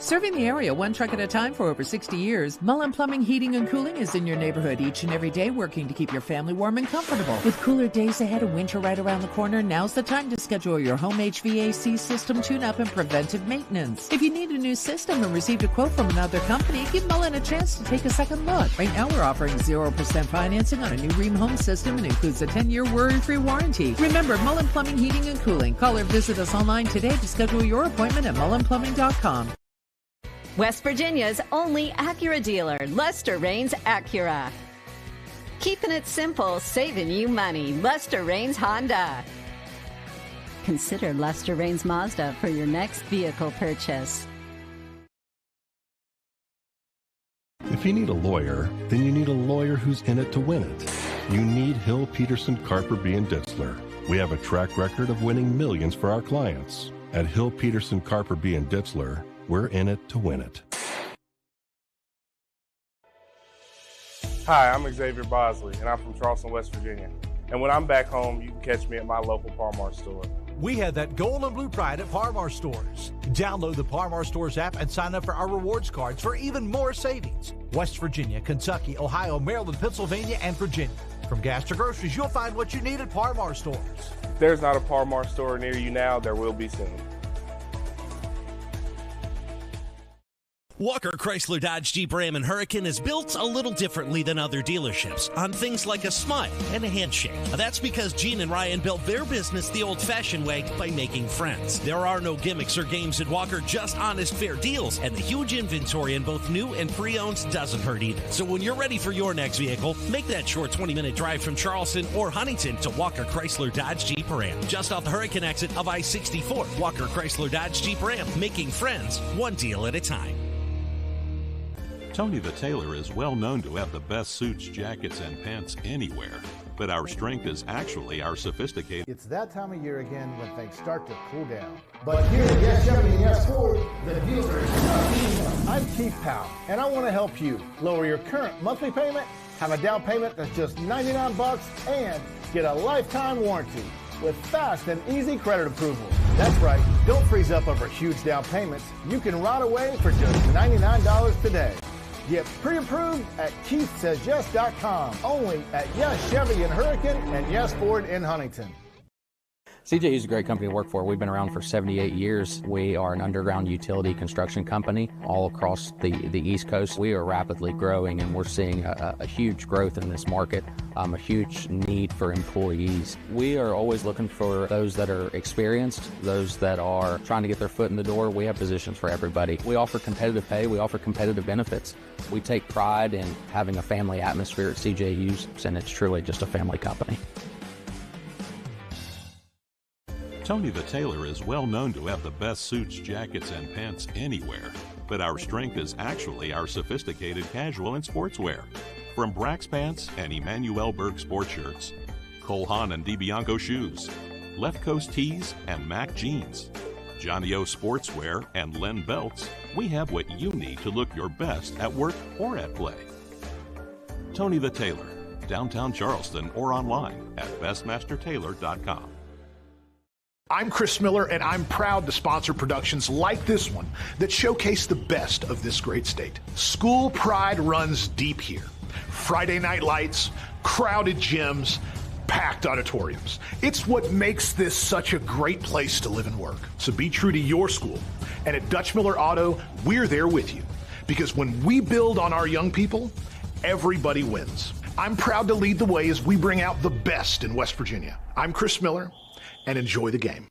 Serving the area one truck at a time for over 60 years, Mullen Plumbing, Heating, and Cooling is in your neighborhood each and every day, working to keep your family warm and comfortable. With cooler days ahead and winter right around the corner, now's the time to schedule your home HVAC system tune-up and preventive maintenance. If you need a new system and received a quote from another company, give Mullen a chance to take a second look. Right now, we're offering 0% financing on a new Rheem home system and includes a 10-year worry-free warranty. Remember, Mullen Plumbing, Heating, and Cooling. Call or visit us online today to schedule your appointment at mullenplumbing.com. West Virginia's only Acura dealer, Lester Raines Acura. Keeping it simple, saving you money. Lester Raines Honda. Consider Lester Raines Mazda for your next vehicle purchase. If you need a lawyer, then you need a lawyer who's in it to win it. You need Hill, Peterson, Carper, B. and Ditzler. We have a track record of winning millions for our clients. At Hill, Peterson, Carper, B. and Ditzler, we're in it to win it. Hi, I'm Xavier Bosley, and I'm from Charleston, West Virginia. And when I'm back home, you can catch me at my local Par-Mar store. We have that gold and blue pride at Par-Mar stores. Download the Par-Mar stores app and sign up for our rewards cards for even more savings. West Virginia, Kentucky, Ohio, Maryland, Pennsylvania, and Virginia. From gas to groceries, you'll find what you need at Par-Mar stores. If there's not a Par-Mar store near you now, there will be soon. Walker Chrysler Dodge Jeep Ram and Hurricane is built a little differently than other dealerships on things like a smile and a handshake. That's because Gene and Ryan built their business the old-fashioned way by making friends. There are no gimmicks or games at Walker, just honest, fair deals, and the huge inventory in both new and pre-owned doesn't hurt either. So when you're ready for your next vehicle, make that short 20-minute drive from Charleston or Huntington to Walker Chrysler Dodge Jeep Ram. Just off the Hurricane exit of I-64, Walker Chrysler Dodge Jeep Ram, making friends one deal at a time. Tony the Tailor is well known to have the best suits, jackets, and pants anywhere. But our strength is actually our sophisticated. It's that time of year again when things start to cool down. But here at Yes Chevy and Yes Ford, the deals are not. I'm Keith Powell, and I want to help you lower your current monthly payment, have a down payment that's just $99, and get a lifetime warranty with fast and easy credit approval. That's right, don't freeze up over huge down payments. You can ride away for just $99 today. Get pre-approved at KeithSaysYes.com. Only at Yes Chevy in Hurricane and Yes Ford in Huntington. CJU is a great company to work for. We've been around for 78 years. We are an underground utility construction company all across the East Coast. We are rapidly growing, and we're seeing a huge growth in this market, a huge need for employees. We are always looking for those that are experienced, those that are trying to get their foot in the door. We have positions for everybody. We offer competitive pay. We offer competitive benefits. We take pride in having a family atmosphere at CJU's, and it's truly just a family company. Tony the Tailor is well known to have the best suits, jackets, and pants anywhere. But our strength is actually our sophisticated casual and sportswear. From Brax pants and Emmanuel Berg sports shirts, Cole Haan and DiBianco shoes, Left Coast tees and Mac jeans, Johnny O sportswear and Len belts, we have what you need to look your best at work or at play. Tony the Tailor, downtown Charleston, or online at bestmastertailor.com. I'm Chris Miller, and I'm proud to sponsor productions like this one that showcase the best of this great state. School pride runs deep here. Friday night lights, crowded gyms, packed auditoriums. It's what makes this such a great place to live and work. So be true to your school. And at Dutch Miller Auto, we're there with you. Because when we build on our young people, everybody wins. I'm proud to lead the way as we bring out the best in West Virginia. I'm Chris Miller, and enjoy the game.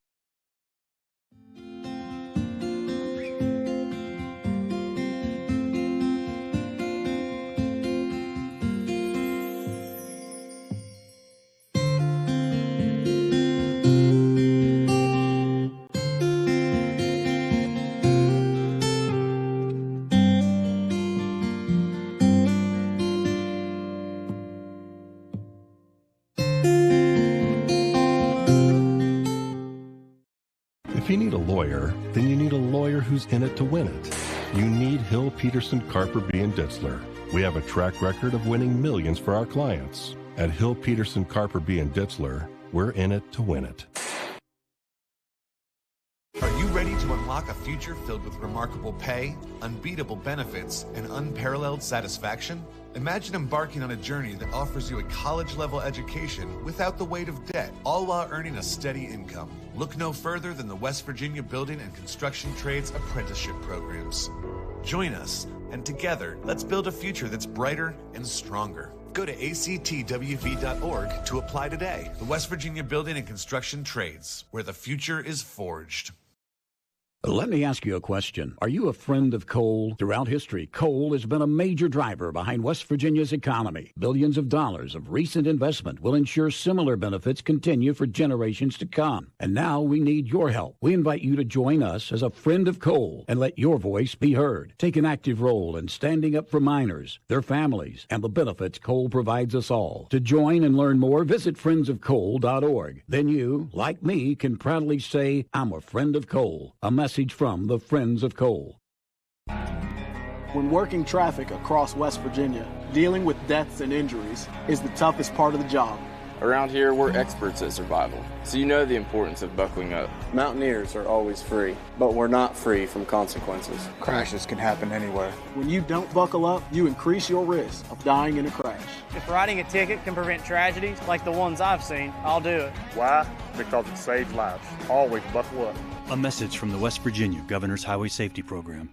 If you need a lawyer, then you need a lawyer who's in it to win it. You need Hill, Peterson, Carper, B. and Ditzler. We have a track record of winning millions for our clients. At Hill, Peterson, Carper, B. and Ditzler, we're in it to win it. Are you ready to unlock unlock a future filled with remarkable pay, unbeatable benefits, and unparalleled satisfaction? Imagine embarking on a journey that offers you a college-level education without the weight of debt, all while earning a steady income. Look no further than the West Virginia Building and Construction Trades Apprenticeship Programs. Join us, and together, let's build a future that's brighter and stronger. Go to actwv.org to apply today. The West Virginia Building and Construction Trades, where the future is forged. Let me ask you a question. Are you a friend of coal? Throughout history, coal has been a major driver behind West Virginia's economy. Billions of dollars of recent investment will ensure similar benefits continue for generations to come. And now we need your help. We invite you to join us as a friend of coal and let your voice be heard. Take an active role in standing up for miners, their families, and the benefits coal provides us all. To join and learn more, visit friendsofcoal.org. Then you, like me, can proudly say, I'm a friend of coal. A message from the Friends of Coal. When working traffic across West Virginia, dealing with deaths and injuries is the toughest part of the job. Around here, we're experts at survival, so you know the importance of buckling up. Mountaineers are always free, but we're not free from consequences. Crashes can happen anywhere. When you don't buckle up, you increase your risk of dying in a crash. If writing a ticket can prevent tragedies like the ones I've seen, I'll do it. Why? Because it saves lives. Always buckle up. A message from the West Virginia Governor's Highway Safety Program.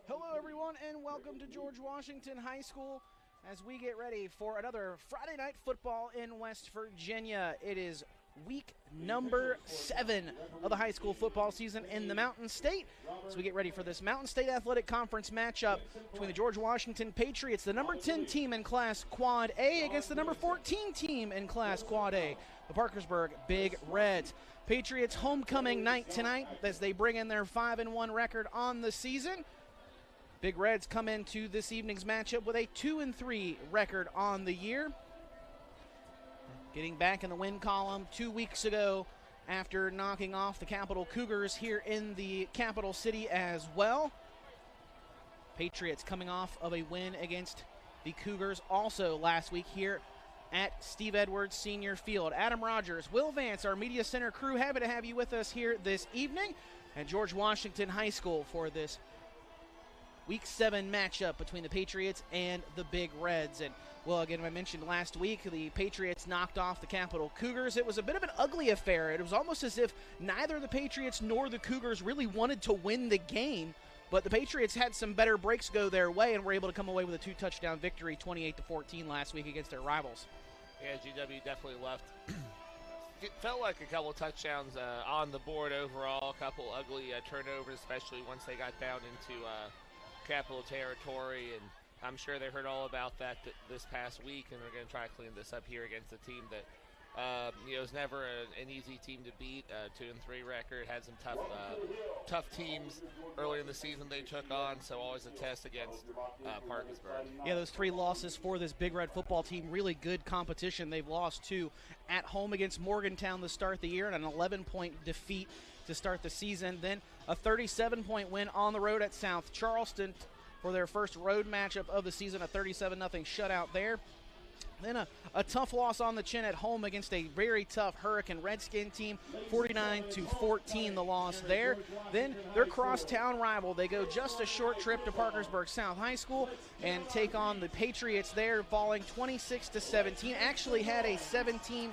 Hello, everyone, and welcome to George Washington High School as we get ready for another Friday night football in West Virginia. It is week number 7 of the high school football season in the Mountain State. So we get ready for this Mountain State Athletic Conference matchup between the George Washington Patriots, the number 10 team in Class Quad A, against the number 14 team in Class Quad A, the Parkersburg Big Reds. Patriots homecoming night tonight as they bring in their 5-1 record on the season. Big Reds come into this evening's matchup with a 2-3 record on the year. Getting back in the win column 2 weeks ago after knocking off the Capital Cougars here in the capital city as well. Patriots coming off of a win against the Cougars also last week here at Steve Edwards Senior Field. Adam Rogers, Will Vance, our media center crew, happy to have you with us here this evening at George Washington High School for this Week 7 matchup between the Patriots and the Big Reds. And, well, again, I mentioned last week, the Patriots knocked off the Capital Cougars. It was a bit of an ugly affair. It was almost as if neither the Patriots nor the Cougars really wanted to win the game, but the Patriots had some better breaks go their way and were able to come away with a 2-touchdown victory, 28-14 last week against their rivals. Yeah, GW definitely left. It felt like a couple of touchdowns on the board overall, a couple ugly turnovers, especially once they got down into Capital territory, and I'm sure they heard all about that this past week, and they're going to try to clean this up here against a team that is never an easy team to beat. 2-3 record, had some tough teams early in the season they took on, so always a test against Parkersburg. Yeah, those 3 losses for this Big Red football team, really good competition. They've lost 2 at home against Morgantown to start the year, and an 11-point defeat to start the season. Then a 37-point win on the road at South Charleston for their first road matchup of the season, a 37-0 shutout there. Then a tough loss on the chin at home against a very tough Hurricane Redskin team, 49-14 the loss there. Then their crosstown rival, they go just a short trip to Parkersburg South High School and take on the Patriots there, falling 26-17. Actually had a 17-13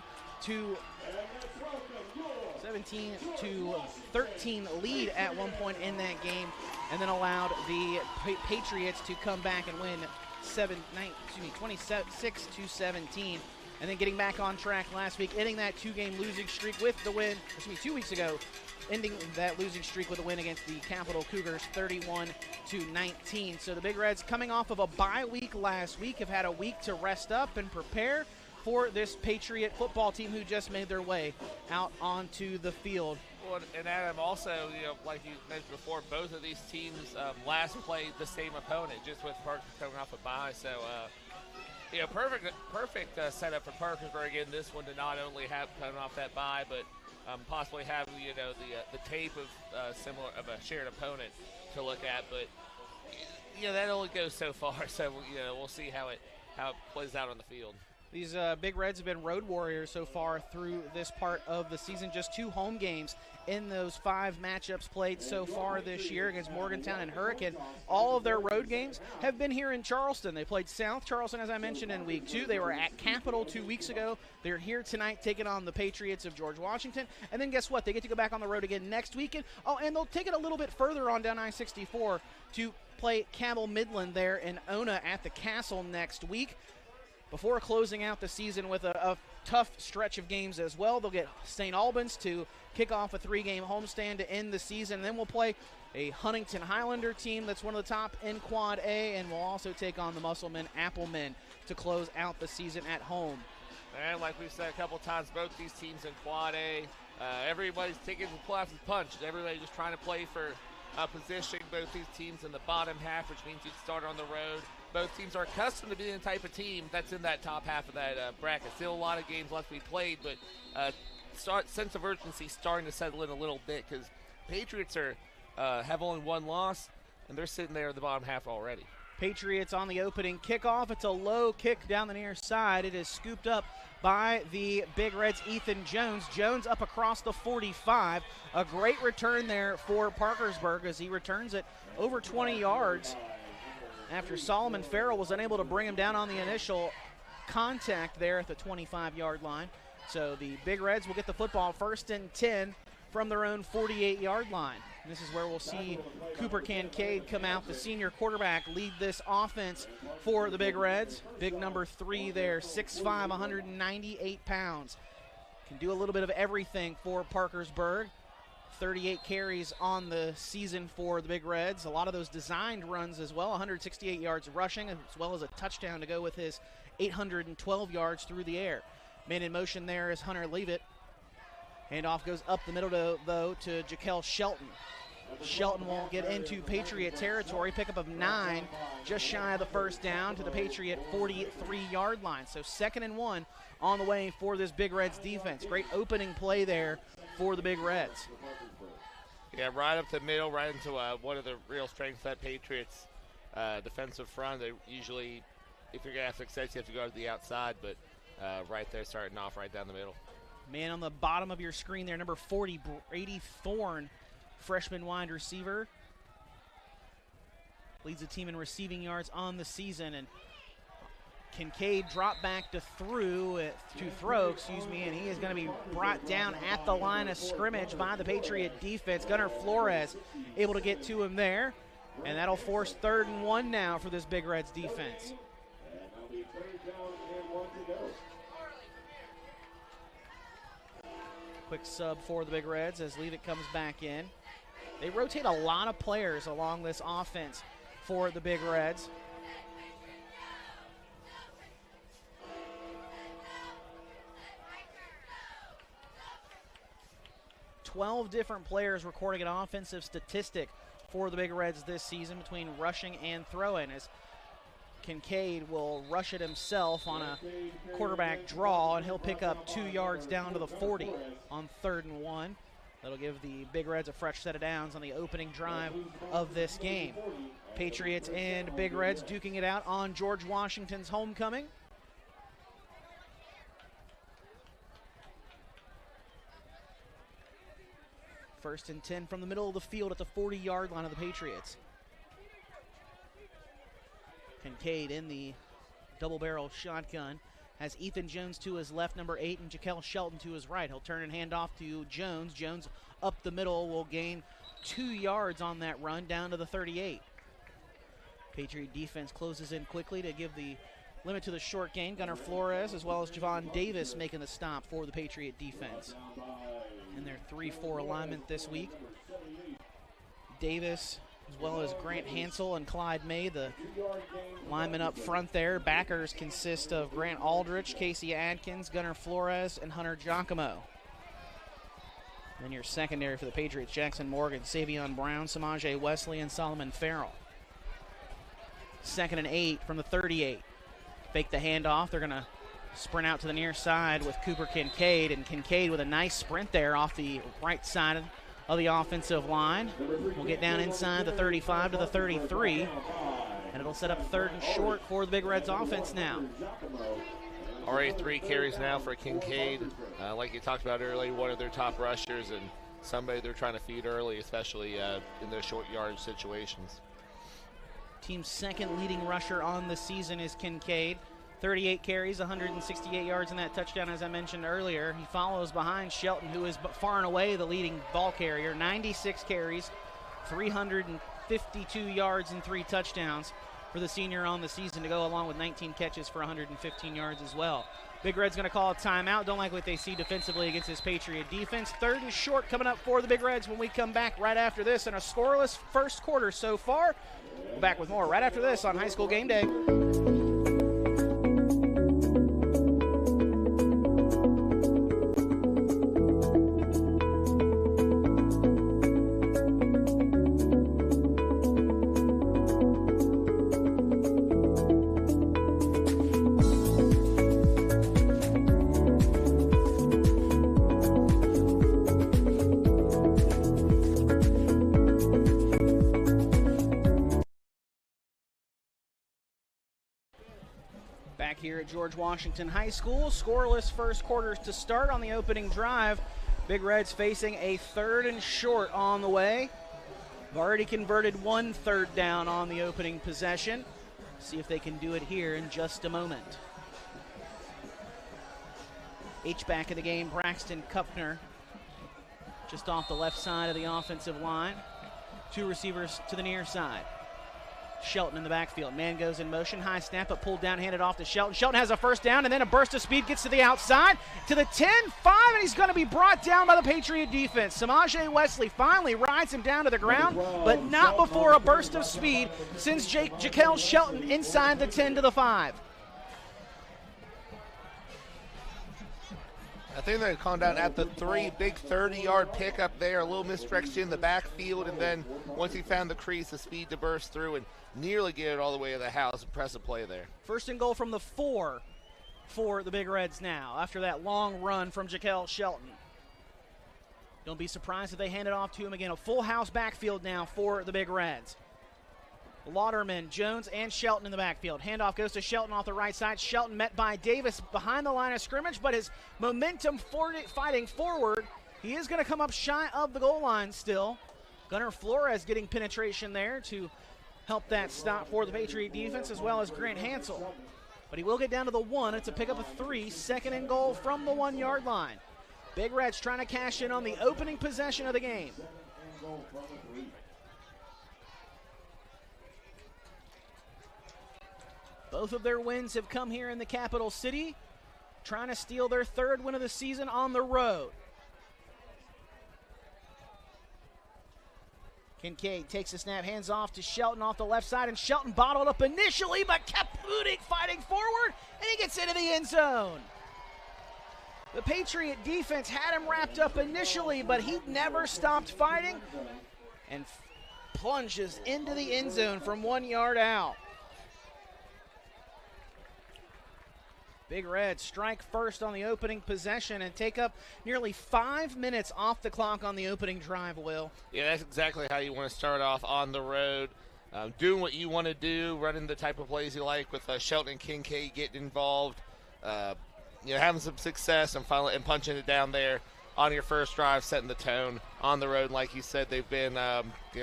lead at one point in that game, and then allowed the Patriots to come back and win 26-17. And then getting back on track last week, ending that 2-game losing streak with the win, 2 weeks ago, ending that losing streak with a win against the Capital Cougars, 31-19. So the Big Reds, coming off of a bye week last week, have had a week to rest up and prepare for this Patriot football team who just made their way out onto the field. Well, and Adam, also, like you mentioned before, both of these teams last played the same opponent, just with Parker coming off a bye. So Yeah, perfect setup for Parkersburg in this one to not only have coming off that bye, but possibly have the tape of a shared opponent to look at. But that only goes so far. So we'll see how it plays out on the field. These Big Reds have been road warriors so far through this part of the season. Just 2 home games in those 5 matchups played so far this year against Morgantown and Hurricane. All of their road games have been here in Charleston. They played South Charleston, as I mentioned, in week 2. They were at Capital 2 weeks ago. They're here tonight taking on the Patriots of George Washington. And then guess what? They get to go back on the road again next weekend. Oh, and they'll take it a little bit further on down I-64 to play Cabell Midland there in Ona at the Castle next week, before closing out the season with a tough stretch of games as well. They'll get St. Albans to kick off a 3-game homestand to end the season. And then we'll play a Huntington Highlander team that's one of the top in Quad A, and we'll also take on the Musselman Applemen to close out the season at home. And like we've said a couple times, both these teams in Quad A, everybody's taking the playoffs as punch. Everybody's just trying to play for position. Both these teams in the bottom half, which means you start on the road. Both teams are accustomed to being the type of team that's in that top half of that bracket. Still a lot of games left to be played, but sense of urgency starting to settle in a little bit because Patriots have only 1 loss, and they're sitting there in the bottom half already. Patriots on the opening kickoff. It's a low kick down the near side. It is scooped up by the Big Reds' Ethan Jones. Jones up across the 45. A great return there for Parkersburg as he returns it over 20 yards after Solomon Ferell was unable to bring him down on the initial contact there at the 25-yard line. So the Big Reds will get the football 1st and 10 from their own 48-yard line. This is where we'll see Cooper Concade come out, the senior quarterback, lead this offense for the Big Reds. Big number 3 there, 6'5", 198 pounds. Can do a little bit of everything for Parkersburg. 38 carries on the season for the Big Reds. A lot of those designed runs as well, 168 yards rushing, as well as a touchdown to go with his 812 yards through the air. Man in motion there is Hunter Leavitt. Handoff goes up the middle, though, to Jaquel Shelton. Shelton will get into Patriot territory, pickup of 9, just shy of the first down to the Patriot 43-yard line. So 2nd and 1 on the way for this Big Reds defense. Great opening play there for the Big Reds. Yeah, right up the middle, right into one of the real strengths of that Patriots defensive front. They usually, if you're going to have success, you have to go to the outside, but right there starting off right down the middle. Man on the bottom of your screen there, number 40, Brady Thorne, freshman wide receiver. Leads the team in receiving yards on the season. And Concade dropped back to throw, and he is going to be brought down at the line of scrimmage by the Patriot defense. Gunnar Flores able to get to him there, and that'll force 3rd and 1 now for this Big Reds defense. Quick sub for the Big Reds as Leavitt comes back in. They rotate a lot of players along this offense for the Big Reds. $12 different players recording an offensive statistic for the Big Reds this season between rushing and throwing, as Concade will rush it himself on a quarterback draw, and he'll pick up 2 yards down to the 40 on 3rd and 1. That'll give the Big Reds a fresh set of downs on the opening drive of this game. Patriots and Big Reds duking it out on George Washington's homecoming. First and 10 from the middle of the field at the 40-yard line of the Patriots. Concade in the double-barrel shotgun has Ethan Jones to his left, number 8, and Jaquel Shelton to his right. He'll turn and hand off to Jones. Jones up the middle will gain 2 yards on that run down to the 38. Patriot defense closes in quickly to give the limit to the short gain. Gunnar Flores as well as Javon Davis making the stop for the Patriot defense. In their 3-4 alignment this week. Davis as well as Grant Hansel and Clyde May, the linemen up front there. Backers consist of Grant Aldrich, Casey Adkins, Gunnar Flores, and Hunter Jockamo. Then your secondary for the Patriots, Jackson Morgan, Savon Brown, Samaje Wesley, and Solomon Ferell. 2nd and 8 from the 38. fake the handoff. They're going to sprint out to the near side with Cooper Concade, and Concade with a nice sprint there off the right side of the offensive line. We'll get down inside the 35 to the 33, and it'll set up 3rd and short for the Big Reds offense now. Already 3 carries now for Concade. Like you talked about earlier, one of their top rushers and somebody they're trying to feed early, especially in those short yardage situations. Team's 2nd leading rusher on the season is Concade. 38 carries, 168 yards in that touchdown, as I mentioned earlier. He follows behind Shelton, who is far and away the leading ball carrier. 96 carries, 352 yards and 3 touchdowns for the senior on the season to go along with 19 catches for 115 yards as well. Big Red's going to call a timeout. Don't like what they see defensively against this Patriot defense. 3rd and short coming up for the Big Reds when we come back right after this in a scoreless first quarter so far. We'll back with more right after this on High School Game Day. Here at George Washington High School. Scoreless first quarters to start on the opening drive. Big Reds facing a 3rd and short on the way. They've already converted 1 3rd down on the opening possession. See if they can do it here in just a moment. H-back of the game, Braxton Kuffner, just off the left side of the offensive line. 2 receivers to the near side. Shelton in the backfield. Man goes in motion. High snap, but pulled down, handed off to Shelton. Shelton has a first down, and then a burst of speed gets to the outside, to the 10-5, and he's going to be brought down by the Patriot defense. Samaje Wesley finally rides him down to the ground, but not before a burst of speed sends Jaquel Shelton inside the 10 to the 5. I think they're calling down at the 3, big 30-yard pickup there, a little misstretched in the backfield, and then once he found the crease, the speed to burst through and nearly get it all the way to the house. Impressive play there. 1st and goal from the 4 for the Big Reds now after that long run from Jaquel Shelton. Don't be surprised if they hand it off to him again. A full house backfield now for the Big Reds. Lauderman, Jones, and Shelton in the backfield. Handoff goes to Shelton off the right side. Shelton met by Davis behind the line of scrimmage, but his momentum fighting forward. He is going to come up shy of the goal line still. Gunnar Flores getting penetration there to help that stop for the Patriot defense, as well as Grant Hansel. But he will get down to the 1. It's a pickup of 3, 2nd and goal from the 1-yard line. Big Reds trying to cash in on the opening possession of the game. Both of their wins have come here in the capital city, trying to steal their 3rd win of the season on the road. Concade takes a snap, hands off to Shelton off the left side, and Shelton bottled up initially, but kept fighting forward, and he gets into the end zone. The Patriot defense had him wrapped up initially, but he never stopped fighting and plunges into the end zone from 1 yard out. Big Reds strike first on the opening possession and take up nearly 5 minutes off the clock on the opening drive, Will. Yeah, that's exactly how you want to start off on the road. Doing what you want to do, running the type of plays you like with Shelton and Concade getting involved, having some success and punching it down there on your first drive, setting the tone on the road. Like you said, they've been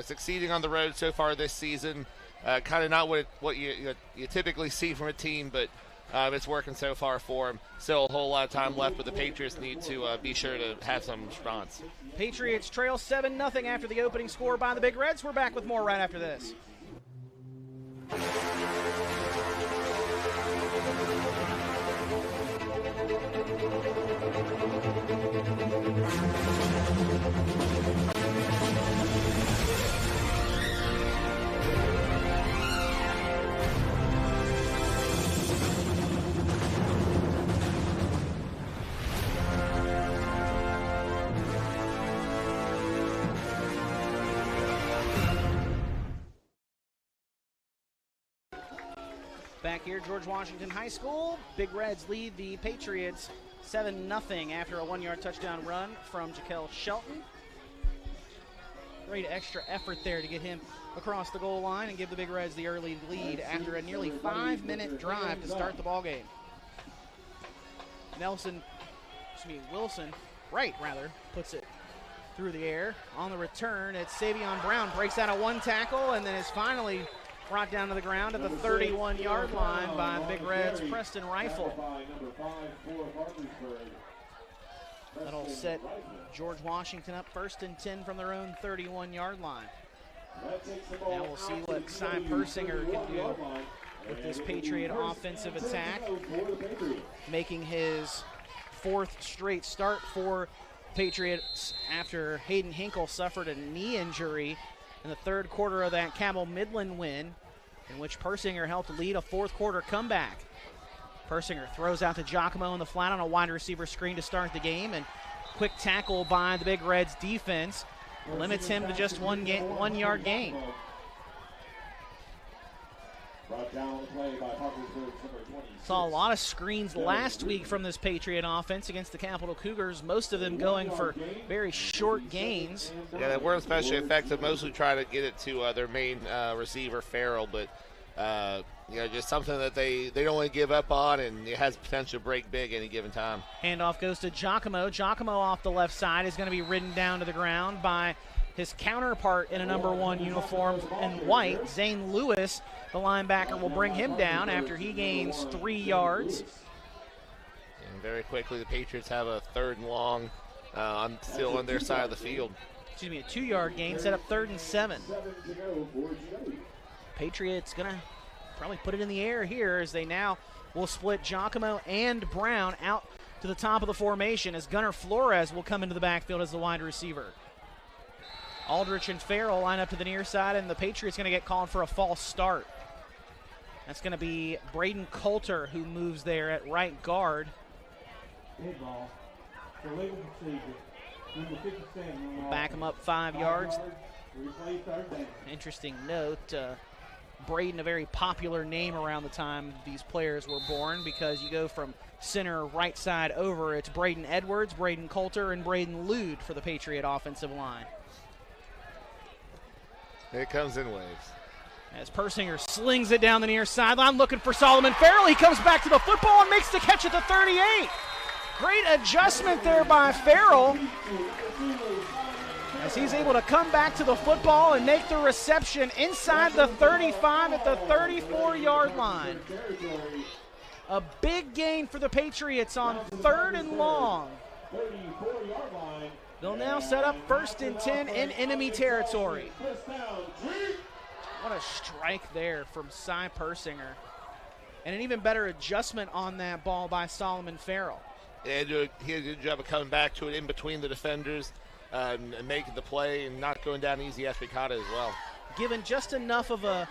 succeeding on the road so far this season. Kind of not what you typically see from a team, but it's working so far for them. Still a whole lot of time left, but the Patriots need to be sure to have some response. Patriots trail 7-0 after the opening score by the Big Reds. We're back with more right after this. Back here, George Washington High School. Big Reds lead the Patriots 7-0 after a 1-yard touchdown run from Shelton. Great extra effort there to get him across the goal line and give the Big Reds the early lead after a nearly 5-minute drive to start the ballgame. Wilson, puts it through the air. On the return, it's Savon Brown, breaks out of one tackle and then is finally brought down to the ground at the 31-yard line by the Big Reds' Preston Rifle. That'll set George Washington up 1st and 10 from their own 31-yard line. Now we'll see what Cy Persinger can do with this Patriot offensive attack, making his 4th straight start for Patriots after Hayden Hinkle suffered a knee injury in the 3rd quarter of that Cabell Midland win, in which Persinger helped lead a 4th quarter comeback. Persinger throws out to Jockamo in the flat on a wide receiver screen to start the game, and quick tackle by the Big Reds defense limits him to just 1-yard gain. Saw a lot of screens last week from this Patriot offense against the Capital Cougars, most of them going for very short gains. Yeah, they weren't especially effective, mostly trying to get it to their main receiver, Ferell, but just something that they don't want to give up on, and it has potential to break big any given time. Handoff goes to Jockamo. Jockamo off the left side is going to be ridden down to the ground by his counterpart in a number 1 uniform in white, Zane Lewis. The linebacker will bring him down after he gains 3 yards. And very quickly, the Patriots have a 3rd and long still on their side of the field. A 2-yard gain, set up 3rd and 7. Patriots going to probably put it in the air here as they now will split Jockamo and Brown out to the top of the formation as Gunnar Flores will come into the backfield as the wide receiver. Aldrich and Ferell line up to the near side, and the Patriots going to get called for a false start. That's going to be Braden Coulter who moves there at right guard. Back him up 5 yards. Interesting note, Braden, a very popular name around the time these players were born, because you go from center right side over. It's Braden Edwards, Braden Coulter, and Braden Lude for the Patriot offensive line. It comes in waves. As Persinger slings it down the near sideline, looking for Solomon Ferell. He comes back to the football and makes the catch at the 38. Great adjustment there by Ferell, as he's able to come back to the football and make the reception inside the 35 at the 34-yard line. A big gain for the Patriots on 3rd and long. They'll now set up 1st and 10 in enemy territory. What a strike there from Cy Persinger. And an even better adjustment on that ball by Solomon Ferell. Yeah, he had a good job of coming back to it in between the defenders and making the play and not going down easy after he caught it as well. Given just enough of a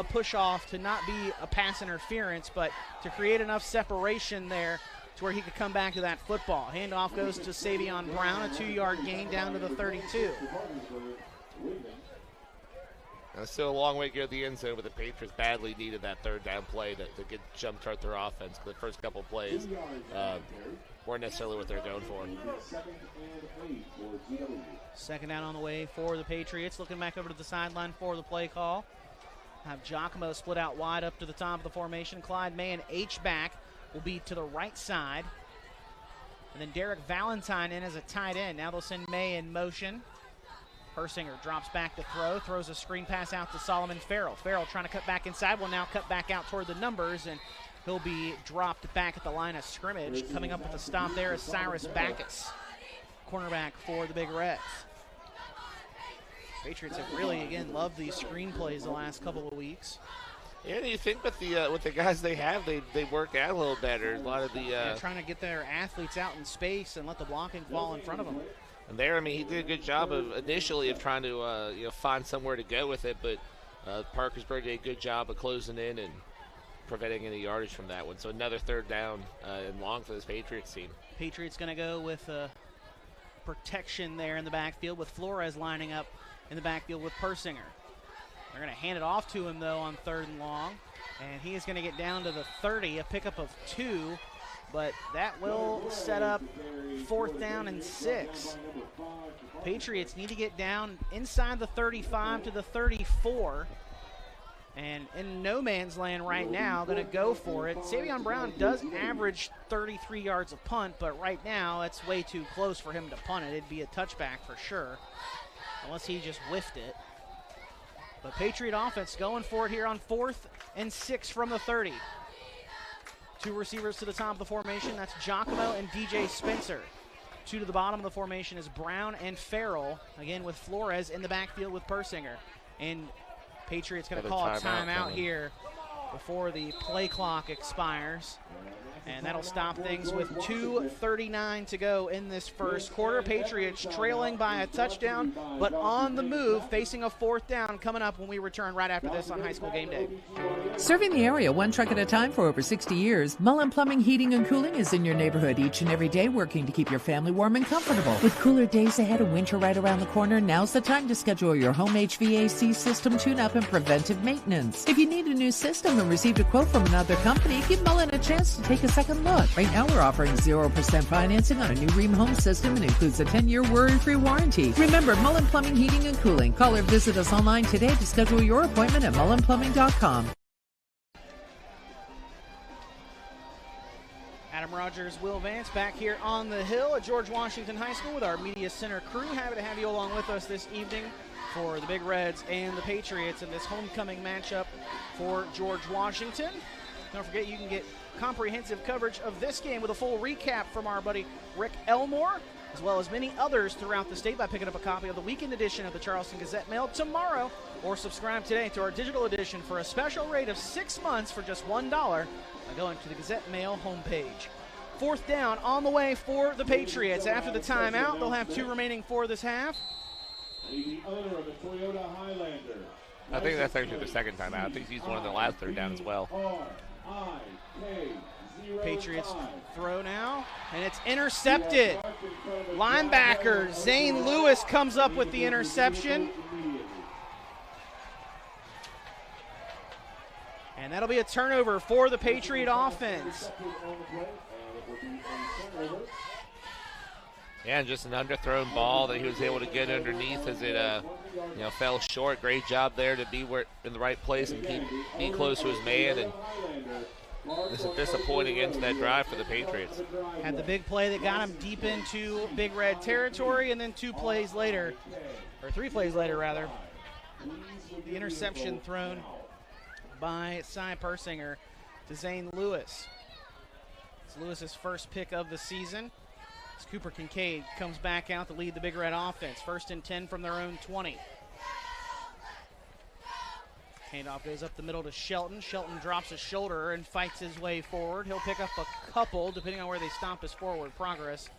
push-off to not be a pass interference, but to create enough separation there to where he could come back to that football. Handoff goes to Savon Brown, a 2-yard gain down to the 32. Now, still a long way to go to the end zone, but the Patriots badly needed that 3rd down play to get jump-start their offense. The first couple of plays weren't necessarily what they're going for. 2nd down on the way for the Patriots. Looking back over to the sideline for the play call. Have Jockamo split out wide up to the top of the formation. Clyde May, an H-back, will be to the right side. And then Derek Valentine in as a tight end. Now they'll send May in motion. Persinger drops back to throw, throws a screen pass out to Solomon Ferell. Ferell trying to cut back inside, will now cut back out toward the numbers, and he'll be dropped back at the line of scrimmage. Coming up with a stop there is Cyrus Backus, cornerback for the Big Reds. Patriots have really, again, loved these screen plays the last couple of weeks. Yeah, you think with the guys they have, they work out a little better. A lot of the trying to get their athletes out in space and let the blocking fall in front of them. And there, I mean, he did a good job of initially of trying to find somewhere to go with it, but Parkersburg did a good job of closing in and preventing any yardage from that one. So another 3rd down and long for this Patriots team. Patriots going to go with protection there in the backfield with Flores lining up in the backfield with Persinger. They're going to hand it off to him, though, on 3rd and long. And he is going to get down to the 30, a pickup of 2, but that will set up 4th down and 6. Patriots need to get down inside the 35 to the 34. And in no man's land right now, going to go for it. Savon Brown does average 33 yards a punt, but right now it's way too close for him to punt it. It'd be a touchback for sure, unless he just whiffed it. But Patriot offense going for it here on 4th and 6 from the 30. 2 receivers to the top of the formation. That's Jockamo and DJ Spencer. 2 to the bottom of the formation is Brown and Ferell. Again with Flores in the backfield with Persinger. And Patriots going to call a timeout here before the play clock expires. And that'll stop things with 2:39 to go in this first quarter. Patriots trailing by a touchdown, but on the move, facing a 4th down coming up when we return right after this on High School Game Day. Serving the area one truck at a time for over 60 years, Mullen Plumbing, Heating, and Cooling is in your neighborhood each and every day, working to keep your family warm and comfortable. With cooler days ahead and winter right around the corner, now's the time to schedule your home HVAC system tune-up and preventive maintenance. If you need a new system and received a quote from another company, give Mullen a chance to take a second look. Right now we're offering 0% financing on a new Ream home system and includes a 10-year worry-free warranty. Remember, Mullen Plumbing, Heating, and Cooling. Call or visit us online today to schedule your appointment at mullenplumbing.com. Adam Rogers, Will Vance back here on the hill at George Washington High School with our Media Center crew. Happy to have you along with us this evening for the Big Reds and the Patriots in this homecoming matchup for George Washington. Don't forget, you can get comprehensive coverage of this game with a full recap from our buddy Rick Elmore, as well as many others throughout the state by picking up a copy of the weekend edition of the Charleston Gazette-Mail tomorrow, or subscribe today to our digital edition for a special rate of 6 months for just $1 by going to the Gazette-Mail homepage. 4th down on the way for the Patriots. After the timeout, they'll have 2 remaining for this half. The owner of the Toyota Highlander. I think that's actually the second time out. I think he's one of the last 3rd down as well. Patriots throw now, and it's intercepted. Linebacker Zane Lewis comes up with the interception. And that'll be a turnover for the Patriot offense. Yeah, just an underthrown ball that he was able to get underneath as it fell short. Great job there to be in the right place and be close to his man. And this is disappointing into that drive for the Patriots. Had the big play that got him deep into Big Red territory, and then 3 plays later, the interception thrown by Cy Persinger to Zane Lewis. It's Lewis's first pick of the season. As Cooper Concade comes back out to lead the Big Red offense. 1st and 10 from their own 20. Handoff goes up the middle to Shelton. Shelton drops his shoulder and fights his way forward. He'll pick up a couple, depending on where they stop his forward progress.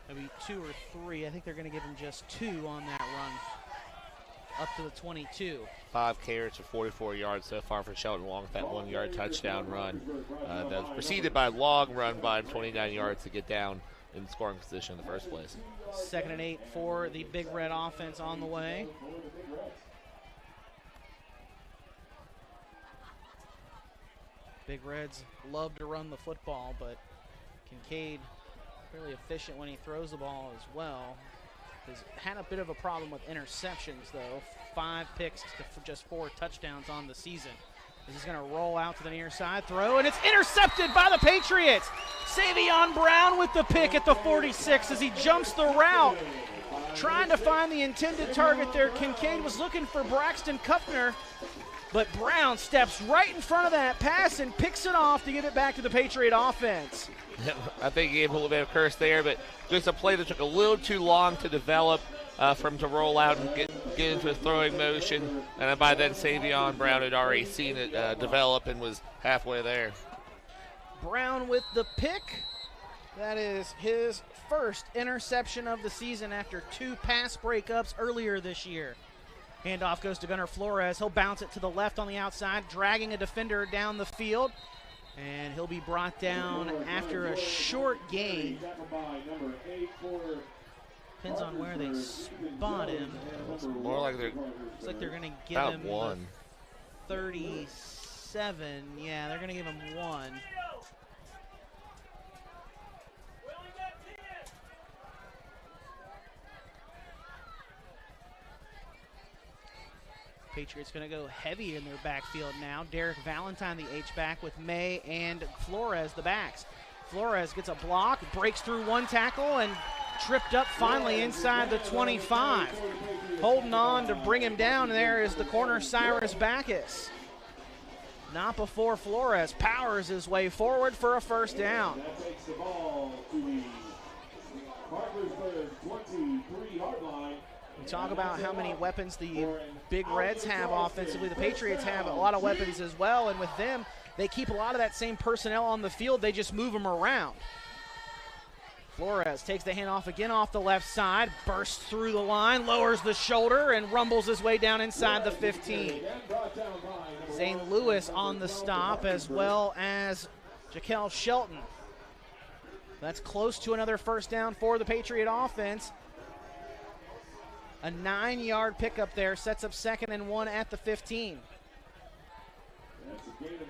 Maybe 2 or 3. I think they're going to give him just 2 on that run. Up to the 22. 5 carries for 44 yards so far for Shelton, along with that 1-yard touchdown run. That was preceded by a long run by him, 29 yards to get down in scoring position in the first place. 2nd and 8 for the Big Red offense on the way. Big Reds love to run the football, but Concade fairly efficient when he throws the ball as well. He's had a bit of a problem with interceptions, though. 5 picks to just 4 touchdowns on the season. This is going to roll out to the near side, throw, and it's intercepted by the Patriots. Savon Brown with the pick at the 46 as he jumps the route. Trying to find the intended target there. Concade was looking for Braxton Kuffner, but Brown steps right in front of that pass and picks it off to give it back to the Patriot offense. I think he gave a little bit of curse there, but just a play that took a little too long to develop for him to roll out and get into a throwing motion. And by then, Savon Brown had already seen it develop and was halfway there. Brown with the pick. That is his first interception of the season after 2 pass breakups earlier this year. Handoff goes to Gunnar Flores. He'll bounce it to the left on the outside, dragging a defender down the field. And he'll be brought down after a short gain. Depends on where they spot him. It's more like they're going to give him 1. 36. 7. Yeah, they're going to give him 1. Patriots going to go heavy in their backfield now. Derek Valentine, the H-back, with May and Flores, the backs. Flores gets a block, breaks through one tackle, and tripped up finally inside the 25. Holding on to bring him down there is the corner, Cyrus Backus. Not before Flores powers his way forward for a first down. That takes the ball to the Parkersburg 23-yard line. We talk about how many weapons the Big Reds have offensively. The Patriots have a lot of weapons as well, and with them, they keep a lot of that same personnel on the field. They just move them around. Flores takes the handoff again off the left side, bursts through the line, lowers the shoulder, and rumbles his way down inside the 15. Zane Lewis on the stop, as well as Shelton. That's close to another first down for the Patriot offense. A 9-yard pickup there sets up 2nd and 1 at the 15.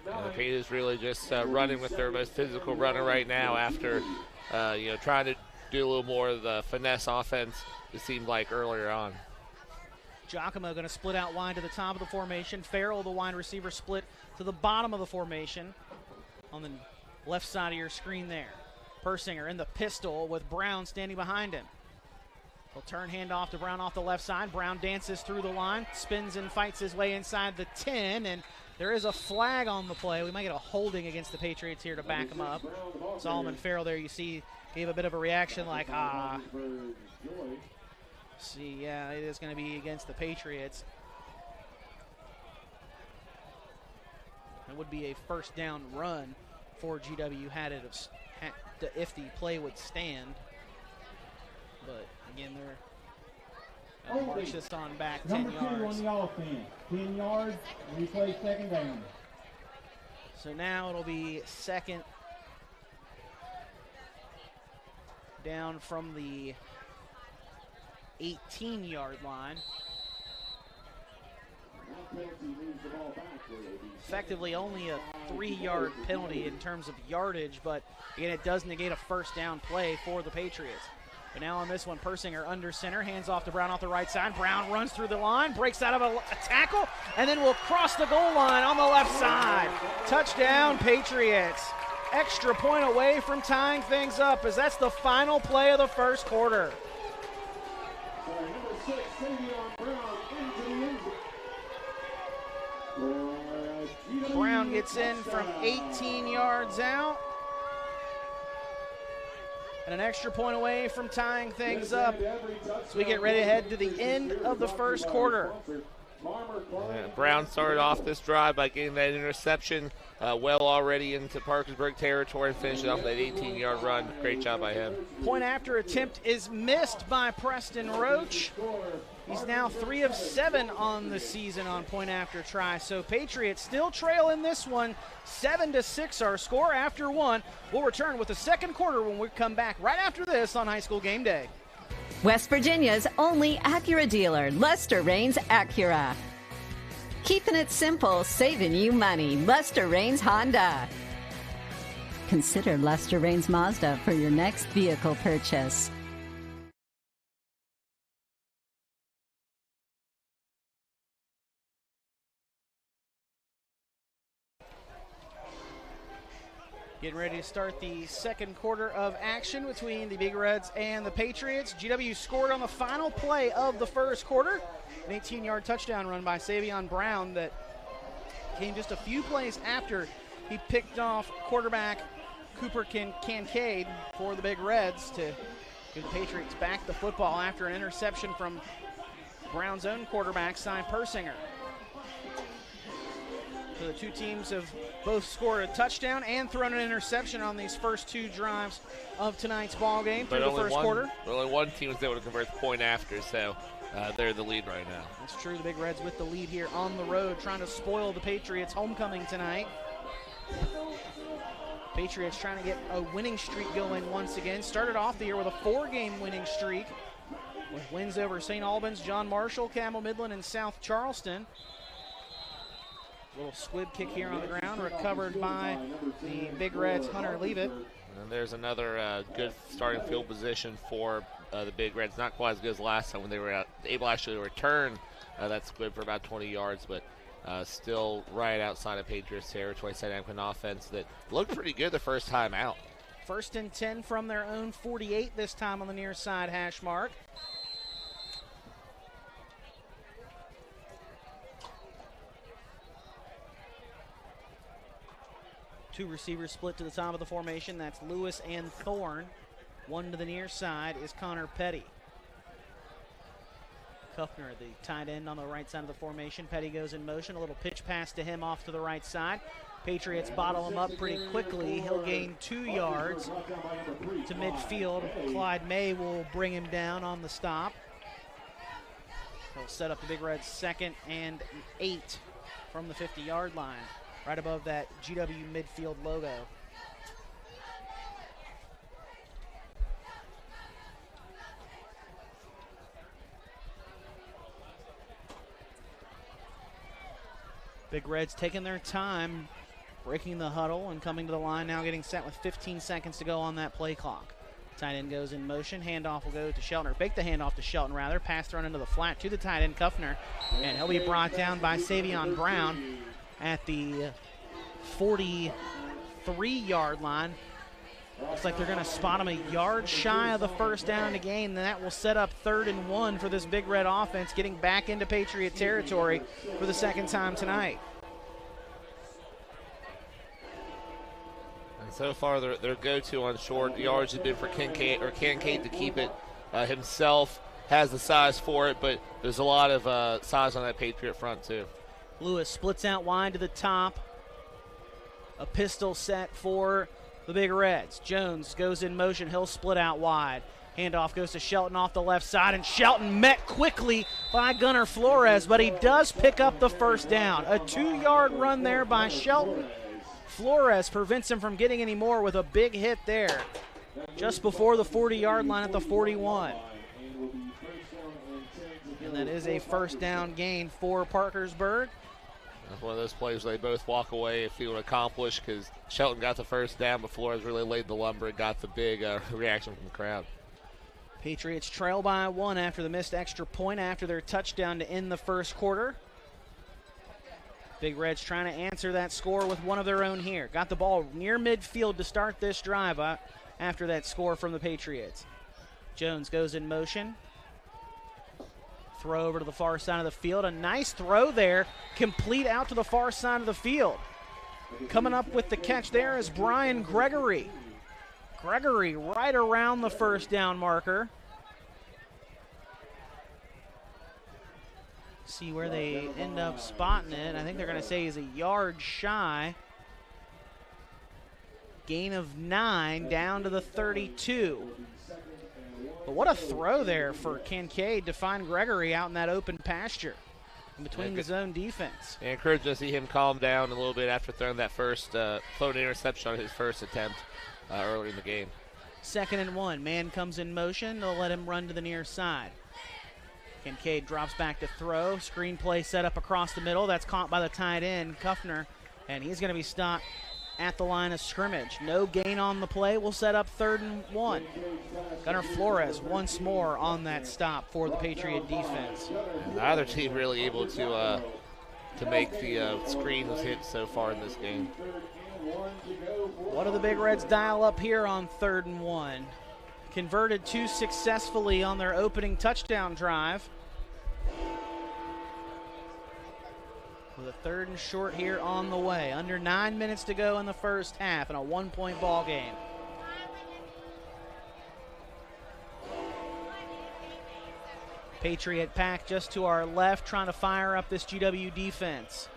The Patriots really just running with their most physical runner right now after trying to do a little more of the finesse offense, it seemed like earlier on. Jockamo going to split out wide to the top of the formation. Ferell, the wide receiver, split to the bottom of the formation on the left side of your screen there. Persinger in the pistol with Brown standing behind him. He'll turn handoff to Brown off the left side. Brown dances through the line, spins and fights his way inside the 10, and there is a flag on the play. We might get a holding against the Patriots here to back him up. Solomon Ferell there, you see, gave a bit of a reaction like, See, yeah, it is going to be against the Patriots. It would be a first down run for GW if the play would stand. But again, they're going to march this on back 10 yards. Number 2 on the offense, 10 yards, replay 2nd down. So now it'll be 2nd down from the 18-yard line. Effectively only a 3-yard penalty in terms of yardage, but again, it does negate a first down play for the Patriots. But now on this one, Persinger under center, hands off to Brown off the right side. Brown runs through the line, breaks out of a tackle, and then will cross the goal line on the left side. Touchdown, Patriots. Extra point away from tying things up, as that's the final play of the first quarter. Brown gets in from 18 yards out. And an extra point away from tying things up as we get ready to head to the end of the first quarter. Brown started off this drive by getting that interception well already into Parkersburg territory and finishing off that 18-yard run. Great job by him. Point after attempt is missed by Preston Roach. He's now 3 of 7 on the season on point after try. So Patriots still trail in this one, 7-6 our score after 1. We'll return with the second quarter when we come back right after this on High School Game Day. West Virginia's only Acura dealer, Lester Raines Acura. Keeping it simple, saving you money. Lester Raines Honda. Consider Lester Raines Mazda for your next vehicle purchase. Getting ready to start the second quarter of action between the Big Reds and the Patriots. GW scored on the final play of the first quarter. An 18-yard touchdown run by Savon Brown that came just a few plays after he picked off quarterback Cooper Concade for the Big Reds to give the Patriots back the football after an interception from Brown's own quarterback, Cy Persinger. So the two teams have both scored a touchdown and thrown an interception on these first 2 drives of tonight's ball game through the first quarter. But only one team was able to convert the point after, so they're the lead right now. That's true. The Big Reds with the lead here on the road, trying to spoil the Patriots' homecoming tonight. Patriots trying to get a winning streak going once again. Started off the year with a 4-game winning streak with wins over St. Albans, John Marshall, Campbell Midland, and South Charleston. Little squib kick here on the ground, recovered by the Big Reds, Hunter Leavitt. And there's another good starting field position for the Big Reds. Not quite as good as last time when they were able actually to return that squib for about 20 yards, but still right outside of Patriots territory, setting up an offense that looked pretty good the first time out. 1st and 10 from their own 48 this time on the near side hash mark. Two receivers split to the top of the formation. That's Lewis and Thorne. One to the near side is Connor Petty. Kuffner, the tight end on the right side of the formation. Petty goes in motion. A little pitch pass to him off to the right side. Patriots bottle him up pretty quickly. He'll gain 2 yards to midfield. Clyde May will bring him down on the stop. He'll set up the Big Reds 2nd and 8 from the 50-yard line, right above that GW midfield logo. Big Reds taking their time, breaking the huddle and coming to the line, now getting set with 15 seconds to go on that play clock. Tight end goes in motion. Handoff will go to Shelton, or fake the handoff to Shelton rather. Pass thrown into the flat to the tight end, Kuffner, and he'll be brought down by Savon Brown at the 43-yard line. Looks like they're going to spot him a yard shy of the first down in the game, and that will set up 3rd and 1 for this Big Red offense, getting back into Patriot territory for the second time tonight. And so far, their go-to on short yards has been for Concade to keep it himself. Has the size for it, but there's a lot of size on that Patriot front too. Lewis splits out wide to the top. A pistol set for the Big Reds. Jones goes in motion. He'll split out wide. Handoff goes to Shelton off the left side, and Shelton met quickly by Gunnar Flores, but he does pick up the first down. A 2-yard run there by Shelton. Flores prevents him from getting any more with a big hit there just before the 40-yard line at the 41. And that is a first down gain for Parkersburg. That's one of those plays where they both walk away feeling accomplished because Shelton got the first down, but Flores really laid the lumber and got the big reaction from the crowd. Patriots trail by 1 after the missed extra point after their touchdown to end the first quarter. Big Reds trying to answer that score with one of their own here. Got the ball near midfield to start this drive after that score from the Patriots. Jones goes in motion. Throw over to the far side of the field. A nice throw there, complete out to the far side of the field. Coming up with the catch there is Brian Gregory. Gregory right around the first down marker. See where they end up spotting it. I think they're going to say he's a yard shy. Gain of 9 down to the 32. But what a throw there for Concade to find Gregory out in that open pasture in between the zone defense. Yeah, encouraged to see him calm down a little bit after throwing that first floating interception on his first attempt early in the game. 2nd and 1. Man comes in motion. They'll let him run to the near side. Concade drops back to throw. Screen play set up across the middle. That's caught by the tight end, Kuffner, and he's going to be stopped at the line of scrimmage. No gain on the play. We'll set up 3rd and 1. Gunnar Flores once more on that stop for the Patriot defense. And neither team really able to make the screens hit so far in this game. What do the Big Reds dial up here on 3rd and 1? Converted 2 successfully on their opening touchdown drive. With a 3rd and short here on the way. Under 9 minutes to go in the first half in a 1-point ball game. Patriot pack just to our left trying to fire up this GW defense.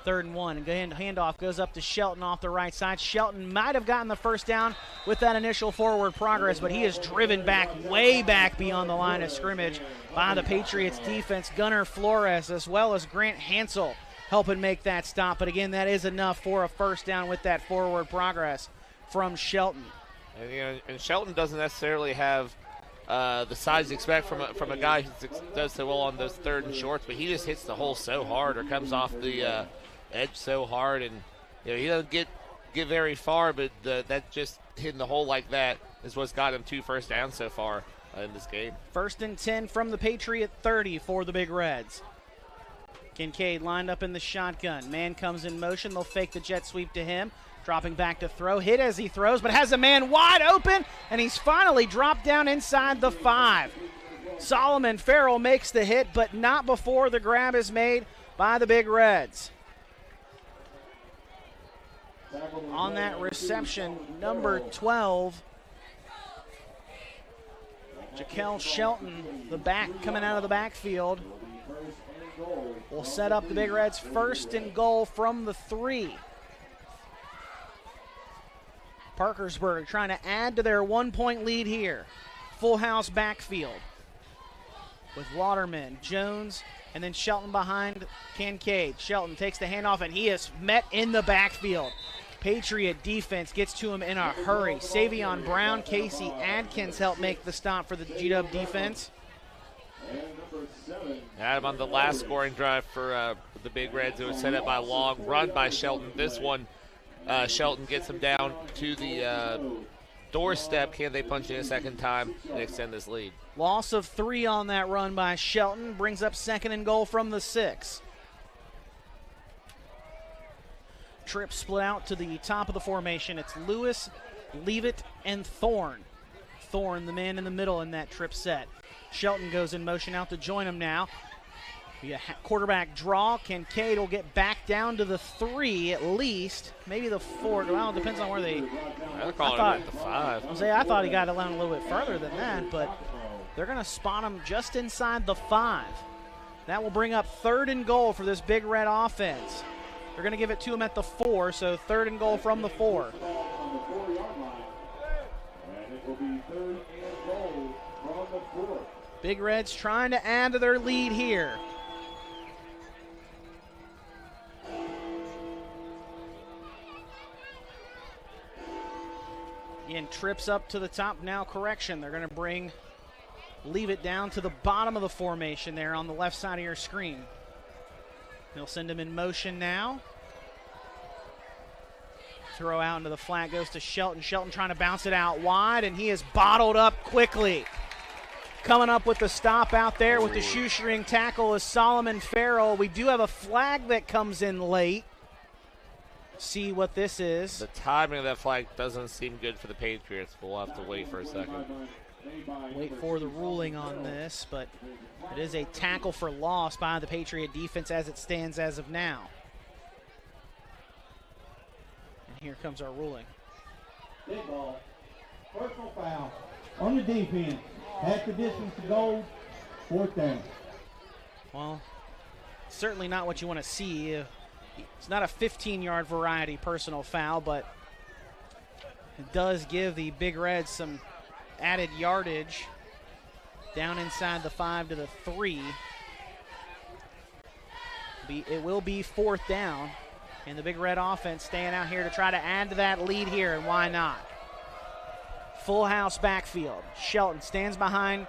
3rd and 1, and handoff goes up to Shelton off the right side. Shelton might have gotten the first down with that initial forward progress, but he is driven back, way back beyond the line of scrimmage by the Patriots defense. Gunnar Flores as well as Grant Hansel helping make that stop, but again, that is enough for a first down with that forward progress from Shelton. And Shelton doesn't necessarily have the size you expect from a guy who does so well on those 3rd and shorts, but he just hits the hole so hard or comes off the edge so hard, and he doesn't get very far, but that just hitting the hole like that is what's got him 2 first downs so far in this game. 1st and 10 from the Patriot 30 for the Big Reds. Concade lined up in the shotgun. Man comes in motion. They'll fake the jet sweep to him. Dropping back to throw. Hit as he throws, but has a man wide open, and he's finally dropped down inside the 5. Solomon Ferell makes the hit, but not before the grab is made by the Big Reds. On that reception, number 12, Shelton, the back coming out of the backfield, will set up the Big Reds 1st and goal from the 3. Parkersburg trying to add to their 1-point lead here. Full house backfield with Waterman, Jones, and then Shelton behind Concade. Shelton takes the handoff, and he is met in the backfield. Patriot defense gets to him in a hurry. Savon Brown, Casey Adkins help make the stop for the G-Dub defense. Adam on the last scoring drive for the Big Reds. It was set up by Long, run by Shelton. This one, Shelton gets him down to the doorstep. Can they punch in a second time and extend this lead? Loss of 3 on that run by Shelton brings up 2nd and goal from the 6. Trip split out to the top of the formation. It's Lewis, Leavitt, and Thorne. Thorne, the man in the middle in that trip set. Shelton goes in motion out to join him now. Be a quarterback draw. Concade will get back down to the 3 at least. Maybe the 4. Well, it depends on where they. They're calling him at the 5. I thought he got it down a little bit further than that, but they're going to spot him just inside the 5. That will bring up 3rd and goal for this Big Red offense. They're going to give it to him at the 4, so 3rd and goal from the 4. Big Reds trying to add to their lead here. Again, trips up to the top now. Correction. They're going to leave it down to the bottom of the formation there on the left side of your screen. They'll send him in motion now. Throw out into the flat goes to Shelton. Shelton trying to bounce it out wide, and he is bottled up quickly. Coming up with the stop out there with the shoestring tackle is Solomon Ferell. We do have a flag that comes in late. See what this is. The timing of that flag doesn't seem good for the Patriots. We'll have to wait for a second. Wait for the ruling on this, but it is a tackle for loss by the Patriot defense as it stands as of now. And here comes our ruling. Big ball. Personal foul on the defense. Half the distance to goal. 4th down. Well, certainly not what you want to see. It's not a 15-yard variety personal foul, but it does give the Big Reds some added yardage down inside the 5 to the 3. It will be 4th down, and the Big Red offense staying out here to try to add to that lead here, and why not? Full house backfield. Shelton stands behind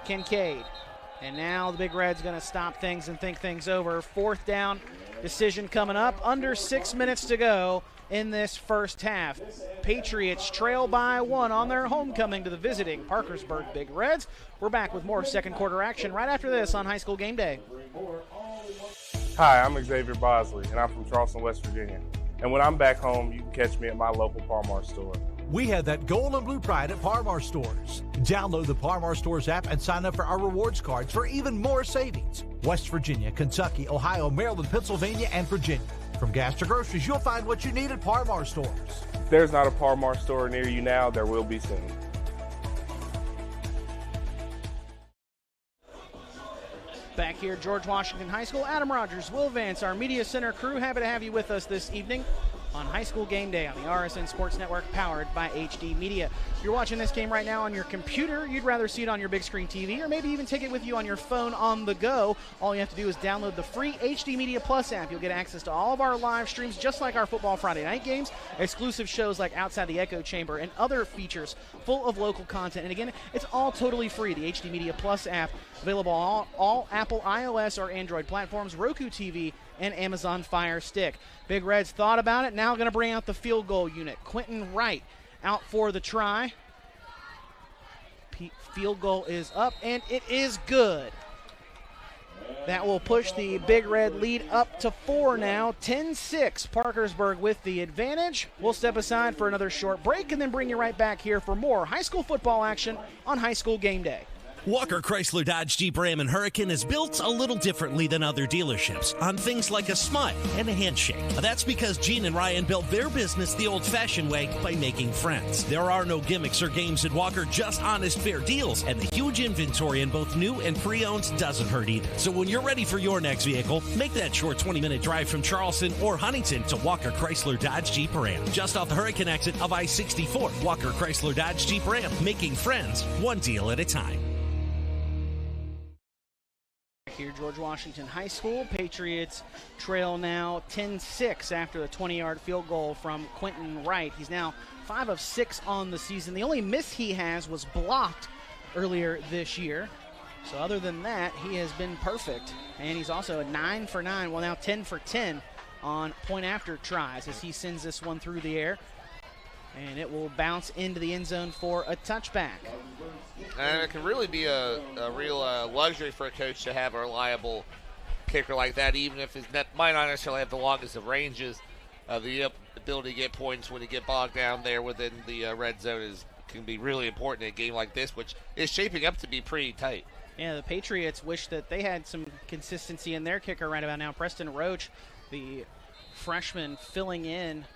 Concade, and now the Big Red's going to stop things and think things over. 4th down decision coming up. Under 6 minutes to go in this first half. Patriots trail by 1 on their homecoming to the visiting Parkersburg Big Reds. We're back with more second quarter action right after this on High School Game Day. Hi, I'm Xavier Bosley, and I'm from Charleston, West Virginia. And when I'm back home, you can catch me at my local Parmar store. We have that gold and blue pride at Parmar Stores. Download the Parmar Stores app and sign up for our rewards cards for even more savings. West Virginia, Kentucky, Ohio, Maryland, Pennsylvania, and Virginia. From gas to groceries, you'll find what you need at Parmar Stores. If there's not a Parmar store near you now, there will be soon. Back here at George Washington High School, Adam Rogers, Will Vance, our Media Center crew, happy to have you with us this evening on High School Game Day on the RSN Sports Network, powered by HD Media. If you're watching this game right now on your computer, you'd rather see it on your big screen TV, or maybe even take it with you on your phone on the go. All you have to do is download the free HD Media Plus app. You'll get access to all of our live streams, just like our football Friday night games, exclusive shows like Outside the Echo Chamber, and other features full of local content. And again, it's all totally free. The HD Media Plus app, available on all Apple, iOS, or Android platforms, Roku TV, and Amazon Fire Stick. Big Red's thought about it. Now going to bring out the field goal unit. Quentin Wright out for the try. Field goal is up, and it is good. That will push the Big Red lead up to 4 now. 10-6, Parkersburg with the advantage. We'll step aside for another short break and then bring you right back here for more high school football action on High School Game Day. Walker Chrysler Dodge Jeep Ram and Hurricane is built a little differently than other dealerships on things like a smile and a handshake. That's because Gene and Ryan built their business the old-fashioned way by making friends. There are no gimmicks or games at Walker, just honest, fair deals, and the huge inventory in both new and pre-owned doesn't hurt either. So when you're ready for your next vehicle, make that short 20-minute drive from Charleston or Huntington to Walker Chrysler Dodge Jeep Ram. Just off the Hurricane exit of I-64, Walker Chrysler Dodge Jeep Ram, making friends one deal at a time. Here, George Washington High School. Patriots trail now 10-6 after the 20-yard field goal from Quentin Wright. He's now 5 of 6 on the season. The only miss he has was blocked earlier this year. So other than that, he has been perfect. And he's also a 9 for 9, well now 10 for 10 on point after tries as he sends this one through the air. And it will bounce into the end zone for a touchback. And it can really be a real luxury for a coach to have a reliable kicker like that, even if his net might not necessarily have the longest of ranges. The ability to get points when you get bogged down there within the red zone can be really important in a game like this, which is shaping up to be pretty tight. Yeah, the Patriots wish that they had some consistency in their kicker right about now. Preston Roach, the freshman filling in,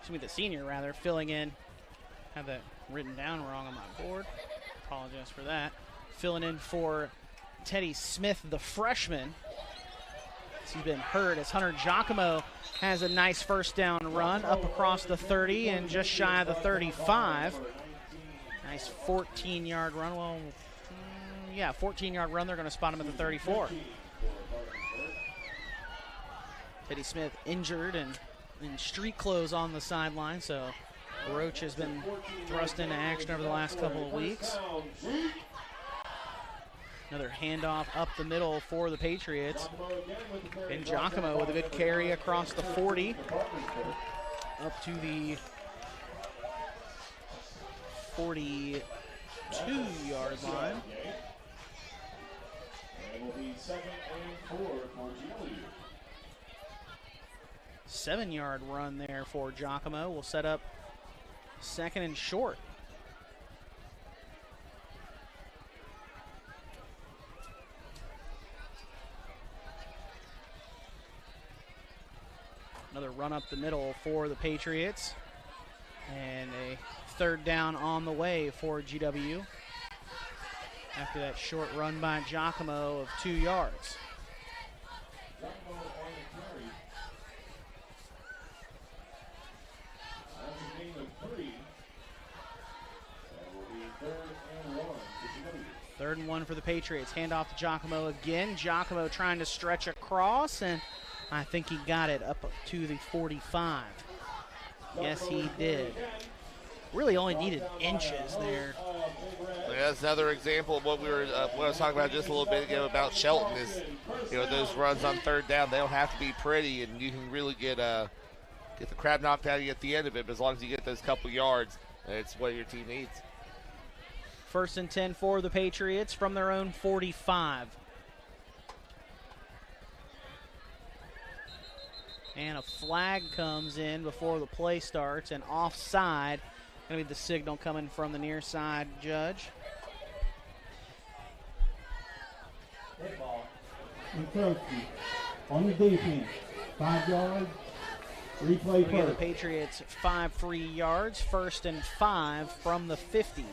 the senior rather, filling in. Have that written down wrong on my board. Apologize for that. Filling in for Teddy Smith, the freshman. He's been hurt as Hunter Jockamo has a nice first down run up across the 30 and just shy of the 35. Nice 14-yard run. Well, yeah, 14-yard run. They're going to spot him at the 34. Teddy Smith injured and in street clothes on the sideline, so Roach has been thrust into action over the last couple of weeks. Another handoff up the middle for the Patriots. And Jockamo with a good carry across the 40 up to the 42-yard line. 7-yard run there for Jockamo. Will set up second and short. Another run up the middle for the Patriots. And a third down on the way for GW after that short run by Jockamo of 2 yards. Third and 1 for the Patriots. Hand off to Jockamo again. Jockamo trying to stretch across, and I think he got it up to the 45. Yes, he did. Really only needed inches there. That's another example of what what I was talking about just a little bit ago about Shelton is, those runs on third down, they don't have to be pretty, and you can really get the crap knocked out of you at the end of it, but as long as you get those couple yards, it's what your team needs. First and 10 for the Patriots from their own 45. And a flag comes in before the play starts, and offside. Going to be the signal coming from the near side judge. On the defense, 5 yards. Replay first. The Patriots 5 free yards. First and 5 from the 50.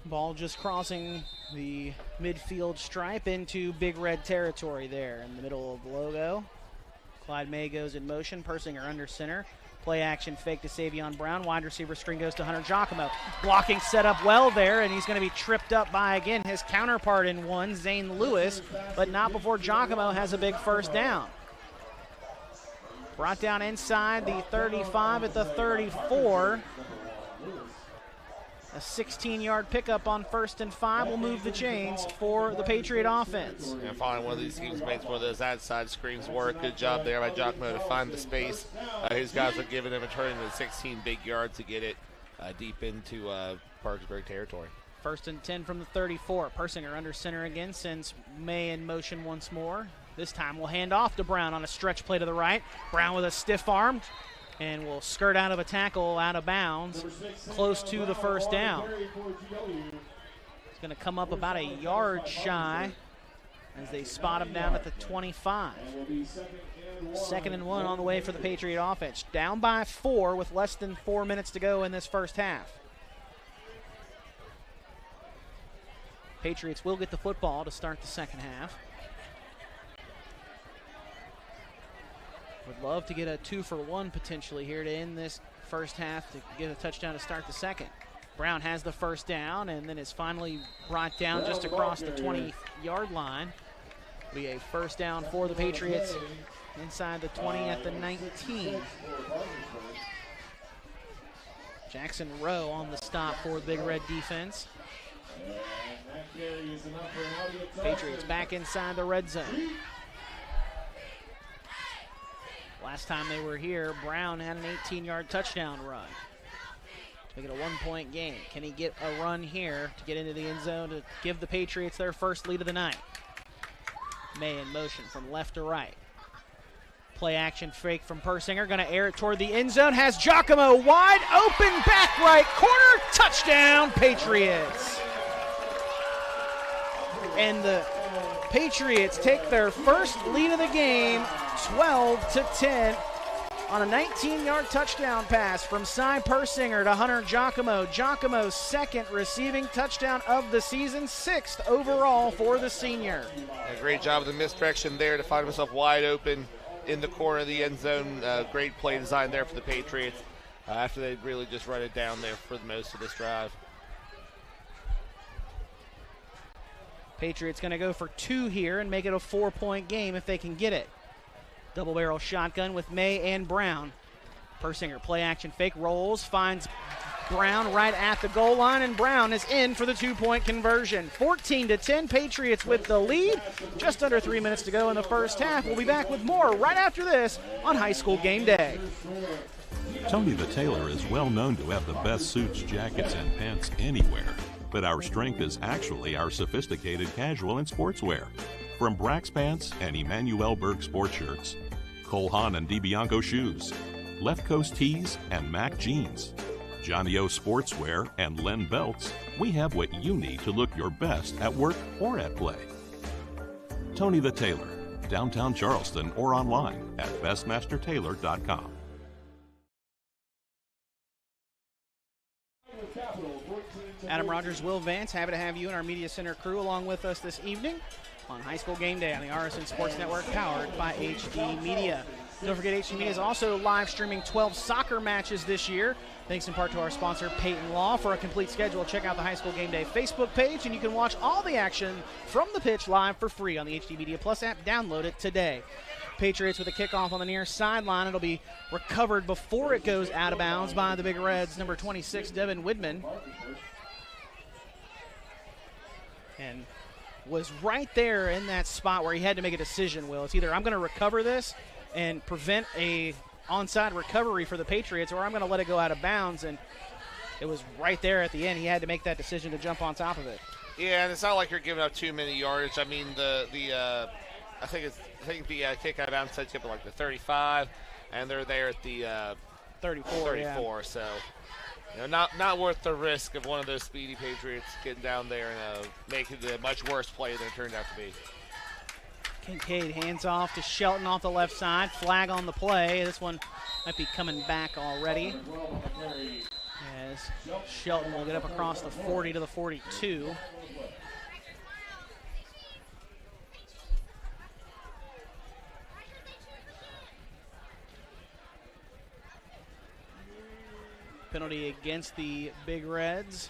Ball just crossing the midfield stripe into Big Red territory there in the middle of the logo. Clyde May goes in motion. Persinger under center. Play action fake to Savon Brown. Wide receiver screen goes to Hunter Jockamo. Blocking set up well there, and he's going to be tripped up by, again, his counterpart in one, Zane Lewis, but not before Jockamo has a big first down. Brought down inside the 35 at the 34. A 16-yard pickup on 1st and 5 will move the chains for the Patriot offense. And finally, one of these teams makes one of those outside screens work. Good job there by Jockamo to find the space. His guys are giving him a turn into 16 big yards to get it deep into Parkersburg territory. 1st and 10 from the 34. Persinger under center again, sends May in motion once more. This time we'll hand off to Brown on a stretch play to the right. Brown with a stiff arm and will skirt out of a tackle out of bounds close to the first down. It's going to come up about a yard shy as they spot him down at the 25. 2nd and 1 on the way for the Patriot offense. Down by 4 with less than 4 minutes to go in this first half. Patriots will get the football to start the second half. Would love to get a 2-for-1 potentially here to end this first half to get a touchdown to start the second. Brown has the first down and then is finally brought down just across the 20-yard line. Be a first down for the Patriots inside the 20 at the 19. Jackson Rowe on the stop for the Big Red defense. Patriots back inside the red zone. Last time they were here, Brown had an 18-yard touchdown run to make it a 1-point game. Can he get a run here to get into the end zone to give the Patriots their first lead of the night? May in motion from left to right. Play action fake from Persinger, going to air it toward the end zone. Has Jockamo wide open, back right corner, touchdown Patriots. And the Patriots take their first lead of the game, 12-10, on a 19-yard touchdown pass from Cy Persinger to Hunter Jockamo. Giacomo's second receiving touchdown of the season, 6th overall for the senior. A great job of the misdirection there to find himself wide open in the corner of the end zone. Great play design there for the Patriots after they really just run it down there for most of this drive. Patriots going to go for 2 here and make it a 4-point game if they can get it. Double barrel shotgun with May and Brown. Persinger play action fake, rolls, finds Brown right at the goal line, and Brown is in for the 2-point conversion. 14-10, Patriots with the lead. Just under 3 minutes to go in the first half. We'll be back with more right after this on High School Game Day. Tony the Tailor is well known to have the best suits, jackets, and pants anywhere. But our strength is actually our sophisticated casual and sportswear. From Brax Pants and Emmanuel Berg sports shirts, Cole Haan and DiBianco shoes, Left Coast tees and Mac jeans, Johnny O sportswear and Len belts, we have what you need to look your best at work or at play. Tony the Tailor, downtown Charleston or online at bestmastertailor.com. Adam Rogers, Will Vance, happy to have you and our Media Center crew along with us this evening on High School Game Day on the RSN Sports Network, powered by HD Media. Don't forget, HD Media is also live streaming 12 soccer matches this year, thanks in part to our sponsor, Peyton Law. For a complete schedule, check out the High School Game Day Facebook page, and you can watch all the action from the pitch live for free on the HD Media Plus app. Download it today. Patriots with a kickoff on the near sideline. It'll be recovered before it goes out of bounds by the Big Reds, number 26, Devin Widman. And was right there in that spot where he had to make a decision, Will. It's either I'm going to recover this and prevent a onside recovery for the Patriots, or I'm going to let it go out of bounds. And it was right there at the end. He had to make that decision to jump on top of it. Yeah, and it's not like you're giving up too many yardage. I mean, I think the kick out of bounds sets you up at like the 35, and they're there at the 34. Yeah. So, you know, not worth the risk of one of those speedy Patriots getting down there and making a much worse play than it turned out to be. Concade hands off to Shelton off the left side. Flag on the play. This one might be coming back already, as Shelton will get up across the 40 to the 42. Penalty against the Big Reds.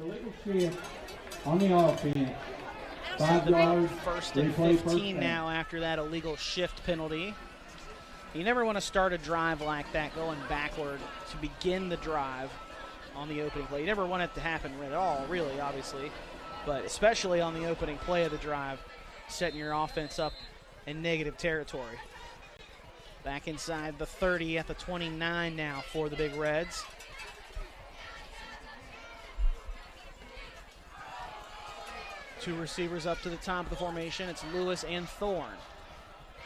Illegal shift on the offense. 5 yards. First and 15 now after that illegal shift penalty. You never want to start a drive like that going backward to begin the drive on the opening play. You never want it to happen at all, really, obviously, but especially on the opening play of the drive, setting your offense up in negative territory. Back inside the 30 at the 29 now for the Big Reds. Two receivers up to the top of the formation. It's Lewis and Thorne.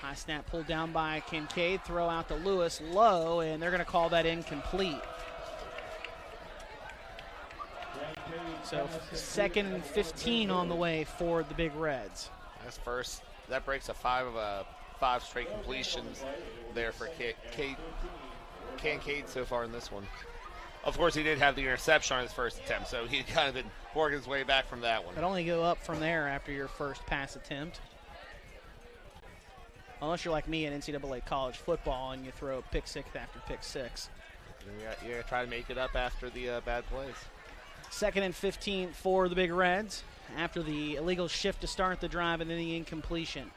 High snap pulled down by Concade. Throw out to Lewis low, and they're going to call that incomplete. So 2nd and 15 on the way for the Big Reds. That's first. That breaks a 5 straight completions there for Concade so far in this one. Of course, he did have the interception on his first attempt, so he kind of been working his way back from that one. But only go up from there after your first pass attempt. Unless you're like me in NCAA college football and you throw pick six after pick six. You're going to try to make it up after the bad plays. 2nd and 15 for the Big Reds after the illegal shift to start the drive and then the incompletion.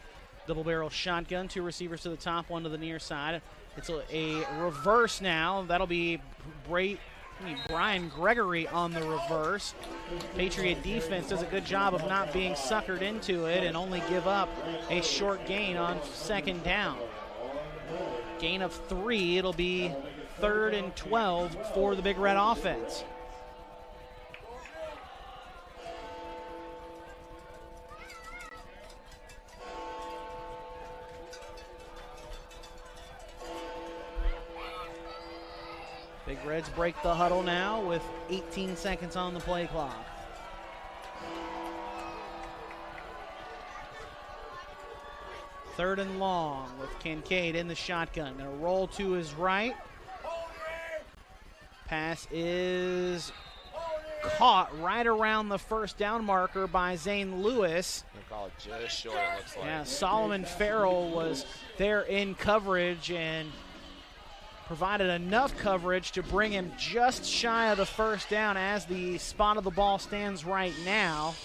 Double barrel shotgun, 2 receivers to the top, 1 to the near side. It's a reverse now. That'll be Brian Gregory on the reverse. Patriot defense does a good job of not being suckered into it and only give up a short gain on 2nd down. Gain of 3. It'll be 3rd and 12 for the Big Red offense. Big Reds break the huddle now with 18 seconds on the play clock. Third and long with Concade in the shotgun. Gonna roll to his right. Pass is caught right around the first down marker by Zane Lewis. They'll call it just short, it looks like. Yeah, Solomon Ferell was there in coverage and provided enough coverage to bring him just shy of the first down as the spot of the ball stands right now.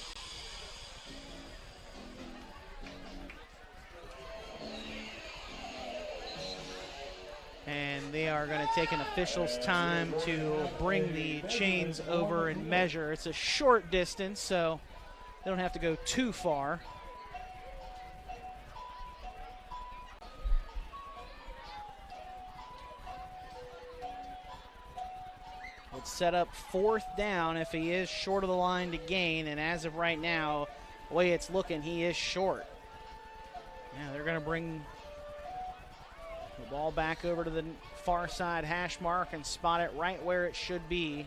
And they are going to take an official's time to bring the chains over and measure. It's a short distance, so they don't have to go too far. Would set up 4th down if he is short of the line to gain, and as of right now, the way it's looking, he is short. Yeah, they're going to bring the ball back over to the far side hash mark and spot it right where it should be.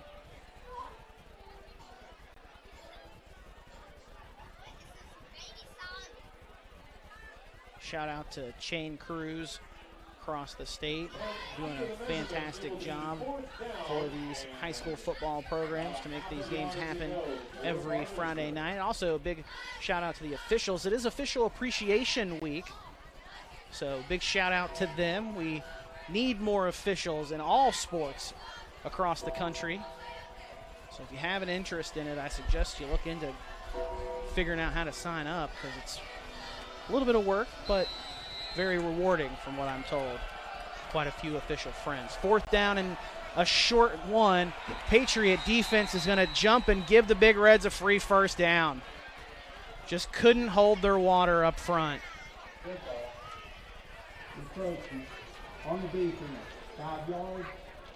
Shout out to chain crews across the state, doing a fantastic job for these high school football programs to make these games happen every Friday night. Also, a big shout out to the officials. It is Official Appreciation Week, so big shout out to them. We need more officials in all sports across the country. So if you have an interest in it, I suggest you look into figuring out how to sign up, because it's a little bit of work, but very rewarding from what I'm told. Quite a few official friends. 4th down and a short one. Patriot defense is going to jump and give the Big Reds a free first down. Just couldn't hold their water up front. On the defense, 5 yards.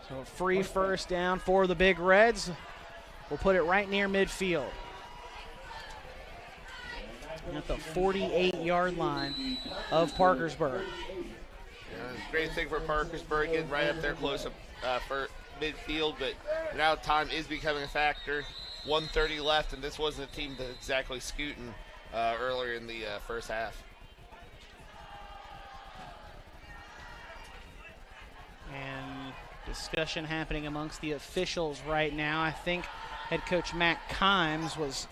So a free first down for the Big Reds. We'll put it right near midfield. At the 48-yard line of Parkersburg. Yeah, great thing for Parkersburg, getting right up there close for midfield, but now time is becoming a factor. 1:30 left, and this wasn't a team that's exactly scooting earlier in the first half. And discussion happening amongst the officials right now. I think head coach Matt Kimes was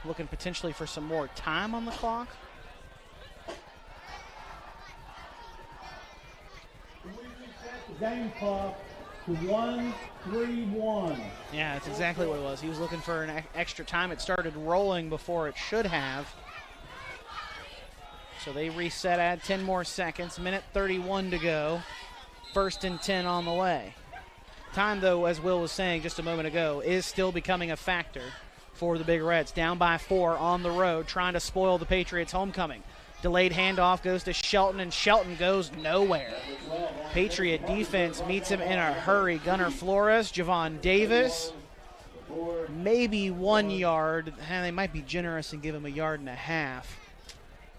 looking potentially for some more time on the clock. Game clock to 1-3-1. Yeah, that's exactly what it was. He was looking for an extra time. It started rolling before it should have. So they reset, add 10 more seconds. Minute 31 to go. 1st and 10 on the way. Time, though, as Will was saying just a moment ago, is still becoming a factor for the Big Reds. Down by 4 on the road, trying to spoil the Patriots' homecoming. Delayed handoff goes to Shelton, and Shelton goes nowhere. Patriot defense meets him in a hurry. Gunnar Flores, Javon Davis, maybe 1 yard. They might be generous and give him a yard and a half.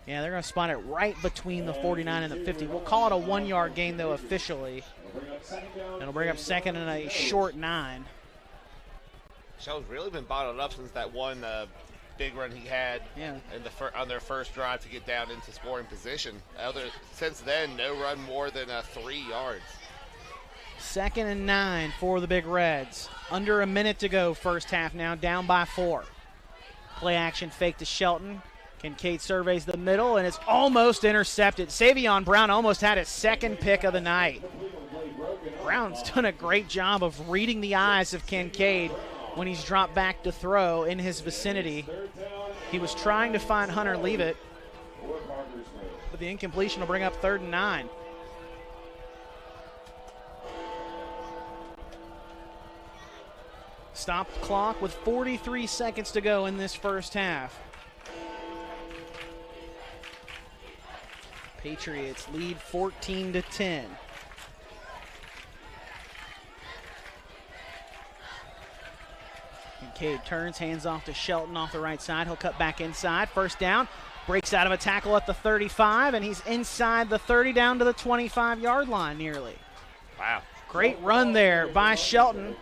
Yeah, they're going to spot it right between the 49 and the 50. We'll call it a 1 yard gain, though, officially. It'll bring up 2nd and a short 9. Shelton's really been bottled up since that one big run he had on their first drive to get down into scoring position. Since then, no run more than 3 yards. 2nd and 9 for the Big Reds. Under a minute to go, first half now, down by 4. Play action fake to Shelton. Concade surveys the middle, and it's almost intercepted. Savon Brown almost had his 2nd pick of the night. Brown's done a great job of reading the eyes of Concade when he's dropped back to throw in his vicinity. He was trying to find Hunter Leavitt, but the incompletion will bring up 3rd and 9. Stop the clock with 43 seconds to go in this first half. Patriots lead 14-10. Concade turns, hands off to Shelton off the right side. He'll cut back inside. First down. Breaks out of a tackle at the 35, and he's inside the 30 down to the 25-yard line nearly. Wow. Great run there by Shelton.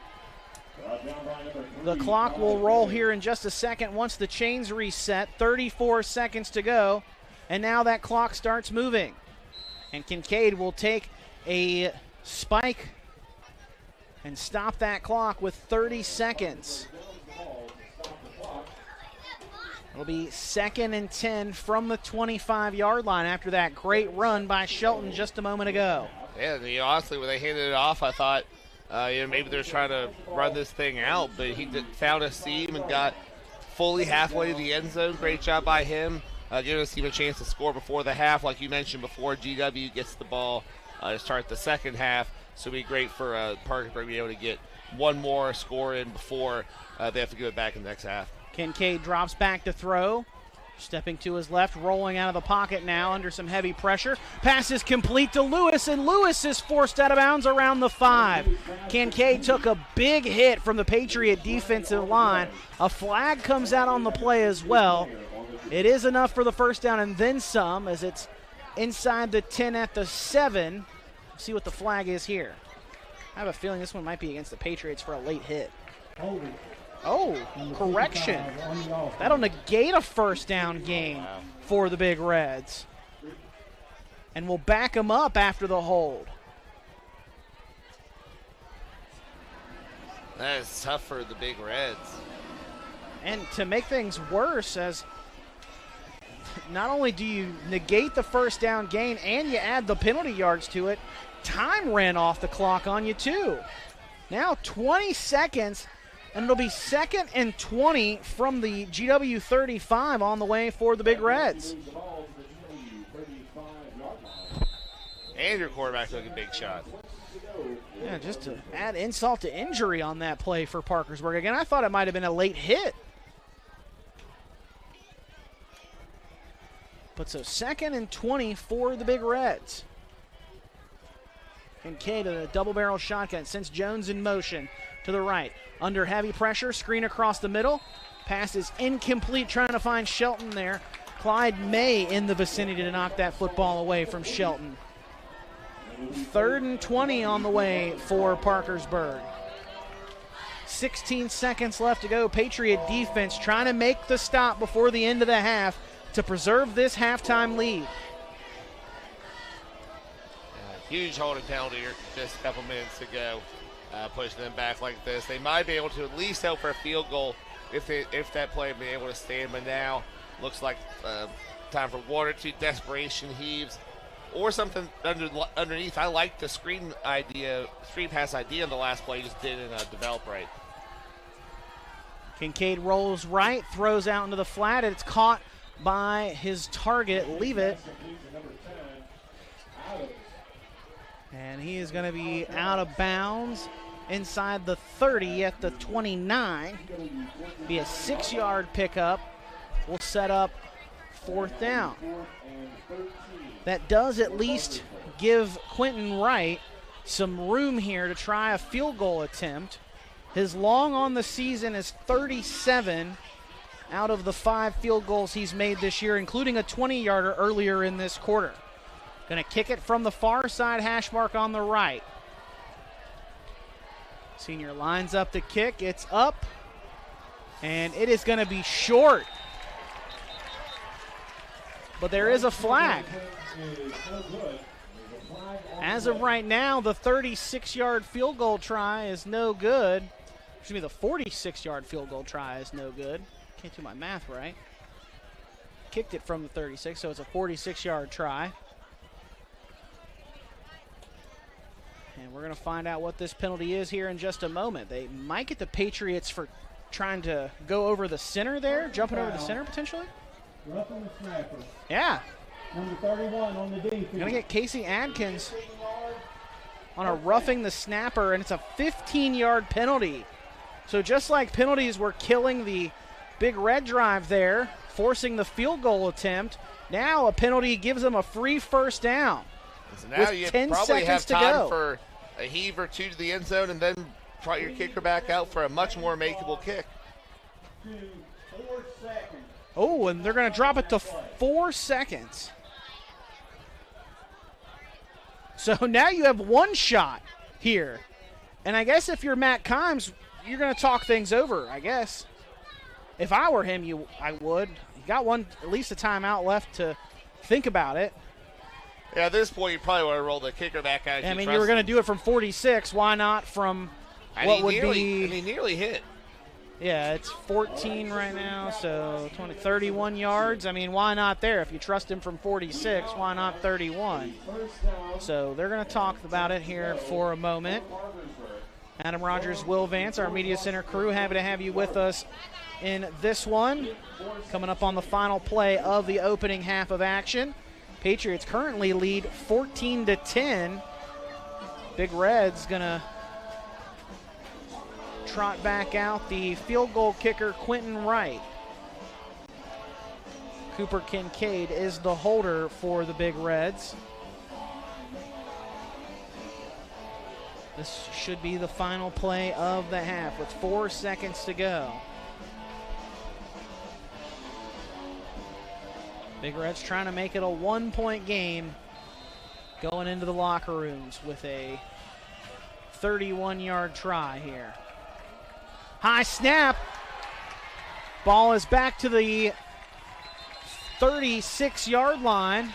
The clock will roll here in just a second once the chains reset. 34 seconds to go, and now that clock starts moving. And Concade will take a spike and stop that clock with 30 seconds. It'll be 2nd and 10 from the 25-yard line after that great run by Shelton just a moment ago. Yeah, honestly, when they handed it off, I thought maybe they're trying to run this thing out, but he found a seam and got fully halfway to the end zone. Great job by him, giving us even a chance to score before the half. Like you mentioned before, GW gets the ball to start the second half, so it'll be great for Parkersburg to be able to get one more score in before they have to give it back in the next half. Concade drops back to throw. Stepping to his left, rolling out of the pocket now under some heavy pressure. Pass is complete to Lewis, and Lewis is forced out of bounds around the 5. Concade took a big hit from the Patriot defensive line. A flag comes out on the play as well. It is enough for the first down and then some, as it's inside the 10 at the 7. See what the flag is here. I have a feeling this one might be against the Patriots for a late hit. Oh, correction. That'll negate a first down gain for the Big Reds. And we'll back them up after the hold. That is tough for the Big Reds. And to make things worse, as not only do you negate the first down gain and you add the penalty yards to it, time ran off the clock on you too. Now 20 seconds. And it'll be 2nd and 20 from the GW 35 on the way for the Big Reds. And your quarterback took a big shot. Yeah, just to add insult to injury on that play for Parkersburg. Again, I thought it might have been a late hit. But so 2nd and 20 for the Big Reds. Concade a double-barrel shotgun sends Jones in motion to the right. Under heavy pressure, screen across the middle. Pass is incomplete, trying to find Shelton there. Clyde May in the vicinity to knock that football away from Shelton. 3rd and 20 on the way for Parkersburg. 16 seconds left to go. Patriot defense trying to make the stop before the end of the half to preserve this halftime lead. Huge holding penalty here just a couple minutes to go, pushing them back like this. They might be able to at least hope for a field goal if that play be able to stand. But now looks like time for one or two desperation heaves or something underneath. I like the screen pass idea in the last play. Just didn't develop right. Concade rolls right, throws out into the flat, and it's caught by his target, leave it. And he is going to be out of bounds inside the 30 at the 29. Be a 6-yard pickup. Will set up 4th down. That does at least give Quentin Wright some room here to try a field goal attempt. His long on the season is 37 out of the 5 field goals he's made this year, including a 20-yarder earlier in this quarter. Going to kick it from the far side, hash mark on the right. Senior lines up the kick. It's up, and it is going to be short. But there is a flag. As of right now, the 36-yard field goal try is no good. Excuse me, the 46-yard field goal try is no good. Can't do my math right. Kicked it from the 36, so it's a 46-yard try. And we're going to find out what this penalty is here in just a moment. They might get the Patriots for trying to go over the center there, jumping over the center potentially. Roughing the snapper. Yeah. Number 31 on the defense. Going to get Casey Adkins on a roughing the snapper, and it's a 15-yard penalty. So just like penalties were killing the Big Red drive there, forcing the field goal attempt, now a penalty gives them a free first down. So now you probably have time for a heave or two to the end zone and then try your kicker back out for a much more makeable kick. 4 seconds. Oh, and they're going to drop it to 4 seconds. So now you have 1 shot here. And I guess if you're Matt Kimes, you're going to talk things over, I guess. If I were him, I would. You got at least a timeout left to think about it. Yeah, at this point, you probably want to roll the kicker back out. I mean, you were going to do it from 46. Why not from what would be? And he nearly hit. Yeah, it's 14 right now, so 31 yards. I mean, why not there? If you trust him from 46, why not 31? So they're going to talk about it here for a moment. Adam Rogers, Will Vance, our Media Center crew, happy to have you with us in this one. Coming up on the final play of the opening half of action. Patriots currently lead 14-10. Big Red's going to trot back out the field goal kicker, Quentin Wright. Cooper Concade is the holder for the Big Reds. This should be the final play of the half with 4 seconds to go. Big Reds trying to make it a 1-point game going into the locker rooms with a 31-yard try here. High snap. Ball is back to the 36-yard line,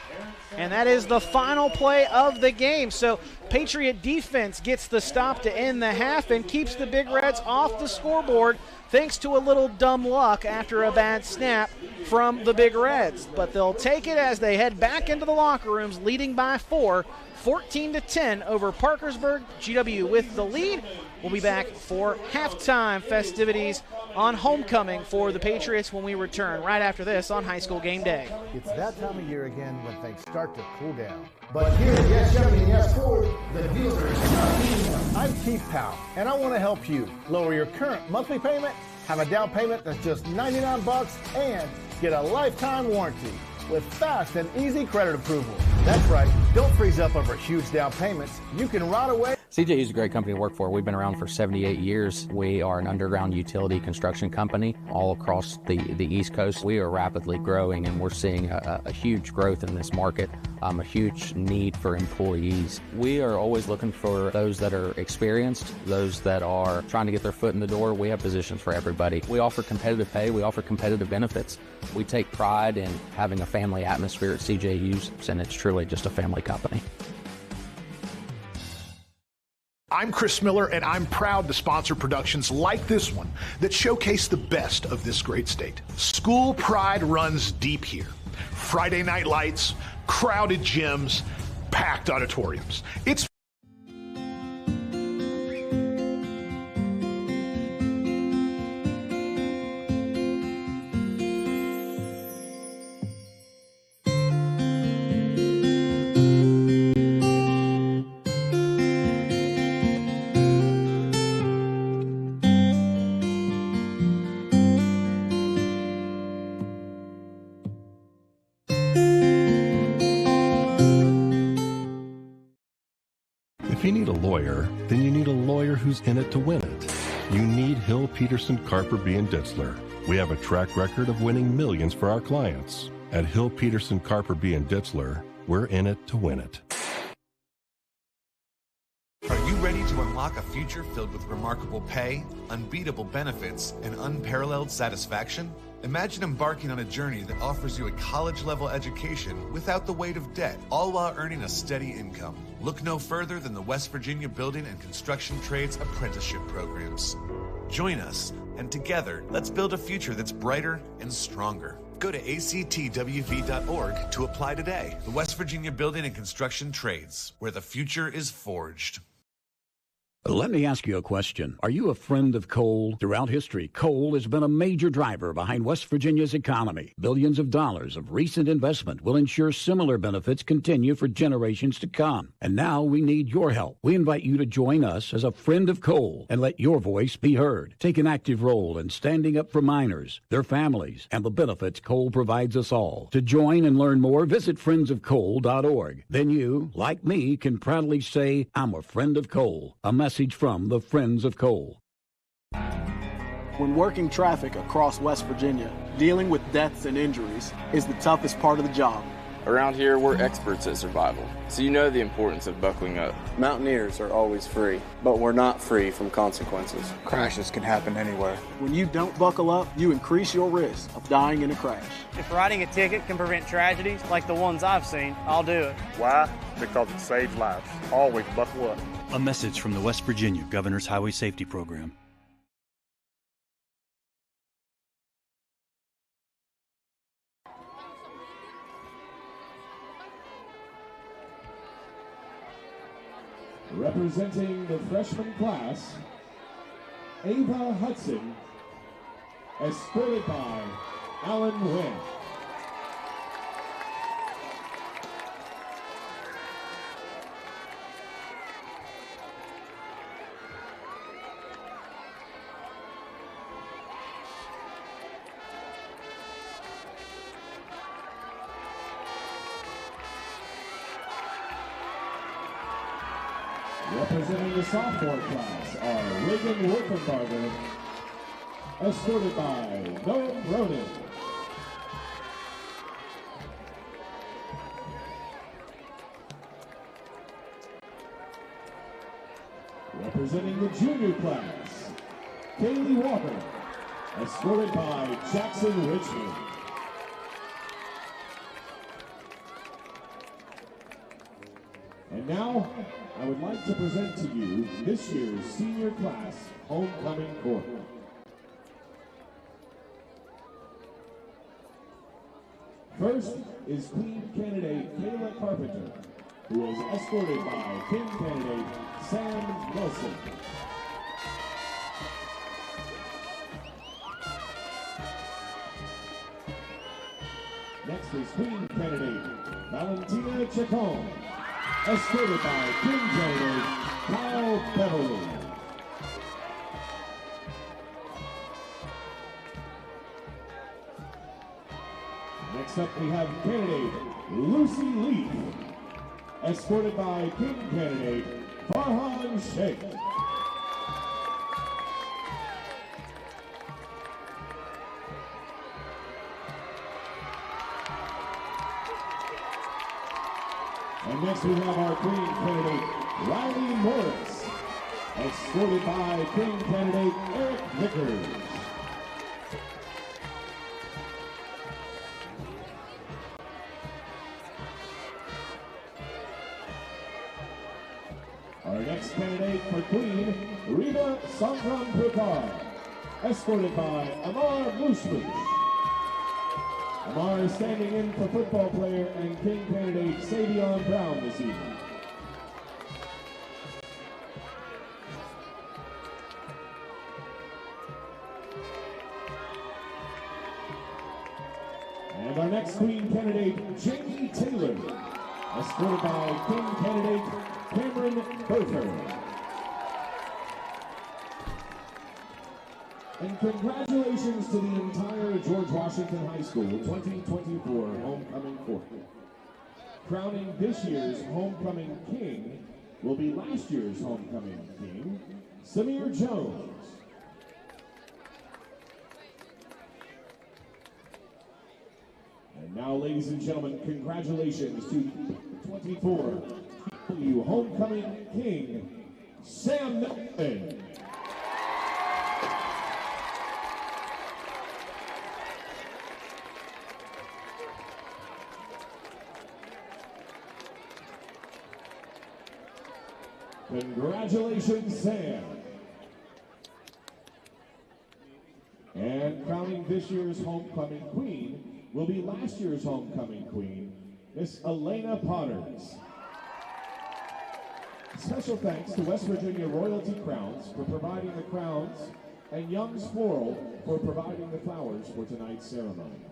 and that is the final play of the game. So Patriot defense gets the stop to end the half and keeps the Big Reds off the scoreboard thanks to a little dumb luck after a bad snap from the Big Reds. But they'll take it as they head back into the locker rooms, leading by 4, 14-10 over Parkersburg. GW with the lead. We'll be back for halftime festivities on homecoming for the Patriots when we return right after this on High School Game Day. It's that time of year again when things start to cool down. But here at Yes Chevy and Yes Ford, the deals are not. I'm Keith Powell, and I want to help you lower your current monthly payment, have a down payment that's just $99, and get a lifetime warranty with fast and easy credit approval. That's right. Don't freeze up over huge down payments. You can ride away. CJE is a great company to work for. We've been around for 78 years. We are an underground utility construction company all across the East Coast. We are rapidly growing, and we're seeing a huge growth in this market, a huge need for employees. We are always looking for those that are experienced, those that are trying to get their foot in the door. We have positions for everybody. We offer competitive pay. We offer competitive benefits. We take pride in having a family atmosphere at CJU's, and it's truly just a family company. I'm Chris Miller, and I'm proud to sponsor productions like this one that showcase the best of this great state. School pride runs deep here. Friday night lights, crowded gyms, packed auditoriums. It's you need a lawyer, then you need a lawyer who's in it to win it. You need Hill, Peterson, Carper, B. & Ditzler. We have a track record of winning millions for our clients. At Hill, Peterson, Carper, B. & Ditzler, we're in it to win it. Are you ready to unlock a future filled with remarkable pay, unbeatable benefits, and unparalleled satisfaction? Imagine embarking on a journey that offers you a college-level education without the weight of debt, all while earning a steady income. Look no further than the West Virginia Building and Construction Trades Apprenticeship Programs. Join us, and together, let's build a future that's brighter and stronger. Go to actwv.org to apply today. The West Virginia Building and Construction Trades, where the future is forged. Let me ask you a question. Are you a friend of coal? Throughout history, coal has been a major driver behind West Virginia's economy. Billions of dollars of recent investment will ensure similar benefits continue for generations to come. And now we need your help. We invite you to join us as a friend of coal and let your voice be heard. Take an active role in standing up for miners, their families, and the benefits coal provides us all. To join and learn more, visit friendsofcoal.org. Then you, like me, can proudly say, I'm a friend of coal. A message from the Friends of Coal. When working traffic across West Virginia, dealing with deaths and injuries is the toughest part of the job. Around here, we're experts at survival, so you know the importance of buckling up. Mountaineers are always free, but we're not free from consequences. Crashes can happen anywhere. When you don't buckle up, you increase your risk of dying in a crash. If writing a ticket can prevent tragedies like the ones I've seen, I'll do it. Why? Because it saves lives. Always buckle up. A message from the West Virginia Governor's Highway Safety Program. Representing the freshman class, Ava Hudson, escorted by Alan Wynn. Representing the sophomore class are Reagan Wolfenbarger, escorted by Noah Ronan. Representing the junior class, Kaylee Walker, escorted by Jackson Richmond. And now, I would like to present to you this year's senior class homecoming court. First is Queen candidate Kayla Carpenter, who is escorted by King candidate Sam Nelson. Next is Queen candidate Valentina Chacon, escorted by King candidate Kyle Beverly. Next up we have candidate Lucy Leaf, escorted by King candidate Farhan Sheikh. And next we have our Queen candidate, Riley Morris, escorted by King candidate Eric Vickers. Our next candidate for Queen, Rita Sangram Pukar, escorted by Amar Mushmush. Amar is standing in for football player and King candidate Savon Brown this evening. And our next Queen candidate, Jamie Taylor, escorted by King candidate Cameron Burford. And congratulations to the entire George Washington High School 2024 Homecoming Court. Crowning this year's Homecoming King will be last year's homecoming king, Samir Jones. And now, ladies and gentlemen, congratulations to 24 homecoming king, Sam Lewis. Congratulations, Sam. And crowning this year's homecoming queen will be last year's homecoming queen, Miss Elena Potters. Special thanks to West Virginia Royalty Crowns for providing the crowns and Young's Floral for providing the flowers for tonight's ceremony.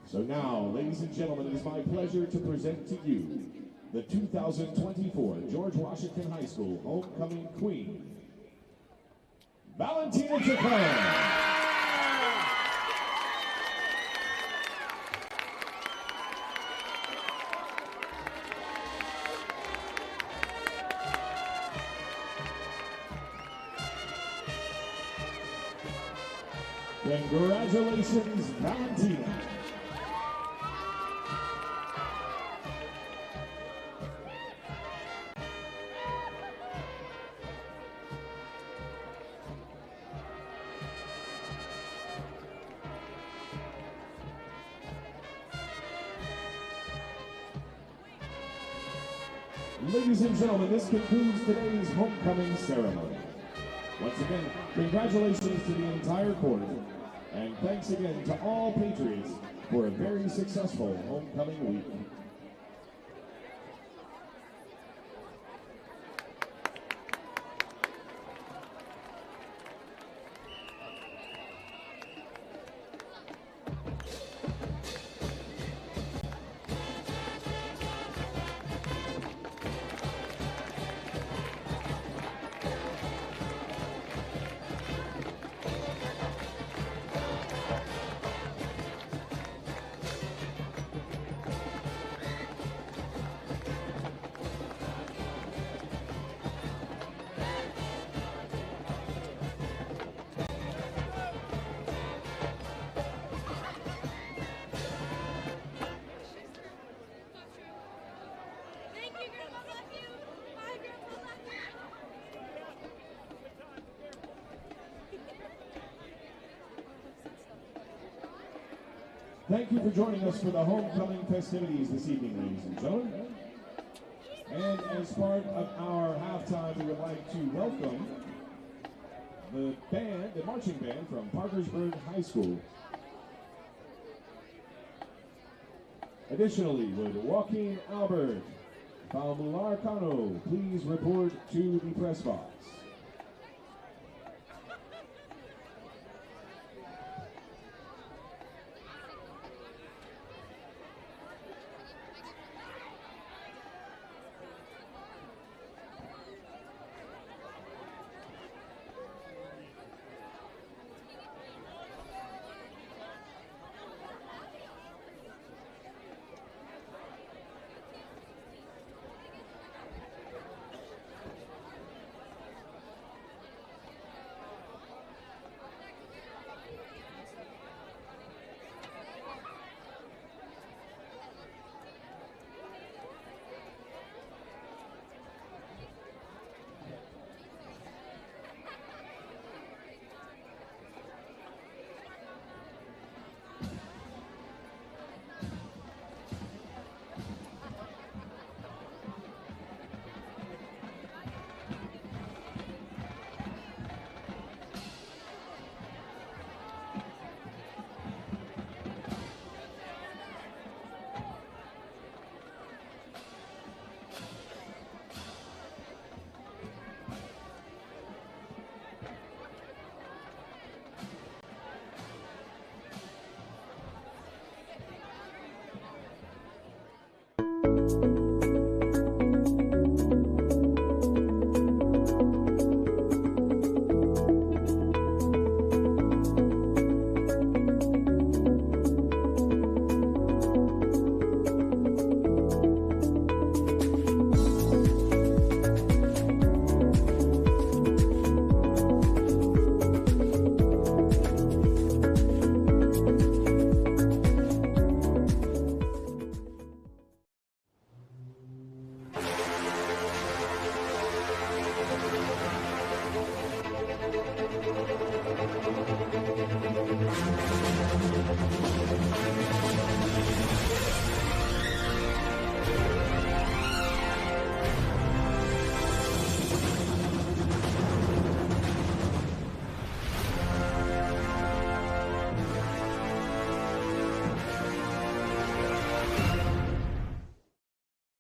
So now, ladies and gentlemen, it is my pleasure to present to you the 2024 George Washington High School Homecoming Queen, Valentina Jockamo. Congratulations, Valentina. Ladies and gentlemen, this concludes today's homecoming ceremony. Once again, congratulations to the entire court, and thanks again to all Patriots for a very successful homecoming week. Thank you for joining us for the homecoming festivities this evening, ladies and gentlemen. And as part of our halftime, we would like to welcome the band, the marching band from Parkersburg High School. Additionally, would Joaquin Albert from Larcano please report to the press box?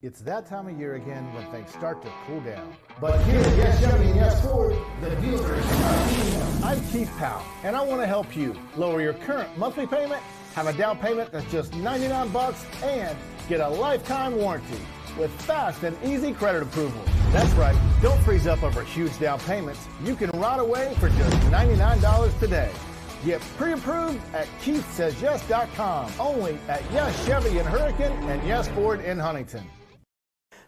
It's that time of year again when things start to cool down. But here at Yes Chevy and Yes Ford, the deals are not. I'm Keith Powell, and I want to help you lower your current monthly payment, have a down payment that's just $99, and get a lifetime warranty with fast and easy credit approval. That's right, don't freeze up over huge down payments. You can ride away for just $99 today. Get pre-approved at KeithSaysYes.com. Only at Yes Chevy in Hurricane and Yes Ford in Huntington.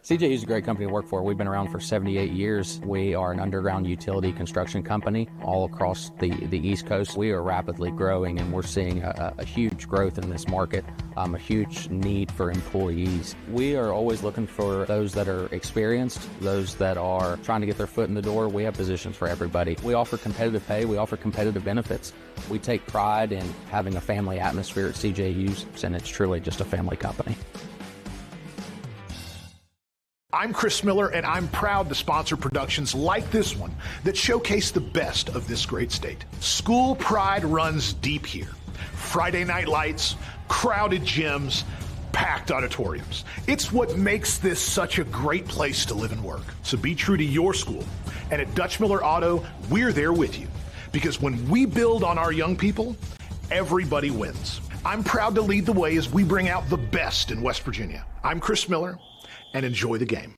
CJE is a great company to work for. We've been around for 78 years. We are an underground utility construction company all across the East Coast. We are rapidly growing, and we're seeing a huge growth in this market, a huge need for employees. We are always looking for those that are experienced, those that are trying to get their foot in the door. We have positions for everybody. We offer competitive pay. We offer competitive benefits. We take pride in having a family atmosphere at CJ Hughes, and it's truly just a family company. I'm Chris Miller, and I'm proud to sponsor productions like this one that showcase the best of this great state. School pride runs deep here. Friday night lights, crowded gyms, packed auditoriums. It's what makes this such a great place to live and work. So be true to your school. And at Dutch Miller Auto, we're there with you. Because when we build on our young people, everybody wins. I'm proud to lead the way as we bring out the best in West Virginia. I'm Chris Miller, and enjoy the game.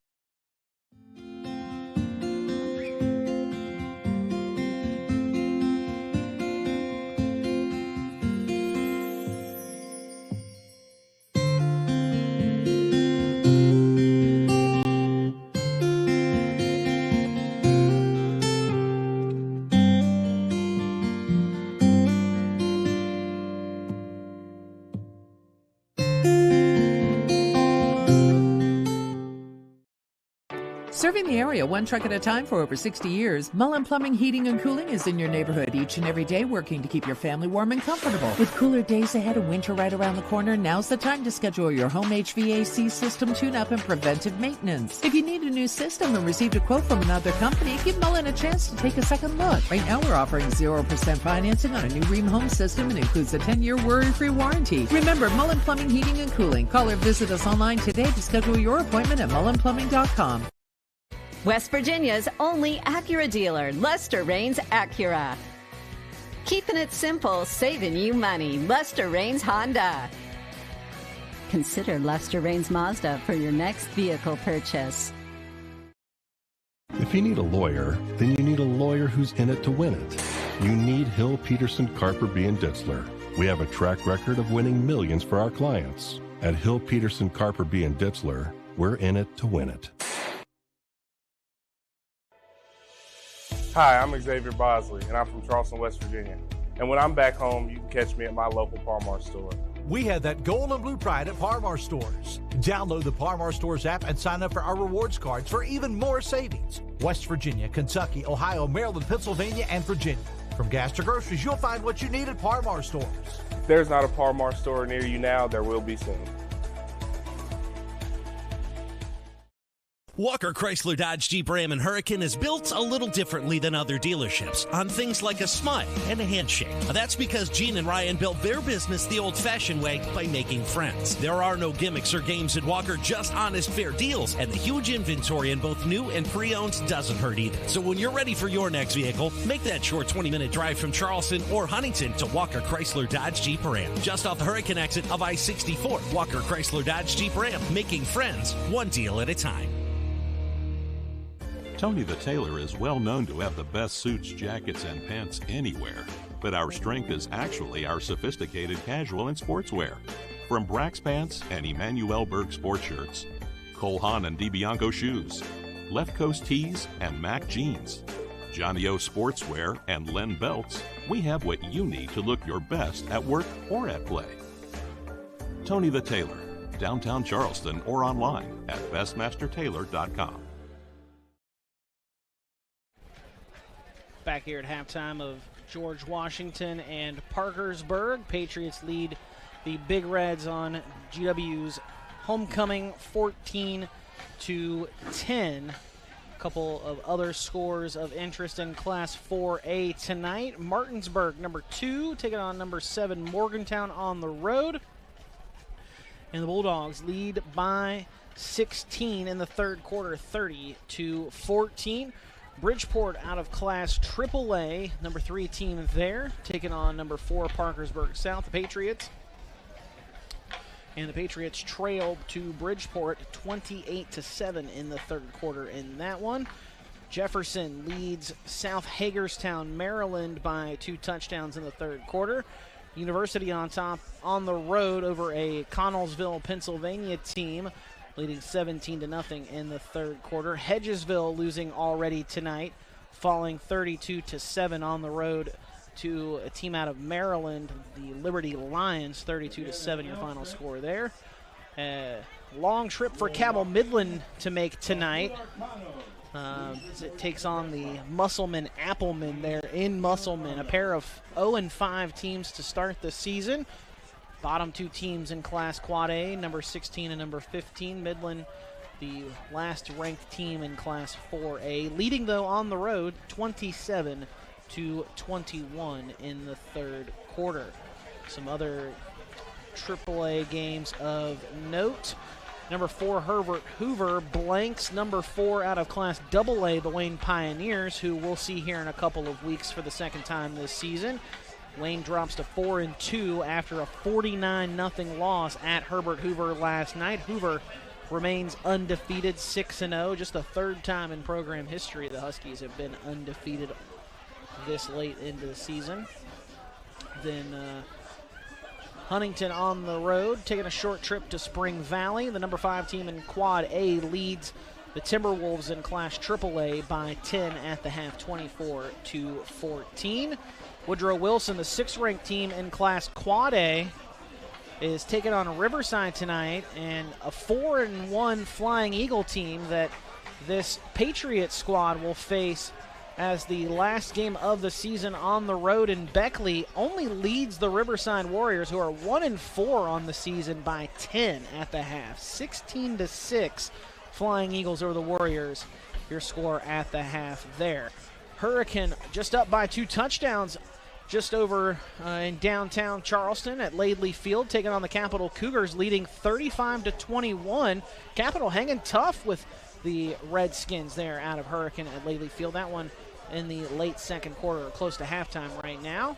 Serving the area one truck at a time for over 60 years, Mullen Plumbing, Heating, and Cooling is in your neighborhood each and every day, working to keep your family warm and comfortable. With cooler days ahead and winter right around the corner, now's the time to schedule your home HVAC system tune-up and preventive maintenance. If you need a new system and received a quote from another company, give Mullen a chance to take a second look. Right now, we're offering 0% financing on a new Ream home system and includes a 10-year worry-free warranty. Remember, Mullen Plumbing, Heating, and Cooling. Call or visit us online today to schedule your appointment at mullenplumbing.com. West Virginia's only Acura dealer, Lester Raines Acura. Keeping it simple, saving you money. Lester Raines Honda. Consider Lester Raines Mazda for your next vehicle purchase. If you need a lawyer, then you need a lawyer who's in it to win it. You need Hill, Peterson, Carper, B. & Ditzler. We have a track record of winning millions for our clients. At Hill, Peterson, Carper, B. & Ditzler, we're in it to win it. Hi, I'm Xavier Bosley, and I'm from Charleston, West Virginia. And when I'm back home, you can catch me at my local Parmar store. We have that gold and blue pride at Parmar Stores. Download the Parmar Stores app and sign up for our rewards cards for even more savings. West Virginia, Kentucky, Ohio, Maryland, Pennsylvania, and Virginia. From gas to groceries, you'll find what you need at Parmar Stores. If there's not a Parmar store near you now, there will be soon. Walker Chrysler Dodge Jeep Ram and Hurricane is built a little differently than other dealerships on things like a smile and a handshake. That's because Gene and Ryan built their business the old-fashioned way by making friends. There are no gimmicks or games at Walker, just honest, fair deals, and the huge inventory in both new and pre-owned doesn't hurt either. So when you're ready for your next vehicle, make that short 20-minute drive from Charleston or Huntington to Walker Chrysler Dodge Jeep Ram. Just off the Hurricane exit of I-64, Walker Chrysler Dodge Jeep Ram, making friends one deal at a time. Tony the Tailor is well known to have the best suits, jackets, and pants anywhere. But our strength is actually our sophisticated casual and sportswear. From Brax pants and Emmanuel Berg sports shirts, Cole Haan and DiBianco shoes, Left Coast tees and Mac jeans, Johnny O sportswear and Len belts, we have what you need to look your best at work or at play. Tony the Tailor, downtown Charleston, or online at bestmastertailor.com. Back here at halftime of George Washington and Parkersburg. Patriots lead the Big Reds on GW's homecoming 14-10. A couple of other scores of interest in Class 4A tonight. Martinsburg, number 2, taking on number 7 Morgantown on the road. And the Bulldogs lead by 16 in the third quarter, 30-14. Bridgeport out of Class AAA, number 3 team there, taking on number 4 Parkersburg South, the Patriots. And the Patriots trailed to Bridgeport 28-7 in the third quarter in that one. Jefferson leads South Hagerstown, Maryland by 2 touchdowns in the third quarter. University on top on the road over a Connellsville, Pennsylvania team, leading 17-0 in the third quarter. Hedgesville losing already tonight, falling 32-7 on the road to a team out of Maryland, the Liberty Lions, 32-7 your final score there. Long trip for Cabell Midland to make tonight as it takes on the Musselman Applemen there in Musselman, a pair of 0-5 teams to start the season. Bottom 2 teams in Class Quad A, number 16 and number 15. Midland, the last ranked team in Class 4A, leading though on the road 27-21 in the third quarter. Some other AAA games of note. Number 4 Herbert Hoover blanks number 4 out of Class AA, the Wayne Pioneers, who we'll see here in a couple of weeks for the second time this season. Wayne drops to 4-2 after a 49-0 loss at Herbert Hoover last night. Hoover remains undefeated, 6-0, just the third time in program history the Huskies have been undefeated this late into the season. Then Huntington on the road, taking a short trip to Spring Valley. The number 5 team in Quad A leads the Timberwolves in Class AAA by 10 at the half, 24-14. Woodrow Wilson, the 6th ranked team in Class Quad A, is taking on Riverside tonight, and a 4-1 Flying Eagle team that this Patriots squad will face as the last game of the season on the road in Beckley only leads the Riverside Warriors, who are 1-4 on the season, by 10 at the half. 16-6 Flying Eagles over the Warriors, your score at the half there. Hurricane just up by 2 touchdowns just over in downtown Charleston at Laidley Field, taking on the Capital Cougars, leading 35-21. Capital hanging tough with the Redskins there out of Hurricane at Laidley Field. That one in the late second quarter, close to halftime right now.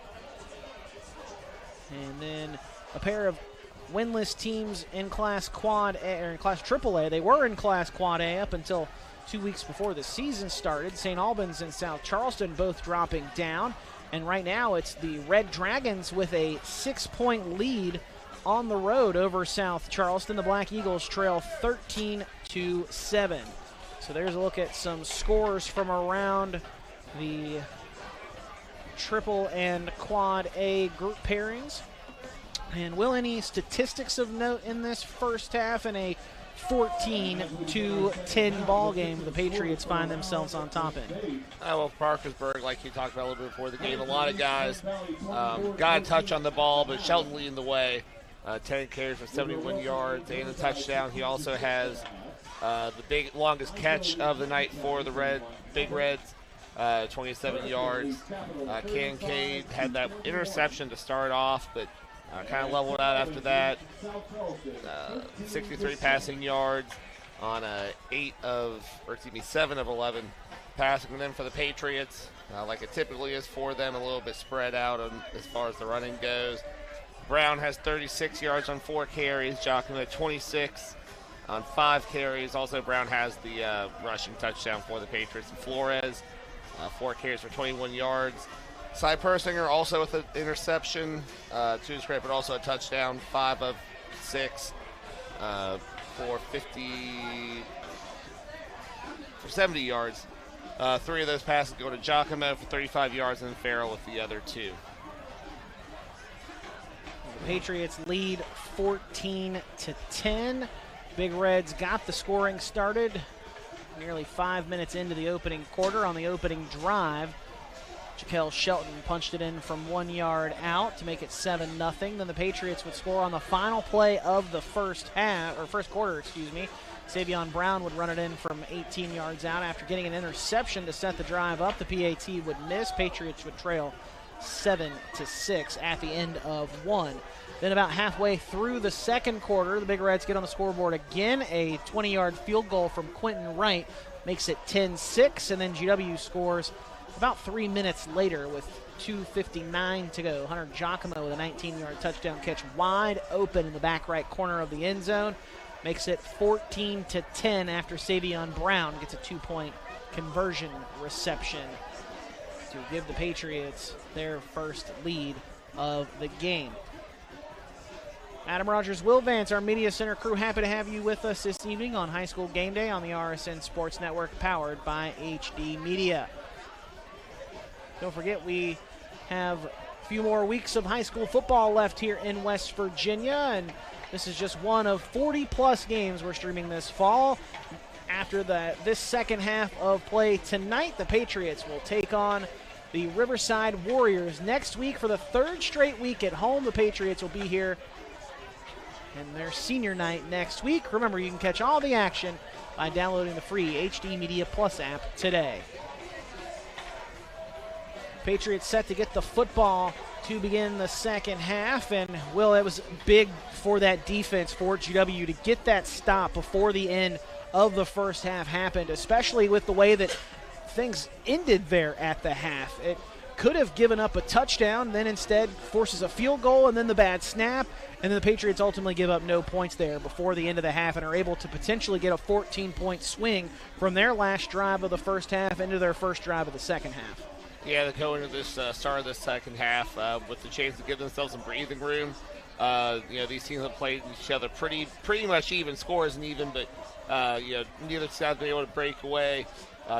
And then a pair of winless teams in Class Quad A, or in Class AAA. They were in Class Quad A up until 2 weeks before the season started. St. Albans and South Charleston both dropping down. And right now it's the Red Dragons with a 6-point lead on the road over South Charleston. The Black Eagles trail 13-7. So there's a look at some scores from around the Triple and Quad A group pairings. And will any statistics of note in this first half? In a 14-10 ball game, the Patriots find themselves on top end. Well, Parkersburg, like you talked about a little bit before the game, a lot of guys got a touch on the ball, but Shelton leading the way. 10 carries for 71 yards and a touchdown. He also has the longest catch of the night for the Big Reds, 27 yards. Concade had that interception to start off, but kind of leveled out after that. 63 passing yards on 7 of 11 passing. And then for the Patriots, like it typically is for them, a little bit spread out as far as the running goes. Brown has 36 yards on 4 carries. Jockamo 26 on 5 carries. Also, Brown has the rushing touchdown for the Patriots. And Flores, 4 carries for 21 yards. Cy Persinger also with an interception to his credit, but also a touchdown, 5 of 6 for 70 yards. 3 of those passes go to Jockamo for 35 yards, and then Ferell with the other 2. The Patriots lead 14-10. Big Reds got the scoring started nearly 5 minutes into the opening quarter on the opening drive. Jaquel Shelton punched it in from 1 yard out to make it 7-0. Then the Patriots would score on the final play of the first quarter. Savon Brown would run it in from 18 yards out after getting an interception to set the drive up. The PAT would miss. Patriots would trail 7-6 at the end of one. Then about halfway through the second quarter, the Big Reds get on the scoreboard again. A 20-yard field goal from Quentin Wright makes it 10-6, and then GW scores about 3 minutes later with 2:59 to go. Hunter Jockamo with a 19-yard touchdown catch wide open in the back right corner of the end zone. Makes it 14-10 after Savon Brown gets a 2-point conversion reception to give the Patriots their first lead of the game. Adam Rogers, Will Vance, our Media Center crew, happy to have you with us this evening on High School Game Day on the RSN Sports Network, powered by HD Media. Don't forget, we have a few more weeks of high school football left here in West Virginia, and this is just one of 40-plus games we're streaming this fall. After this second half of play tonight, the Patriots will take on the Riverside Warriors next week for the third straight week at home. The Patriots will be here in their senior night next week. Remember, you can catch all the action by downloading the free HD Media Plus app today. Patriots set to get the football to begin the second half, and Will, it was big for that defense for GW to get that stop before the end of the first half happened, especially with the way that things ended there at the half. It could have given up a touchdown, then instead forces a field goal and then the bad snap, and then the Patriots ultimately give up no points there before the end of the half and are able to potentially get a 14-point swing from their last drive of the first half into their first drive of the second half. Yeah, they go into this start of the second half with the chance to give themselves some breathing room. These teams have played each other pretty much even, scores and even, but neither side's been able to break away.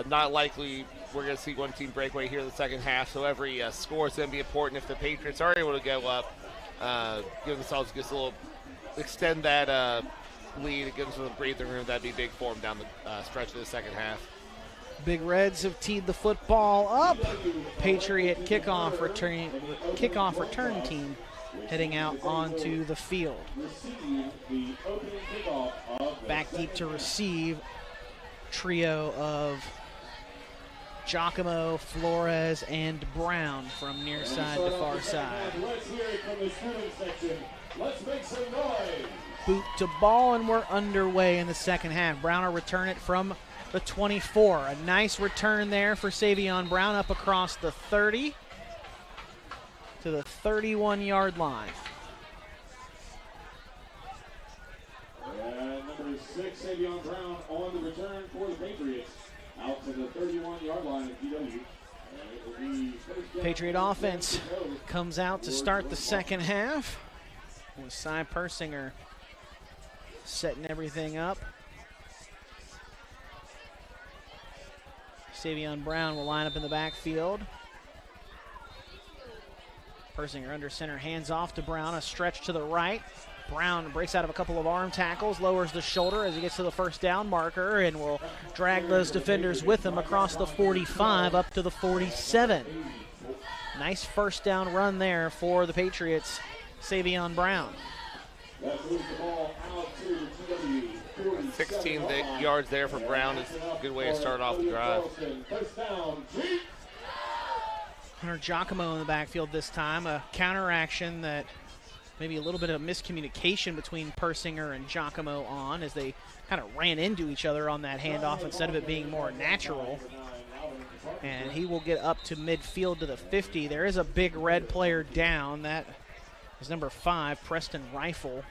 Not likely we're going to see one team break away here in the second half, so every score is going to be important. If the Patriots are able to go up, give themselves just a little, extend that lead, give them some breathing room, that'd be big for them down the stretch of the second half. Big Reds have teed the football up. Patriot kickoff return team heading out onto the field. Back deep to receive. Trio of Jockamo, Flores, and Brown from near side to far side. Boot to ball, and we're underway in the second half. Brown will return it from the 24. A nice return there for Savon Brown up across the 30 to the 31-yard line. And number 6, Savon Brown on the return for the Patriots. Out to the 31-yard line of GW. Patriot offense comes out to start the second half with Cy Persinger setting everything up. Savon Brown will line up in the backfield. Persinger under center, hands off to Brown, a stretch to the right. Brown breaks out of a couple of arm tackles, lowers the shoulder as he gets to the first down marker, and will drag those defenders with him across the 45 up to the 47. Nice first down run there for the Patriots, Savon Brown. 16 yards there for Brown is a good way to start off the drive. Hunter Jockamo in the backfield this time, a counter action that maybe a little bit of miscommunication between Persinger and Jockamo on as they kind of ran into each other on that handoff instead of it being more natural. And he will get up to midfield to the 50. There is a Big Red player down. That is number 5, Preston Rifle.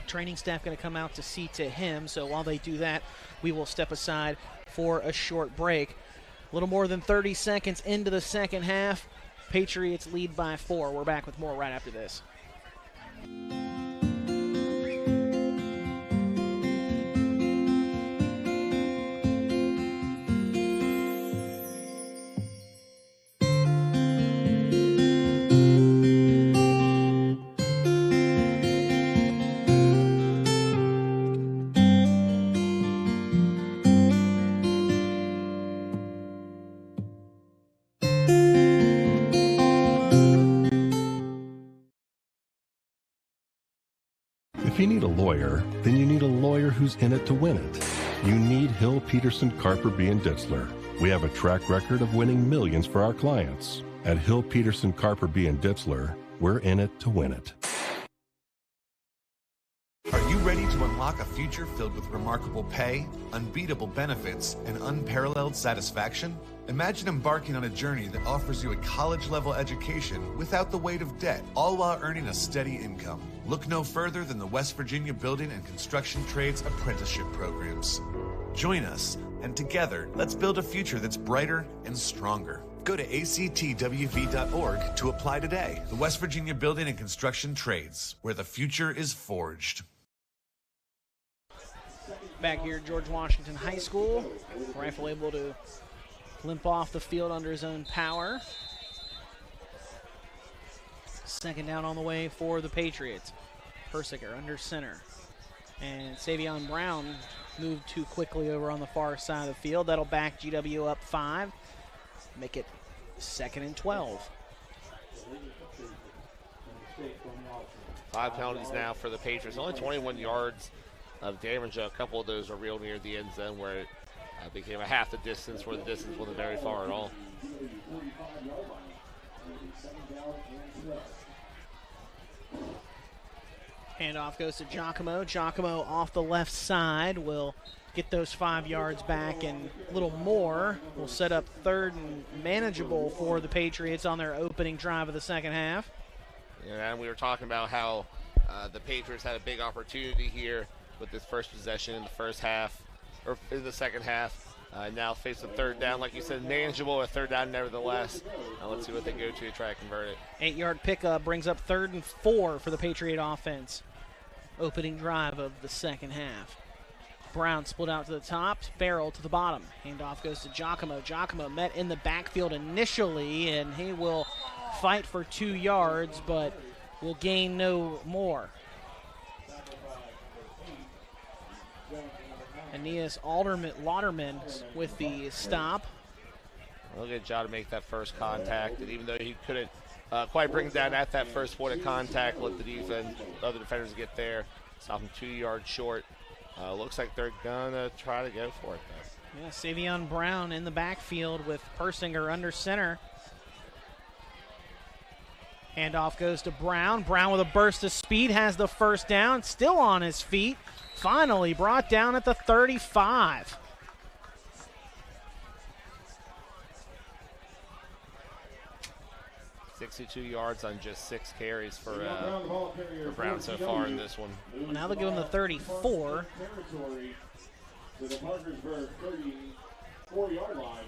Training staff going to come out to see to him. So while they do that, we will step aside for a short break. A little more than 30 seconds into the second half. Patriots lead by 4. We're back with more right after this. If you need a lawyer, then you need a lawyer who's in it to win it. You need Hill, Peterson, Carper, B. & Ditzler. We have a track record of winning millions for our clients. At Hill, Peterson, Carper, B. and Ditzler, we're in it to win it. Are you ready to unlock a future filled with remarkable pay, unbeatable benefits, and unparalleled satisfaction? Imagine embarking on a journey that offers you a college-level education without the weight of debt, all while earning a steady income. Look no further than the West Virginia Building and Construction Trades Apprenticeship Programs. Join us, and together, let's build a future that's brighter and stronger. Go to actwv.org to apply today. The West Virginia Building and Construction Trades, where the future is forged. Back here at George Washington High School, Rifle able to limp off the field under his own power. Second down on the way for the Patriots. Persinger under center. And Savon Brown moved too quickly over on the far side of the field. That'll back GW up 5. Make it 2nd and 12. 5 penalties now for the Patriots. Only 21 yards of damage. A couple of those are real near the end zone where it became a half the distance, where the distance wasn't very far at all. Handoff goes to Jockamo. Jockamo off the left side will get those 5 yards back and a little more. Will set up 3rd and manageable for the Patriots on their opening drive of the second half. Yeah, and we were talking about how the Patriots had a big opportunity here with this first possession in the first half, or in the second half. Now face a 3rd down, like you said, manageable, a 3rd down nevertheless. Let's see what they go to try to convert it. 8-yard pickup brings up 3rd and 4 for the Patriot offense. Opening drive of the second half. Brown split out to the top, Ferell to the bottom. Handoff goes to Jockamo. Jockamo met in the backfield initially, and he will fight for 2 yards, but will gain no more. Aeneas Lauderman with the stop. Well, good job to make that first contact, and even though he couldn't quite bring it down at that first point of contact, let the defense, other defenders get there, stop him 2 yards short. Looks like they're gonna try to go for it though. Yeah, Savon Brown in the backfield with Persinger under center. Handoff goes to Brown. Brown with a burst of speed has the first down, still on his feet. Finally brought down at the 35. $62 yards on just 6 carries for Brown so far in this one. Well, now they'll give him the 34. To the Parkersburg 34-yard line.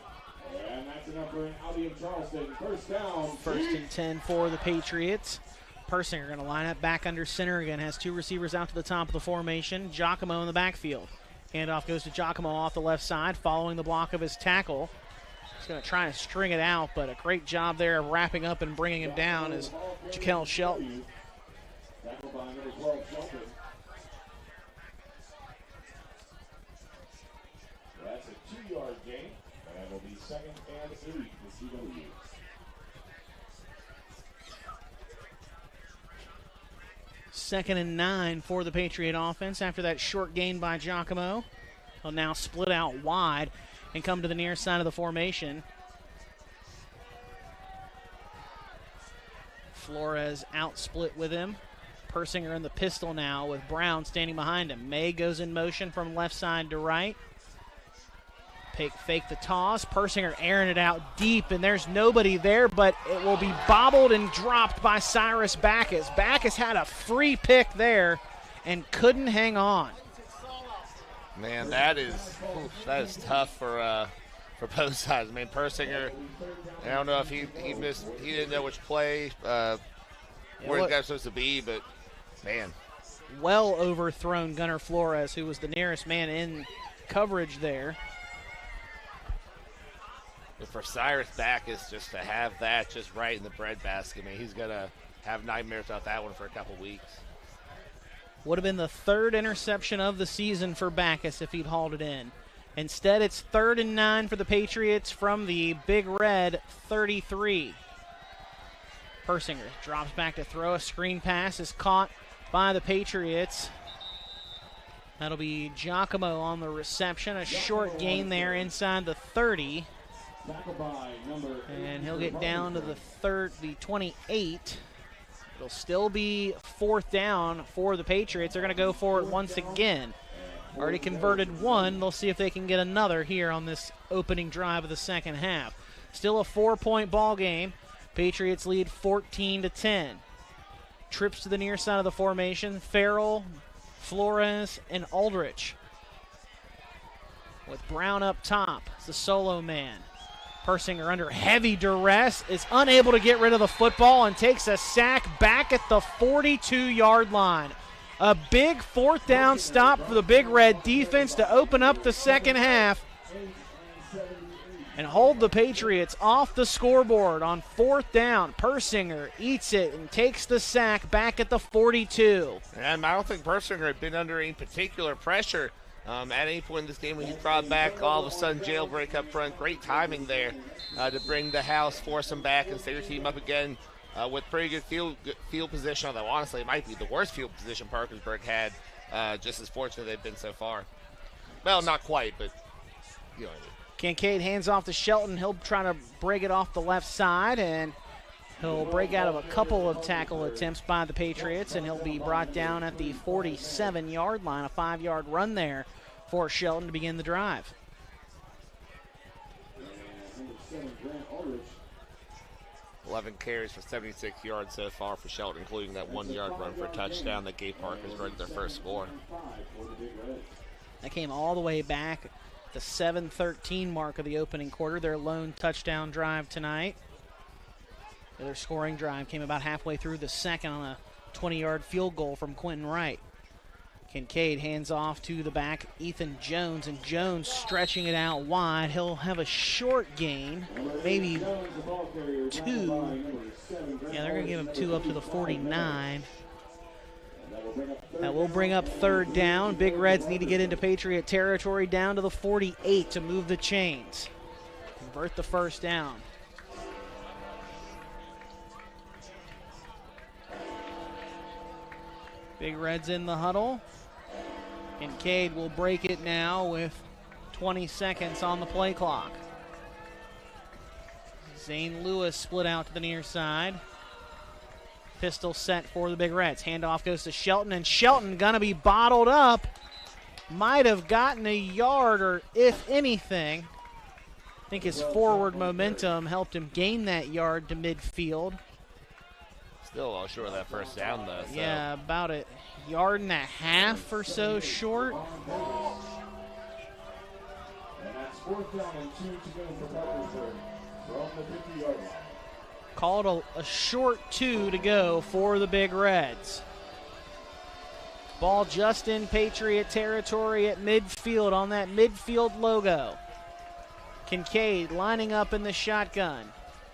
And that's enough for an Audi of Charleston. First down. 1st and 10 for the Patriots. Persinger going to line up back under center again. Has 2 receivers out to the top of the formation. Jockamo in the backfield. Handoff goes to Jockamo off the left side, following the block of his tackle. He's going to try to string it out, but a great job there of wrapping up and bringing him down is Shelton. Tackled by number 12, Shelton. That's a 2-yard gain, and it'll be 2nd and 8 for CW. Second and 9 for the Patriot offense after that short gain by Jockamo. He'll now split out wide and come to the near side of the formation. Flores out split with him. Persinger in the pistol now with Brown standing behind him. May goes in motion from left side to right. Fake the toss. Persinger airing it out deep, and there's nobody there, but it will be bobbled and dropped by Cyrus Backus. Backus had a free pick there and couldn't hang on. Man, that is tough for both sides. I mean, Persinger, I don't know if he missed, he didn't know which play, where the guy was supposed to be, but man. Well overthrown Gunnar Flores, who was the nearest man in coverage there. But for Cyrus Backus just to have that just right in the breadbasket, I mean, he's going to have nightmares about that one for a couple weeks. Would have been the 3rd interception of the season for Backus if he'd hauled it in. Instead, it's 3rd and 9 for the Patriots from the Big Red 33. Persinger drops back to throw. A screen pass is caught by the Patriots. That'll be Jockamo on the reception. A short gain there inside the 30. And he'll get down to the 28. It'll still be 4th down for the Patriots. They're going to go for it once again. Already converted one. They'll see if they can get another here on this opening drive of the second half. Still a 4-point ball game. Patriots lead 14-10. Trips to the near side of the formation. Ferell, Flores, and Aldrich. With Brown up top, it's the solo man. Persinger under heavy duress is unable to get rid of the football and takes a sack back at the 42-yard line. A big 4th down stop for the Big Red defense to open up the second half and hold the Patriots off the scoreboard on 4th down. Persinger eats it and takes the sack back at the 42. And I don't think Persinger had been under any particular pressure at any point in this game when he brought back. All of a sudden, jailbreak up front. Great timing there to bring the house, force them back, and set your team up again with pretty good field position. Although, honestly, it might be the worst field position Parkersburg had. Just as fortunate they've been so far. Well, not quite, but you know what I mean. Concade hands off to Shelton. He'll try to break it off the left side, and he'll break out of a couple of tackle attempts by the Patriots, and he'll be brought down at the 47-yard line. A 5-yard run there for Shelton to begin the drive. 11 carries for 76 yards so far for Shelton, including that 1-yard run for a touchdown that gave Parkersburg their first score. That came all the way back the 7:13 mark of the opening quarter, their lone touchdown drive tonight. Their scoring drive came about halfway through the second on a 20-yard field goal from Quentin Wright. Concade hands off to the back, Ethan Jones, and Jones stretching it out wide. He'll have a short gain, maybe 2. Yeah, they're going to give him 2 up to the 49. That will bring up 3rd down. Big Reds need to get into Patriot territory down to the 48 to move the chains. Convert the 1st down. Big Reds in the huddle. Concade will break it now with 20 seconds on the play clock. Zane Lewis split out to the near side. Pistol set for the Big Reds. Handoff goes to Shelton, and Shelton gonna be bottled up. Might have gotten a yard, or if anything, I think his forward momentum helped him gain that yard to midfield. Still all short of that 1st down, though. So. Yeah, about a yard and a half or so short. And that's 4th down and 2 to go for Parkersburg from the 50-yard line. Called a short 2 to go for the Big Reds. Ball just in Patriot territory at midfield on that midfield logo. Concade lining up in the shotgun.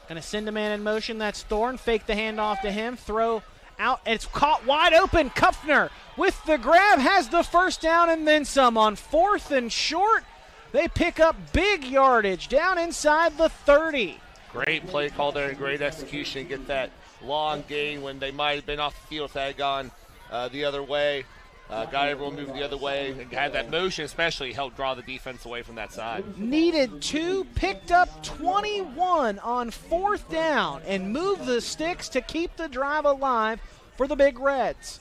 Going to send a man in motion. That's Thorne. Fake the handoff to him. Throw out. It's caught wide open. Kuffner with the grab has the 1st down and then some on 4th and short. They pick up big yardage down inside the 30. Great play call there, great execution. Get that long gain when they might have been off the field if they had gone the other way. Got everyone moving the other way and had that motion especially helped draw the defense away from that side. Needed 2, picked up 21 on 4th down and moved the sticks to keep the drive alive for the Big Reds.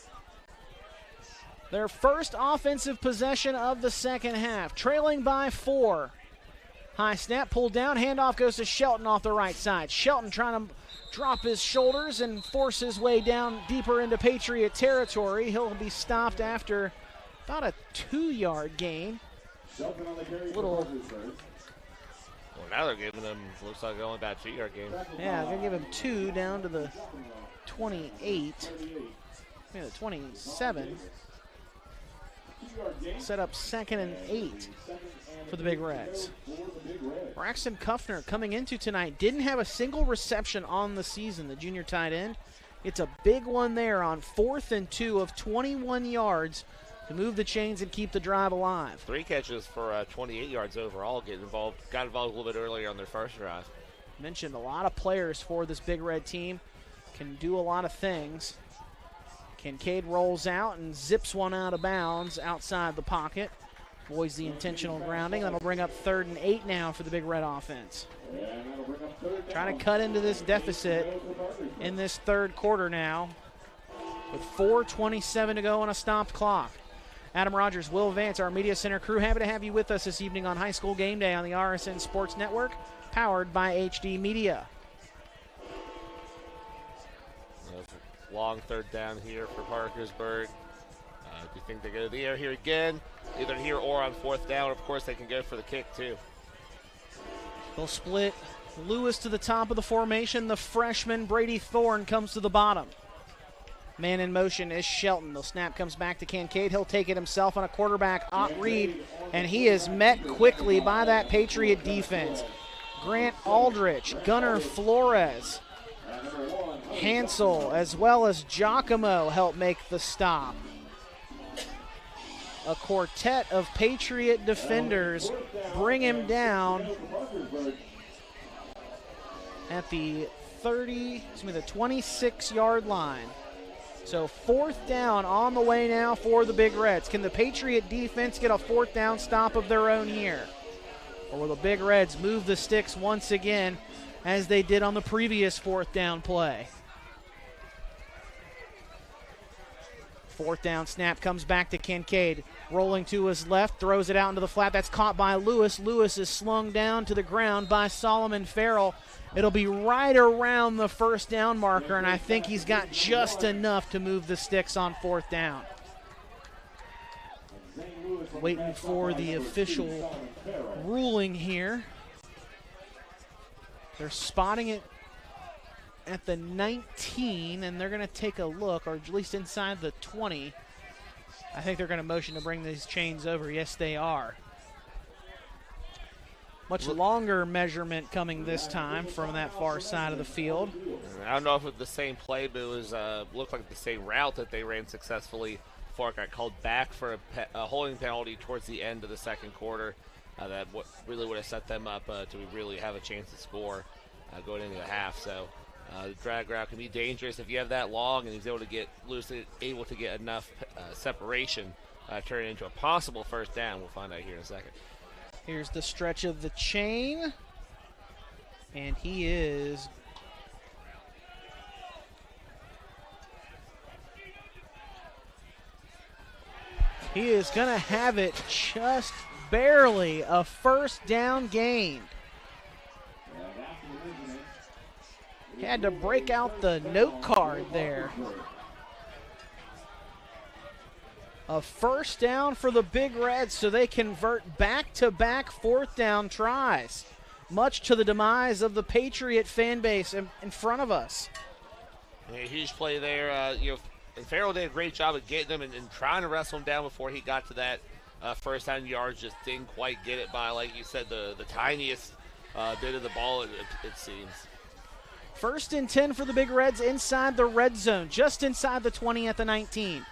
Their first offensive possession of the second half, trailing by 4. High snap, pulled down, handoff goes to Shelton off the right side. Shelton trying to drop his shoulders and force his way down deeper into Patriot territory. He'll be stopped after about a 2-yard gain. Little. Well, now they're giving them, looks like only about a 2-yard gain. Yeah, they're going to give him 2 down to the 28. Yeah, the 27. Set up 2nd and 8 for the Big Reds. Braxton Kuffner coming into tonight didn't have a single reception on the season, the junior tight end. It's a big one there on 4th and 2 of 21 yards to move the chains and keep the drive alive. 3 catches for 28 yards overall. Got involved a little bit earlier on their first drive. Mentioned a lot of players for this Big Red team. Can do a lot of things. Concade rolls out and zips one out of bounds outside the pocket. avoids the intentional grounding. That'll bring up 3rd and 8 now for the Big Red offense. Trying to cut into this deficit in this 3rd quarter now with 4:27 to go on a stopped clock. Adam Rogers, Will Vance, our media center crew, happy to have you with us this evening on High School Game Day on the RSN Sports Network, powered by HD Media. Long 3rd down here for Parkersburg. Do you think they go to the air here again, either here or on 4th down? Of course, they can go for the kick too. They'll split Lewis to the top of the formation. The freshman Brady Thorne comes to the bottom. Man in motion is Shelton. The snap comes back to Concade. He'll take it himself on a quarterback read, and he is met quickly by that Patriot defense. Grant Aldrich, Gunnar Flores, Hansel, as well as Jockamo help make the stop. A quartet of Patriot defenders bring him down at the 26-yard line. So 4th down on the way now for the Big Reds. Can the Patriot defense get a 4th down stop of their own here? Or will the Big Reds move the sticks once again as they did on the previous 4th down play? 4th down snap comes back to Concade. Rolling to his left, throws it out into the flat. That's caught by Lewis. Lewis is slung down to the ground by Solomon Ferell. It'll be right around the 1st down marker, and I think he's got just enough to move the sticks on 4th down. Waiting for the official ruling here. They're spotting it at the 19, and they're going to take a look, or at least inside the 20. I think they're going to motion to bring these chains over. Yes, they are. Much longer measurement coming this time from that far side of the field. I don't know if it's the same play, but it was looked like the same route that they ran successfully before it got called back for a holding penalty towards the end of the 2nd quarter. That really would have set them up to really have a chance to score going into the half. So the drag route can be dangerous if you have that long, and he's able to get enough separation, turn it into a possible 1st down. We'll find out here in a second. Here's the stretch of the chain, and he is going to have it just barely a 1st down gain. He had to break out the note card there. A 1st down for the Big Reds, so they convert back-to-back 4th down tries, much to the demise of the Patriot fan base in front of us. Yeah, huge play there. And Ferell did a great job of getting him and trying to wrestle him down before he got to that 1st down yards. Just didn't quite get it by, like you said, the tiniest bit of the ball, it seems. 1st and 10 for the Big Reds inside the red zone, just inside the 20 at the 19.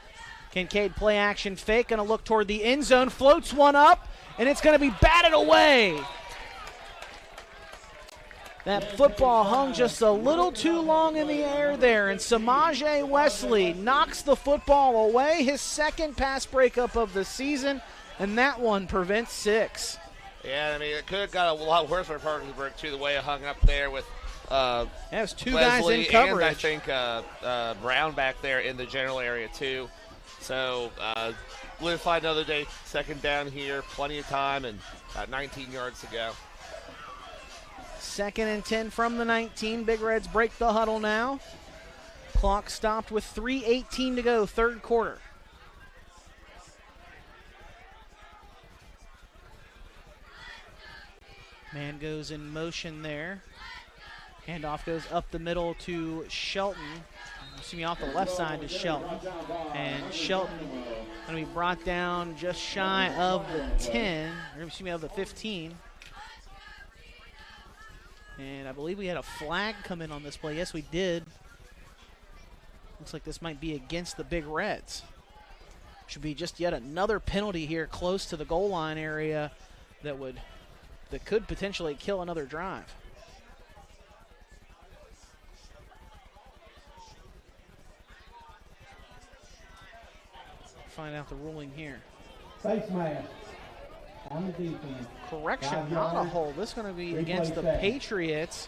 Concade play action fake, going to look toward the end zone, floats one up, and it's going to be batted away. That football hung just a little too long in the air there, and Samaje Wesley knocks the football away, his 2nd pass breakup of the season, and that one prevents 6. Yeah, I mean, it could have got a lot worse for Parkersburg, too, the way it hung up there with it was 2 Wesley guys in coverage. And I think Brown back there in the general area, too. So, live another day, 2nd down here, plenty of time, and 19 yards to go. 2nd and 10 from the 19. Big Reds break the huddle now. Clock stopped with 3:18 to go, 3rd quarter. Man goes in motion there. Handoff goes up the middle to Shelton. Off the left side to Shelton. And Shelton going to be brought down just shy of the 10, or of the 15. And I believe we had a flag come in on this play. Yes, we did. Looks like this might be against the Big Reds. Should be just yet another penalty here close to the goal line area that could potentially kill another drive. Find out the ruling here. Face mask. Correction, not a hold. This is going to be against the Patriots.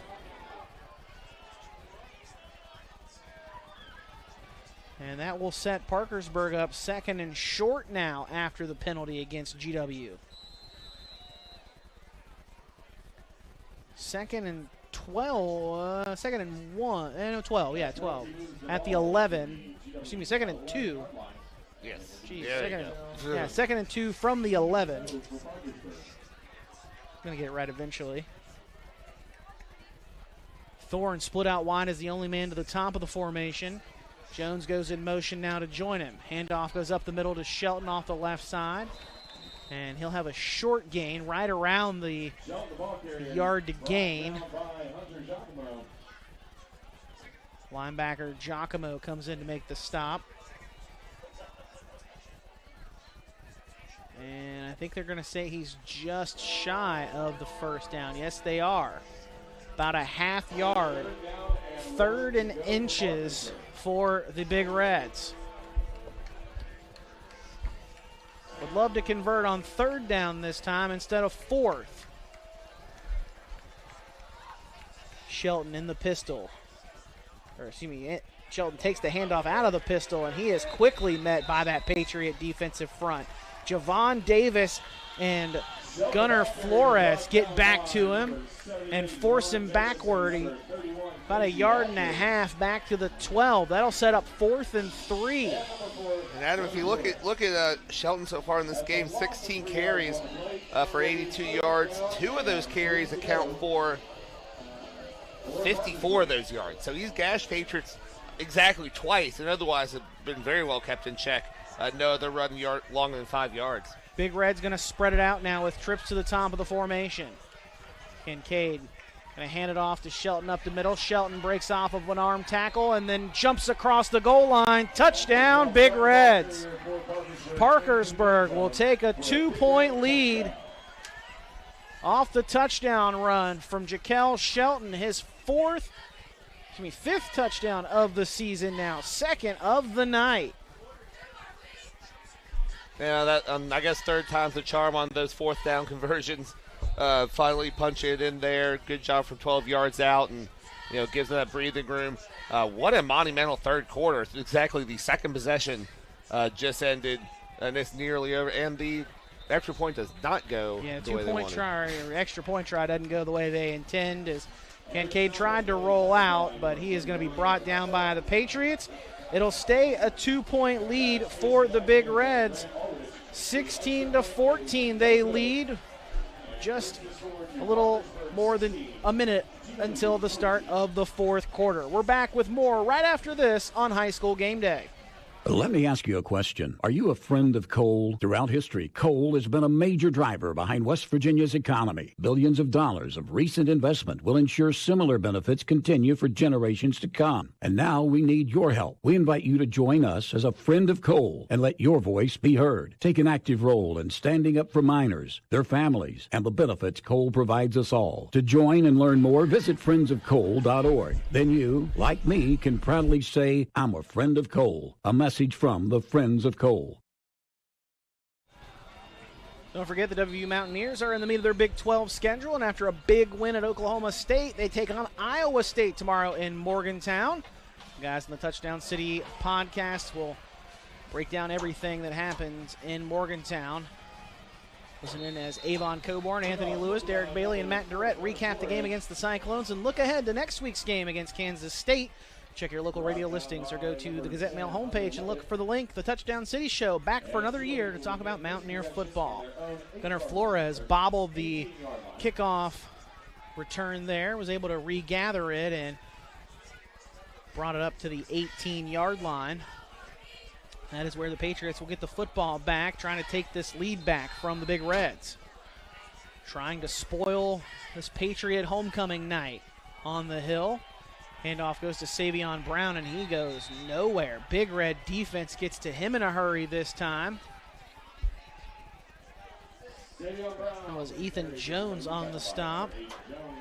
And that will set Parkersburg up 2nd and short now after the penalty against GW. 2nd and 12, 2nd and 1, no, 12, yeah, 12. At the 11, excuse me, 2nd and 2. Yes. Jeez, second and 2 from the 11. Gonna get it right eventually. Thorne split out wide as the only man to the top of the formation. Jones goes in motion now to join him. Handoff goes up the middle to Shelton off the left side. And he'll have a short gain right around the yard to gain. Linebacker Jockamo comes in to make the stop. And I think they're going to say he's just shy of the first down. Yes, they are. About a half yard. 3rd and inches for the Big Reds. Would love to convert on 3rd down this time instead of 4th. Shelton in the pistol. Or excuse me, Shelton takes the handoff out of the pistol, and he is quickly met by that Patriot defensive front. Javon Davis and Gunnar Flores get back to him and force him backward. About a yard and a half back to the 12. That'll set up 4th and 3. And Adam, if you look at Shelton so far in this game, 16 carries for 82 yards. 2 of those carries account for 54 of those yards. So he's gashed Patriots exactly twice, and otherwise have been very well kept in check. No other run yard longer than 5 yards. Big Red's going to spread it out now with trips to the top of the formation. Concade going to hand it off to Shelton up the middle. Shelton breaks off of an arm tackle and then jumps across the goal line. Touchdown, Big Reds. Parkersburg will take a 2-point lead off the touchdown run from Jaquel Shelton. His 5th touchdown of the season now. 2nd of the night. Yeah, that I guess 3rd time's the charm on those 4th down conversions. Finally punch it in there. Good job from 12 yards out, and gives them that breathing room. What a monumental 3rd quarter. It's exactly the 2nd possession just ended, and it's nearly over. And the extra point does not go the way they wanted. Extra point try doesn't go the way they intend. As Concade tried to roll out, but he is going to be brought down by the Patriots. It'll stay a 2-point lead for the Big Reds. 16-14 they lead. Just a little more than a minute until the start of the 4th quarter. We're back with more right after this on High School Game Day. Let me ask you a question. Are you a friend of coal? Throughout history, coal has been a major driver behind West Virginia's economy. Billions of dollars of recent investment will ensure similar benefits continue for generations to come. And now we need your help. We invite you to join us as a friend of coal and let your voice be heard. Take an active role in standing up for miners, their families, and the benefits coal provides us all. To join and learn more, visit friendsofcoal.org. Then you, like me, can proudly say, I'm a friend of coal. A message from the Friends of Coal. Don't forget the WVU Mountaineers are in the meat of their Big 12 schedule, and after a big win at Oklahoma State, they take on Iowa State tomorrow in Morgantown. The guys in the Touchdown City podcast will break down everything that happens in Morgantown. Listen in as Avon Coburn, Anthony Lewis, Derek Bailey, and Matt Durrett recap the game against the Cyclones and look ahead to next week's game against Kansas State. Check your local radio listings or go to the Gazette Mail homepage and look for the link. The Touchdown City Show back for another year to talk about Mountaineer football. Gunnar Flores bobbled the kickoff return there, was able to regather it and brought it up to the 18-yard line. That is where the Patriots will get the football back, trying to take this lead back from the Big Reds. Trying to spoil this Patriot homecoming night on the hill. Handoff goes to Savon Brown, and he goes nowhere. Big Red defense gets to him in a hurry this time. That was Ethan Jones on the stop,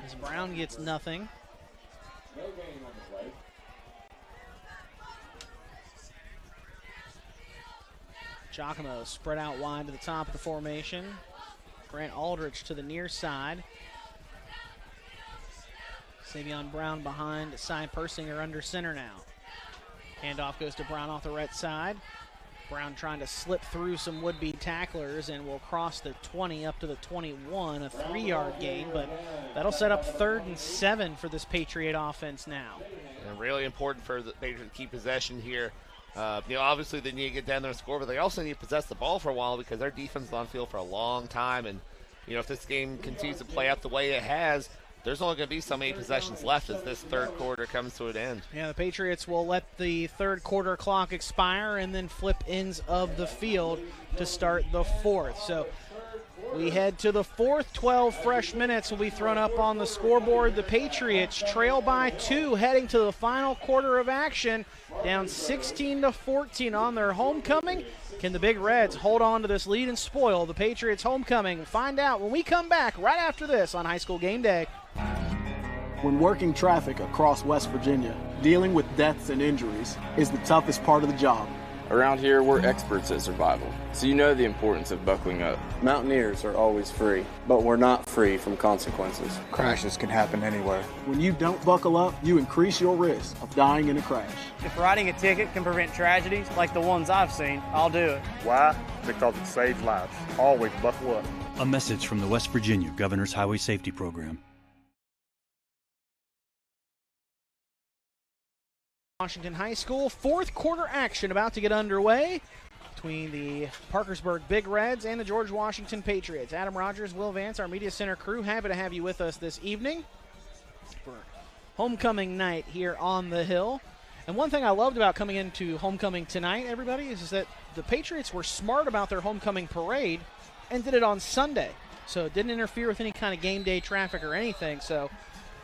as Brown gets nothing. Jockamo spread out wide to the top of the formation. Grant Aldrich to the near side. Savon Brown behind side. Persinger under center now. Handoff goes to Brown off the right side. Brown trying to slip through some would-be tacklers and will cross the 20 up to the 21, a 3-yard gain, but that'll set up 3rd and 7 for this Patriot offense now. And really important for the Patriots to keep possession here. Obviously they need to get down there and score, but they also need to possess the ball for a while because their defense is on field for a long time. And, if this game continues to play out the way it has, there's only going to be so many possessions left as this third quarter comes to an end. Yeah, the Patriots will let the third quarter clock expire and then flip ends of the field to start the fourth. So we head to the fourth. 12 fresh minutes will be thrown up on the scoreboard. The Patriots trail by 2 heading to the final quarter of action, down 16-14 on their homecoming. Can the Big Reds hold on to this lead and spoil the Patriots' homecoming? Find out when we come back right after this on High School Game Day. When working traffic across West Virginia, dealing with deaths and injuries is the toughest part of the job. Around here, we're experts at survival, so you know the importance of buckling up. Mountaineers are always free, but we're not free from consequences. Crashes can happen anywhere. When you don't buckle up, you increase your risk of dying in a crash. If writing a ticket can prevent tragedies like the ones I've seen, I'll do it. Why? Because it saves lives. Always buckle up. A message from the West Virginia Governor's Highway Safety Program. Washington High School, fourth quarter action about to get underway between the Parkersburg Big Reds and the George Washington Patriots. Adam Rogers, Will Vance, our media center crew, happy to have you with us this evening for homecoming night here on the Hill. And one thing I loved about coming into homecoming tonight, everybody, is that the Patriots were smart about their homecoming parade and did it on Sunday. So it didn't interfere with any kind of game day traffic or anything. So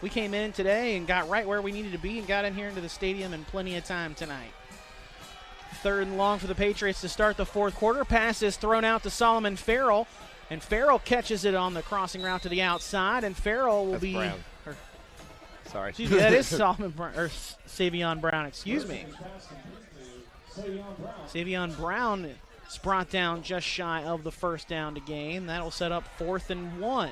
we came in today and got right where we needed to be and got in here into the stadium in plenty of time tonight. 3rd and long for the Patriots to start the fourth quarter. Pass is thrown out to Solomon Ferell, and Ferell catches it on the crossing route to the outside, and Ferell will be... Brown. Sorry. Excuse me, that is Solomon Brown, or Savon Brown, excuse me. Savon Brown is brought down just shy of the first down to gain. That'll set up 4th and 1.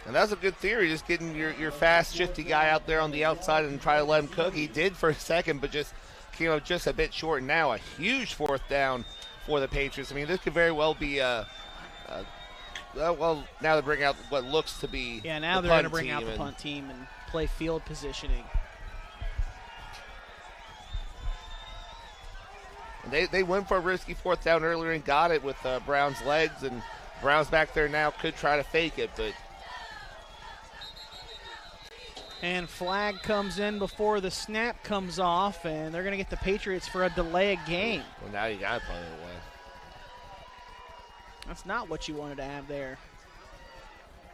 And that's a good theory, just getting your fast, shifty guy out there on the outside and try to let him cook. He did for a second, but just came up just a bit short. Now a huge 4th down for the Patriots. I mean, this could very well be well, now they bring out what looks to be Yeah, now they're going to bring out the punt team and play field positioning. They went for a risky 4th down earlier and got it with Brown's legs, and Brown's back there now, could try to fake it, but... And flag comes in before the snap comes off, and they're going to get the Patriots for a delay of game. Well, now you got to punt it away. That's not what you wanted to have there.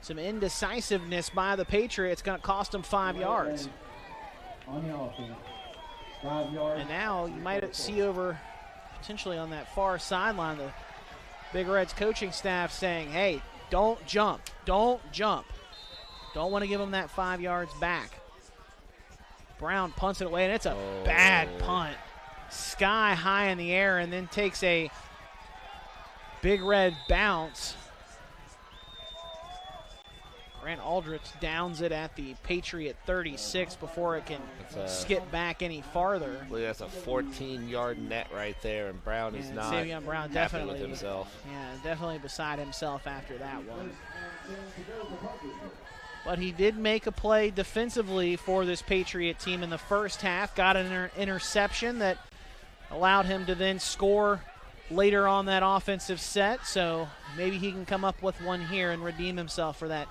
Some indecisiveness by the Patriots going to cost them 5 yards. And now you might see over, potentially on that far sideline, the Big Reds coaching staff saying, hey, don't jump, don't jump. Don't want to give them that 5 yards back. Brown punts it away, and it's a bad punt. Sky high in the air, and then takes a Big Red bounce. Grant Aldrich downs it at the Patriot 36 before it can skip back any farther. Well, that's a 14-yard net right there, and Brown is not Savon Brown happy with himself. Yeah, definitely beside himself after that one. But he did make a play defensively for this Patriot team in the first half. Got an interception that allowed him to then score later on that offensive set. So maybe he can come up with one here and redeem himself for that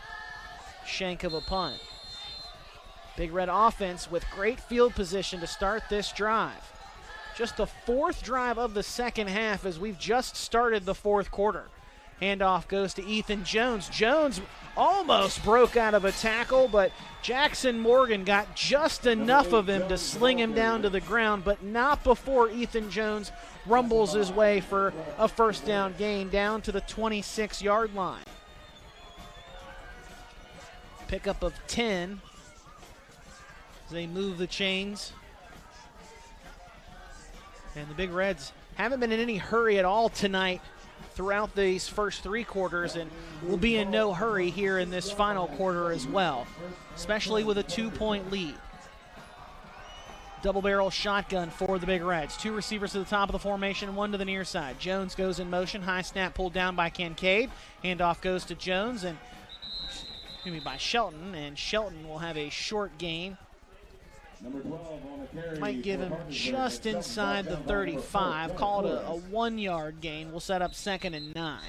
shank of a punt. Big Red offense with great field position to start this drive. Just the 4th drive of the second half as we've just started the 4th quarter. Handoff goes to Ethan Jones. Jones almost broke out of a tackle, but Jackson Morgan got just enough of him to sling him down to the ground, but not before Ethan Jones rumbles his way for a 1st down gain down to the 26-yard line. Pickup of 10 as they move the chains. And the Big Reds haven't been in any hurry at all tonight throughout these first 3 quarters and will be in no hurry here in this final quarter as well, especially with a 2-point lead. Double barrel shotgun for the Big Reds. 2 receivers to the top of the formation, 1 to the near side. Jones goes in motion. High snap pulled down by Concade. Handoff goes to Jones and by Shelton, and Shelton will have a short gain. Might give him just inside the 35. Call it a 1-yard gain. We'll set up 2nd and 9.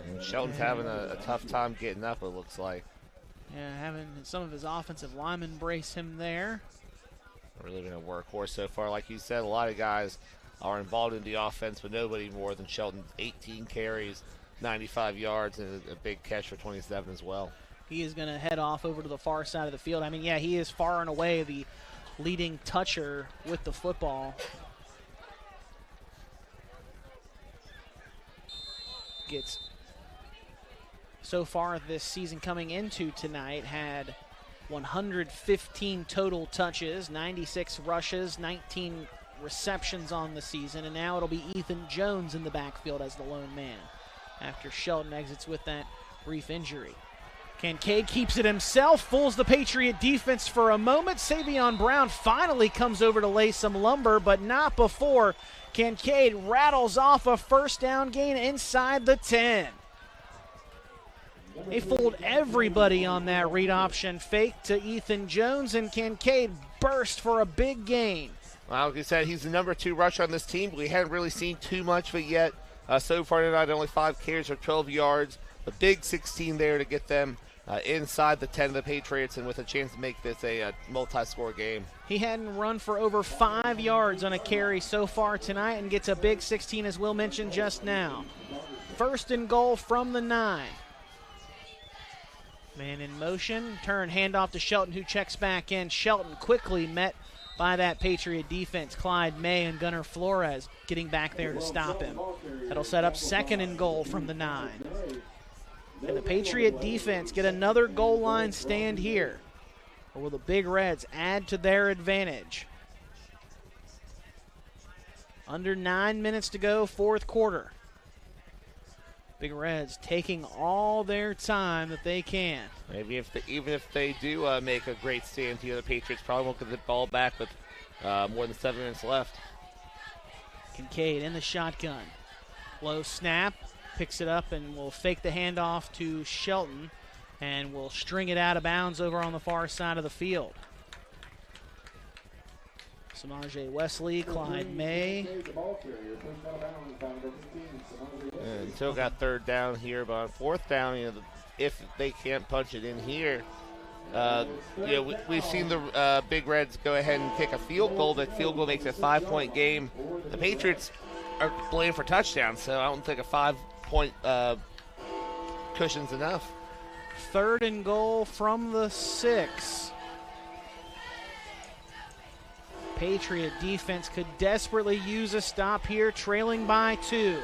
And Shelton's having a tough time getting up, it looks like. Yeah, having some of his offensive linemen brace him there. Really been a workhorse so far. Like you said, a lot of guys are involved in the offense, but nobody more than Shelton. 18 carries, 95 yards, and a big catch for 27 as well. He is going to head off over to the far side of the field. I mean, yeah, he is far and away the leading toucher with the football. Gets, so far this season coming into tonight, had 115 total touches, 96 rushes, 19 receptions on the season, and now it'll be Ethan Jones in the backfield as the lone man after Shelton exits with that brief injury. Concade keeps it himself, fools the Patriot defense for a moment. Savon Brown finally comes over to lay some lumber, but not before Concade rattles off a first down gain inside the 10. They fooled everybody on that read option fake to Ethan Jones, and Concade burst for a big gain. Well, like I said, he's the number 2 rusher on this team, but we haven't really seen too much of it yet. So far tonight, only 5 carries or 12 yards. A big 16 there to get them inside the 10 of the Patriots and with a chance to make this a multi-score game. He hadn't run for over 5 yards on a carry so far tonight and gets a big 16, as Will mentioned just now. 1st and goal from the 9. Man in motion, turn, handoff to Shelton, who checks back in. Shelton quickly met by that Patriot defense. Clyde May and Gunnar Flores getting back there to stop him. That'll set up 2nd and goal from the 9. And the Patriot defense get another goal line stand here. Or will the Big Reds add to their advantage? Under 9 minutes to go, 4th quarter. Big Reds taking all their time that they can. Maybe even if they do make a great stand here, the Patriots probably won't get the ball back with more than 7 minutes left. Concade in the shotgun. Low snap, picks it up and will fake the handoff to Shelton and will string it out of bounds over on the far side of the field. Samaje Wesley, Clyde May. And still got 3rd down here, but on 4th down, if they can't punch it in here, we've seen the Big Reds go ahead and kick a field goal. That field goal makes it a 5-point game. The Patriots are playing for touchdowns, so I don't think a 5-point cushion's enough. 3rd and goal from the 6. Patriot defense could desperately use a stop here, trailing by 2.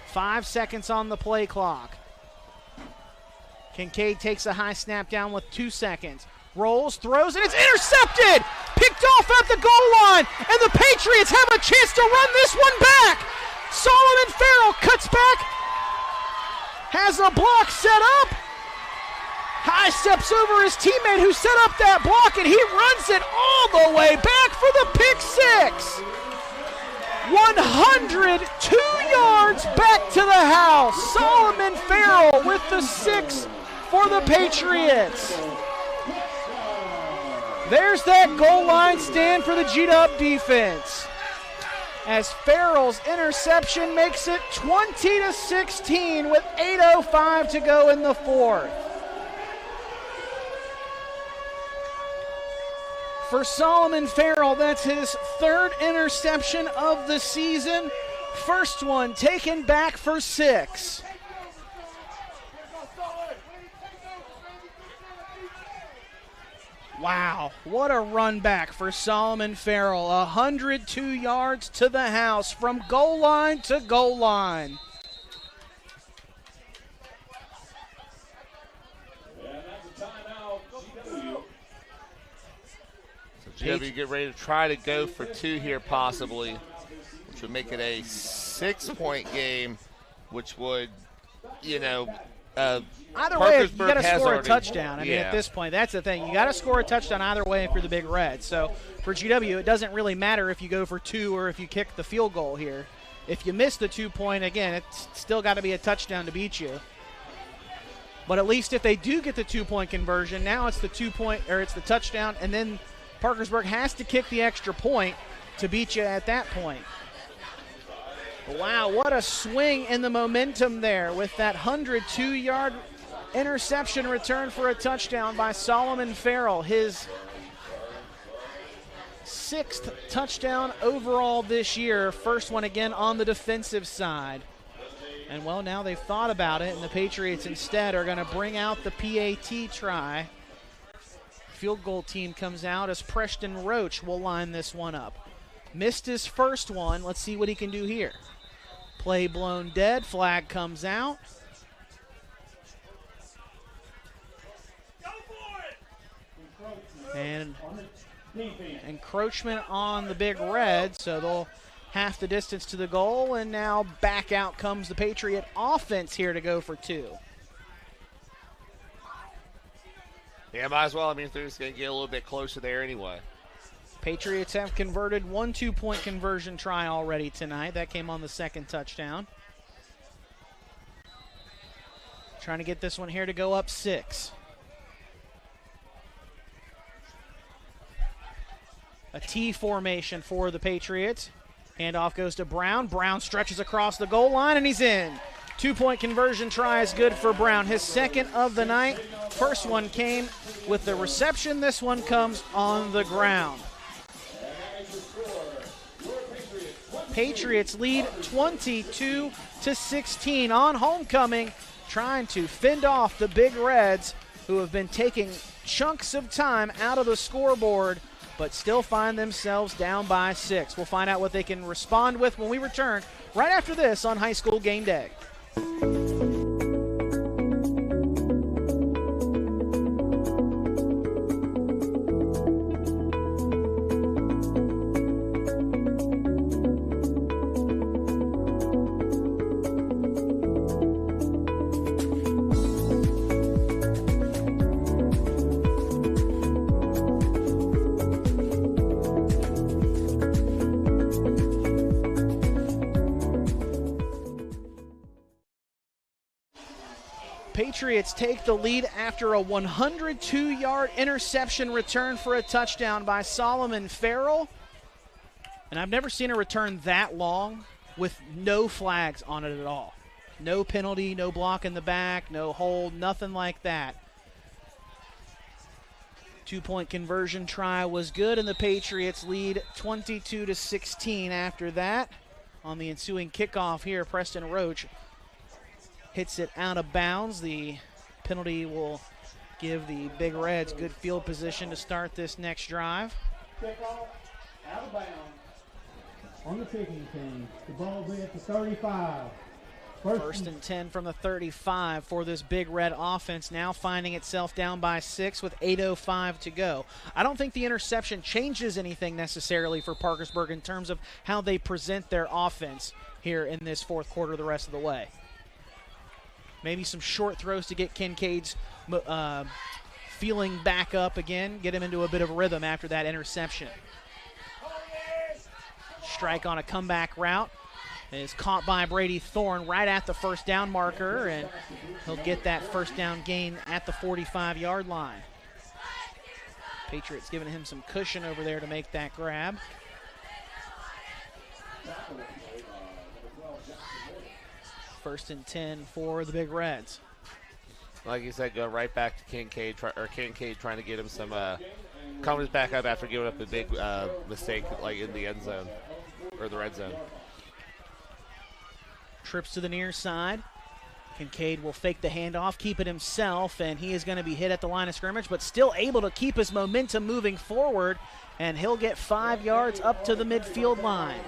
5 seconds on the play clock. Concade takes a high snap down with 2 seconds. Rolls, throws, and it's intercepted! Picked off at the goal line, and the Patriots have a chance to run this one back! Solomon Ferell cuts back, has a block set up. High steps over his teammate who set up that block, and he runs it all the way back for the pick 6. 102 yards back to the house. Solomon Ferell with the 6 for the Patriots. There's that goal line stand for the G-Dub defense, as Ferrell's interception makes it 20-16 with 8:05 to go in the 4th. For Solomon Ferell, that's his 3rd interception of the season. First one taken back for 6. Wow, what a run back for Solomon Ferell. 102 yards to the house from goal line to goal line. GW get ready to try to go for 2 here possibly, which would make it a 6-point game, which would, either way, you got to score already, a touchdown. I mean, at this point, that's the thing. You got to score a touchdown either way if you're the Big Red. So for GW, it doesn't really matter if you go for 2 or if you kick the field goal here. If you miss the 2-point, again, it's still got to be a touchdown to beat you. But at least if they do get the 2-point conversion, now it's the 2-point or it's the touchdown, and then Parkersburg has to kick the extra point to beat you at that point. Wow, what a swing in the momentum there with that 102-yard interception return for a touchdown by Solomon Ferell. His 6th touchdown overall this year. First one again on the defensive side. And, well, now they've thought about it, and the Patriots instead are going to bring out the PAT try. Field goal team comes out as Preston Roach will line this one up. Missed his first one. Let's see what he can do here. Play blown dead. Flag comes out. And encroachment on the Big Red, so they'll half the distance to the goal, and now back out comes the Patriot offense here to go for 2. Yeah, might as well. I mean, they're just going to get a little bit closer there anyway. Patriots have converted 1 2-point conversion try already tonight. That came on the 2nd touchdown. Trying to get this one here to go up 6. A T formation for the Patriots. Handoff goes to Brown. Brown stretches across the goal line, and he's in. 2-point conversion try is good for Brown. His 2nd of the night. First one came with the reception. This one comes on the ground. Patriots lead 22-16 on homecoming, trying to fend off the Big Reds, who have been taking chunks of time out of the scoreboard, but still find themselves down by 6. We'll find out what they can respond with when we return right after this on High School Game Day. Patriots take the lead after a 102-yard interception return for a touchdown by Solomon Ferell. And I've never seen a return that long with no flags on it at all. No penalty, no block in the back, no hold, nothing like that. 2-point conversion try was good, and the Patriots lead 22-16 after that. On the ensuing kickoff here, Preston Roach hits it out of bounds. The penalty will give the Big Reds good field position to start this next drive. Kickoff, out of bounds. On the kicking team, the ball's in at the 35. First and 10 from the 35 for this Big Red offense, now finding itself down by 6 with 8:05 to go. I don't think the interception changes anything necessarily for Parkersburg in terms of how they present their offense here in this fourth quarter the rest of the way. Maybe some short throws to get Kincaid's feeling back up again, get him into a bit of rhythm after that interception. Strike on a comeback route is caught by Brady Thorne right at the first down marker, and he'll get that first down gain at the 45-yard line. Patriots giving him some cushion over there to make that grab. First and 10 for the Big Reds. Like you said, go right back to Concade, Concade trying to get him some coming back up after giving up a big mistake like in the end zone or the red zone. Trips to the near side. Concade will fake the handoff, keep it himself, and he is going to be hit at the line of scrimmage, but still able to keep his momentum moving forward, and he'll get 5 yards up to the midfield line.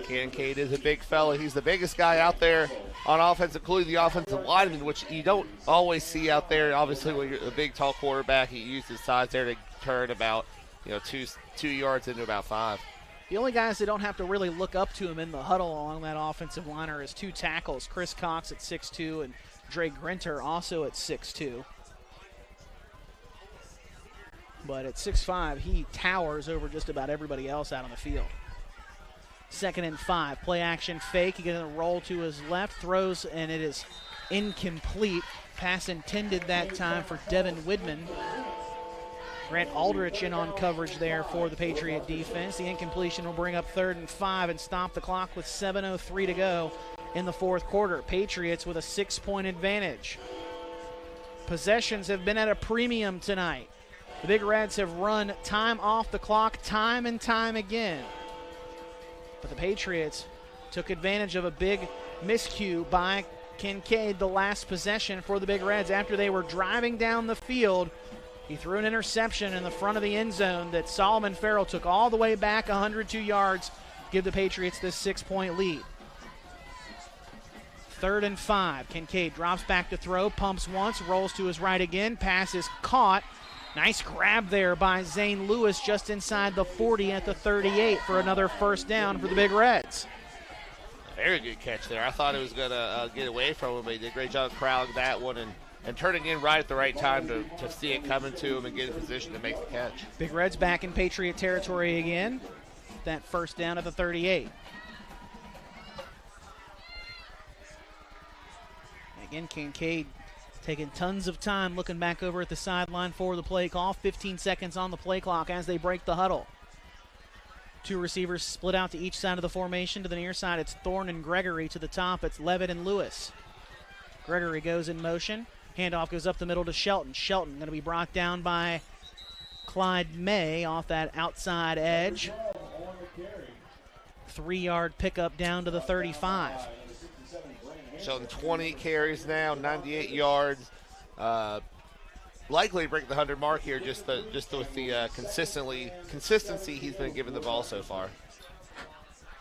Concade is a big fella. He's the biggest guy out there on offense, including the offensive lineman, which you don't always see out there. Obviously, when you're a big, tall quarterback, he used his size there to turn about 2 yards into about 5. The only guys that don't have to really look up to him in the huddle along that offensive line are his 2 tackles, Chris Cox at 6'2", and Dre Grinter also at 6'2". But at 6'5", he towers over just about everybody else out on the field. 2nd and 5, play action fake. He gets a roll to his left, throws, and it is incomplete. Pass intended that time for Devin Widman. Grant Aldrich in on coverage there for the Patriot defense. The incompletion will bring up 3rd and 5 and stop the clock with 7:03 to go in the 4th quarter. Patriots with a 6-point advantage. Possessions have been at a premium tonight. The Big Reds have run time off the clock time and time again. But the Patriots took advantage of a big miscue by Concade the last possession for the Big Reds. After they were driving down the field, he threw an interception in the front of the end zone that Solomon Ferell took all the way back 102 yards, give the Patriots this 6-point lead. 3rd and 5. Concade drops back to throw, pumps once, rolls to his right again, pass is caught. Nice grab there by Zane Lewis just inside the 40 at the 38 for another 1st down for the Big Reds. Very good catch there. I thought it was going to get away from him, but he did a great job crowding that one and turning in right at the right time to see it coming to him and get in position to make the catch. Big Reds back in Patriot territory again. That 1st down at the 38. Again, Concade taking tons of time looking back over at the sideline for the play call. 15 seconds on the play clock as they break the huddle. 2 receivers split out to each side of the formation. To the near side, it's Thorne and Gregory. To the top, it's Levitt and Lewis. Gregory goes in motion. Handoff goes up the middle to Shelton. Shelton going to be brought down by Clyde May off that outside edge. 3-yard pickup down to the 35. Shelton 20 carries now, 98 yards. Likely break the 100 mark here just with the consistency he's been given the ball so far.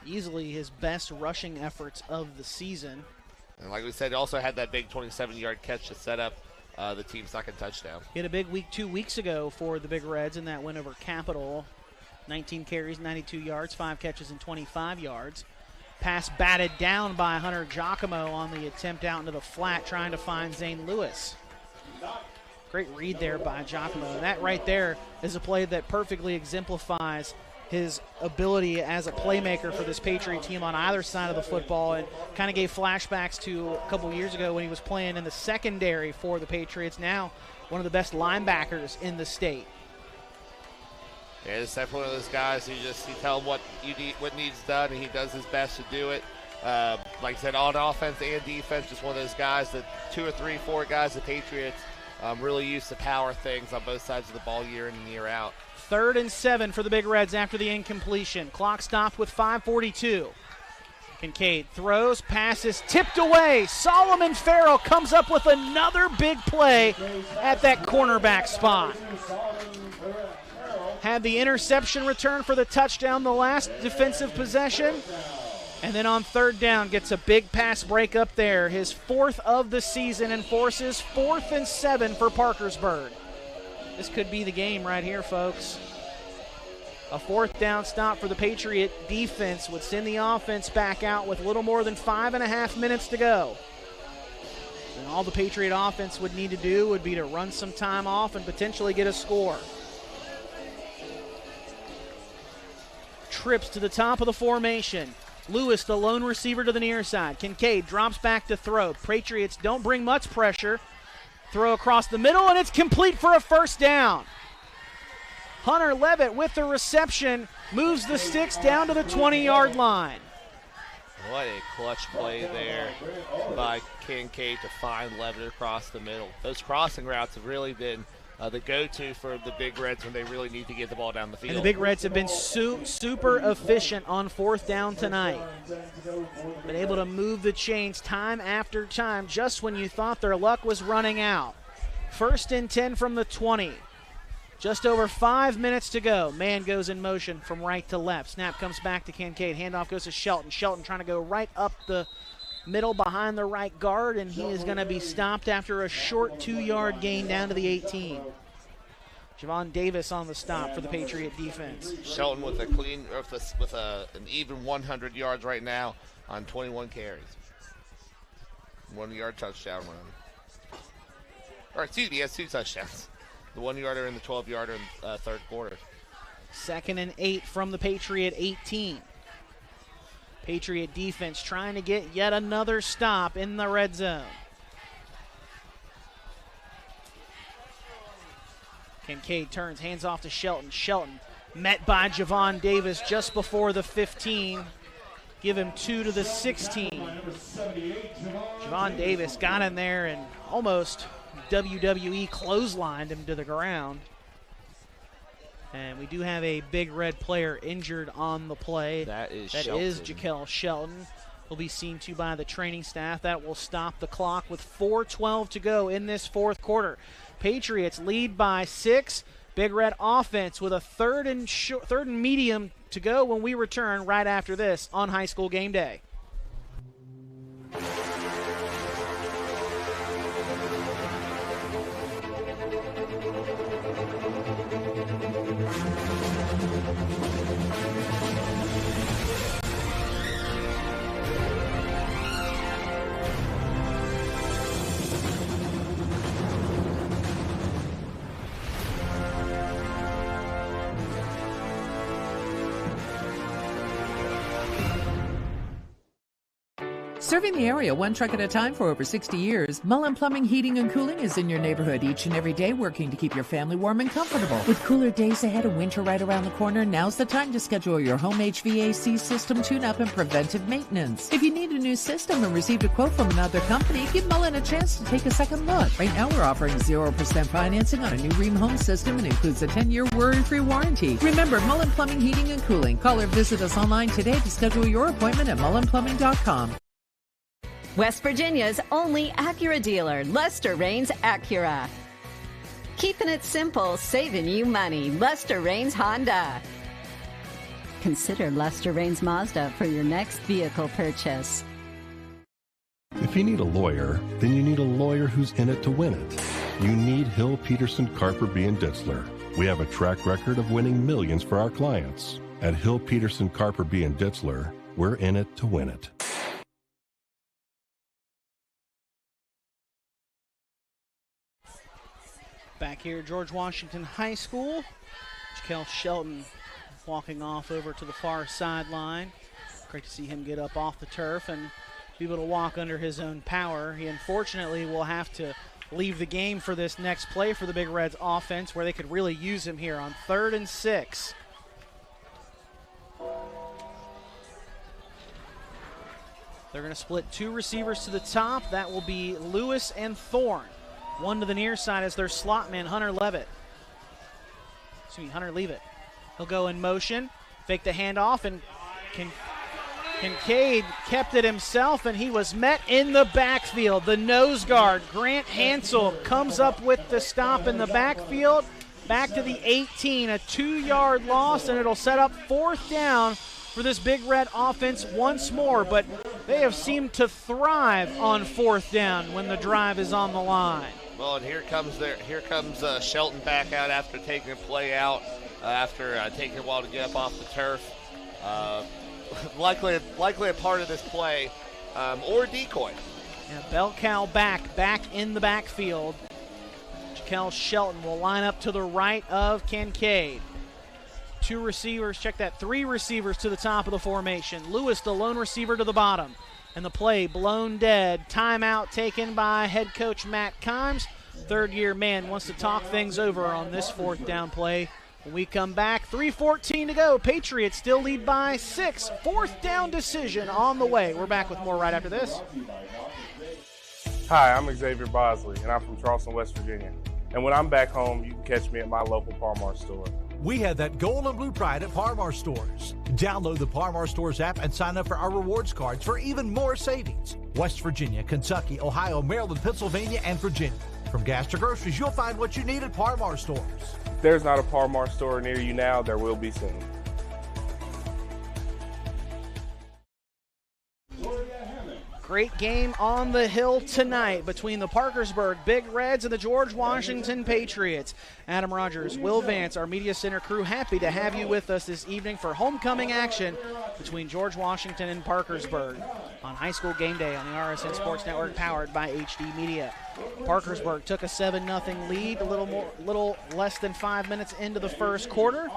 Easily his best rushing efforts of the season. And like we said, he also had that big 27-yard catch to set up the team's second touchdown. He had a big week 2 weeks ago for the Big Reds in that win over Capital. 19 carries, 92 yards, 5 catches, and 25 yards. Pass batted down by Hunter Jockamo on the attempt out into the flat, trying to find Zane Lewis. Great read there by Jockamo. And that right there is a play that perfectly exemplifies his ability as a playmaker for this Patriot team on either side of the football, and kind of gave flashbacks to a couple years ago when he was playing in the secondary for the Patriots, now one of the best linebackers in the state. Yeah, it's definitely one of those guys you tell him what needs done, and he does his best to do it. Like I said, on offense and defense, just one of those guys that 2 or 3, 4 guys, the Patriots really used to power things on both sides of the ball year in and year out. 3rd and 7 for the Big Reds after the incompletion. Clock stopped with 5:42. Concade throws, passes, tipped away. Solomon Ferell comes up with another big play at that cornerback spot. Had the interception return for the touchdown the last defensive possession. And then on 3rd down, gets a big pass break up there. His 4th of the season, and forces 4th and 7 for Parkersburg. This could be the game right here, folks. A 4th down stop for the Patriot defense would send the offense back out with a little more than 5.5 minutes to go. And all the Patriot offense would need to do would be to run some time off and potentially get a score. Trips to the top of the formation. Lewis, the lone receiver, to the near side. Concade drops back to throw. Patriots don't bring much pressure. Throw across the middle, and it's complete for a 1st down. Hunter Levitt with the reception moves the sticks down to the 20-yard line. What a clutch play there by Concade to find Levitt across the middle. Those crossing routes have really been the go-to for the Big Reds when they really need to get the ball down the field. And the Big Reds have been super efficient on 4th down tonight. Been able to move the chains time after time just when you thought their luck was running out. 1st and 10 from the 20. Just over 5 minutes to go. Man goes in motion from right to left. Snap comes back to Concade. Handoff goes to Shelton. Shelton trying to go right up the middle behind the right guard, and he is going to be stopped after a short 2-yard gain down to the 18. Javon Davis on the stop for the Patriot defense. Shelton with a clean, with an even 100 yards right now on 21 carries. 1 yard touchdown run. Or excuse me, he has 2 touchdowns. The 1 yarder and the 12 yarder in third quarter. 2nd and 8 from the Patriot 18. Patriot defense trying to get yet another stop in the red zone. Concade turns, hands off to Shelton. Shelton met by Javon Davis just before the 15. Give him 2 to the 16. Javon Davis got in there and almost WWE clotheslined him to the ground. And we do have a Big Red player injured on the play. That is Jaquel Shelton. Will be seen to by the training staff. That will stop the clock with 4:12 to go in this fourth quarter. Patriots lead by 6. Big Red offense with a third and medium to go when we return right after this on High School Game Day. Serving the area one truck at a time for over 60 years, Mullen Plumbing, Heating, and Cooling is in your neighborhood each and every day working to keep your family warm and comfortable. With cooler days ahead and winter right around the corner, now's the time to schedule your home HVAC system tune-up and preventive maintenance. If you need a new system and received a quote from another company, give Mullen a chance to take a second look. Right now, we're offering 0% financing on a new Ream home system and includes a 10-year worry-free warranty. Remember, Mullen Plumbing, Heating, and Cooling. Call or visit us online today to schedule your appointment at mullenplumbing.com. West Virginia's only Acura dealer, Lester Raines Acura. Keeping it simple, saving you money. Lester Raines Honda. Consider Lester Raines Mazda for your next vehicle purchase. If you need a lawyer, then you need a lawyer who's in it to win it. You need Hill, Peterson, Carper, B. & Ditzler. We have a track record of winning millions for our clients. At Hill, Peterson, Carper, B. & Ditzler, we're in it to win it. Back here at George Washington High School, Jaquel Shelton walking off over to the far sideline. Great to see him get up off the turf and be able to walk under his own power. He unfortunately will have to leave the game for this next play for the Big Reds offense, where they could really use him here on 3rd and 6. They're going to split 2 receivers to the top. That will be Lewis and Thorne. One to the near side is their slot man, Hunter Levitt. Hunter Leavitt. He'll go in motion, fake the handoff, and Concade kept it himself, and he was met in the backfield. The nose guard, Grant Hansel, comes up with the stop in the backfield. Back to the 18, a 2-yard loss, and it'll set up 4th down for this Big Red offense once more, but they have seemed to thrive on 4th down when the drive is on the line. Well, and here comes Shelton back out after taking a play out, after taking a while to get up off the turf. Likely a part of this play, or a decoy. Yeah, bell cow back in the backfield. Jaquel Shelton will line up to the right of Concade. 2 receivers, check that, 3 receivers to the top of the formation. Lewis, the lone receiver, to the bottom. And the play blown dead. Timeout taken by head coach Matt Kimes. 3rd-year man wants to talk things over on this 4th down play. When we come back, 3:14 to go. Patriots still lead by 6. 4th down decision on the way. We're back with more right after this. Hi, I'm Xavier Bosley, and I'm from Charleston, West Virginia. And when I'm back home, you can catch me at my local Par-Mar store. We have that gold and blue pride at Par-Mar Stores. Download the Par-Mar Stores app and sign up for our rewards cards for even more savings. West Virginia, Kentucky, Ohio, Maryland, Pennsylvania, and Virginia. From gas to groceries, you'll find what you need at Par-Mar Stores. If there's not a Par-Mar store near you now, there will be soon. Great game on the hill tonight between the Parkersburg Big Reds and the George Washington Patriots. Adam Rogers, Will Vance, our Media Center crew, happy to have you with us this evening for homecoming action between George Washington and Parkersburg on High School Game Day on the RSN Sports Network, powered by HD Media. Parkersburg took a 7-0 lead a little less than 5 minutes into the first quarter.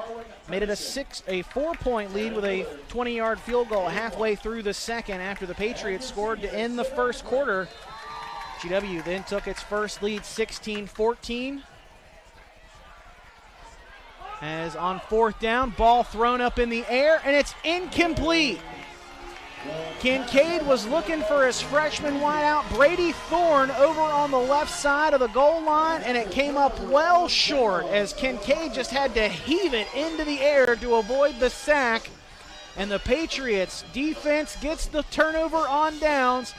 Made it a 4-point lead with a 20-yard field goal halfway through the second after the Patriots scored to end the first quarter. GW then took its first lead 16-14. As on fourth down, ball thrown up in the air, and it's incomplete. Concade was looking for his freshman wideout, Brady Thorne, over on the left side of the goal line, and it came up well short as Concade just had to heave it into the air to avoid the sack. And the Patriots defense gets the turnover on downs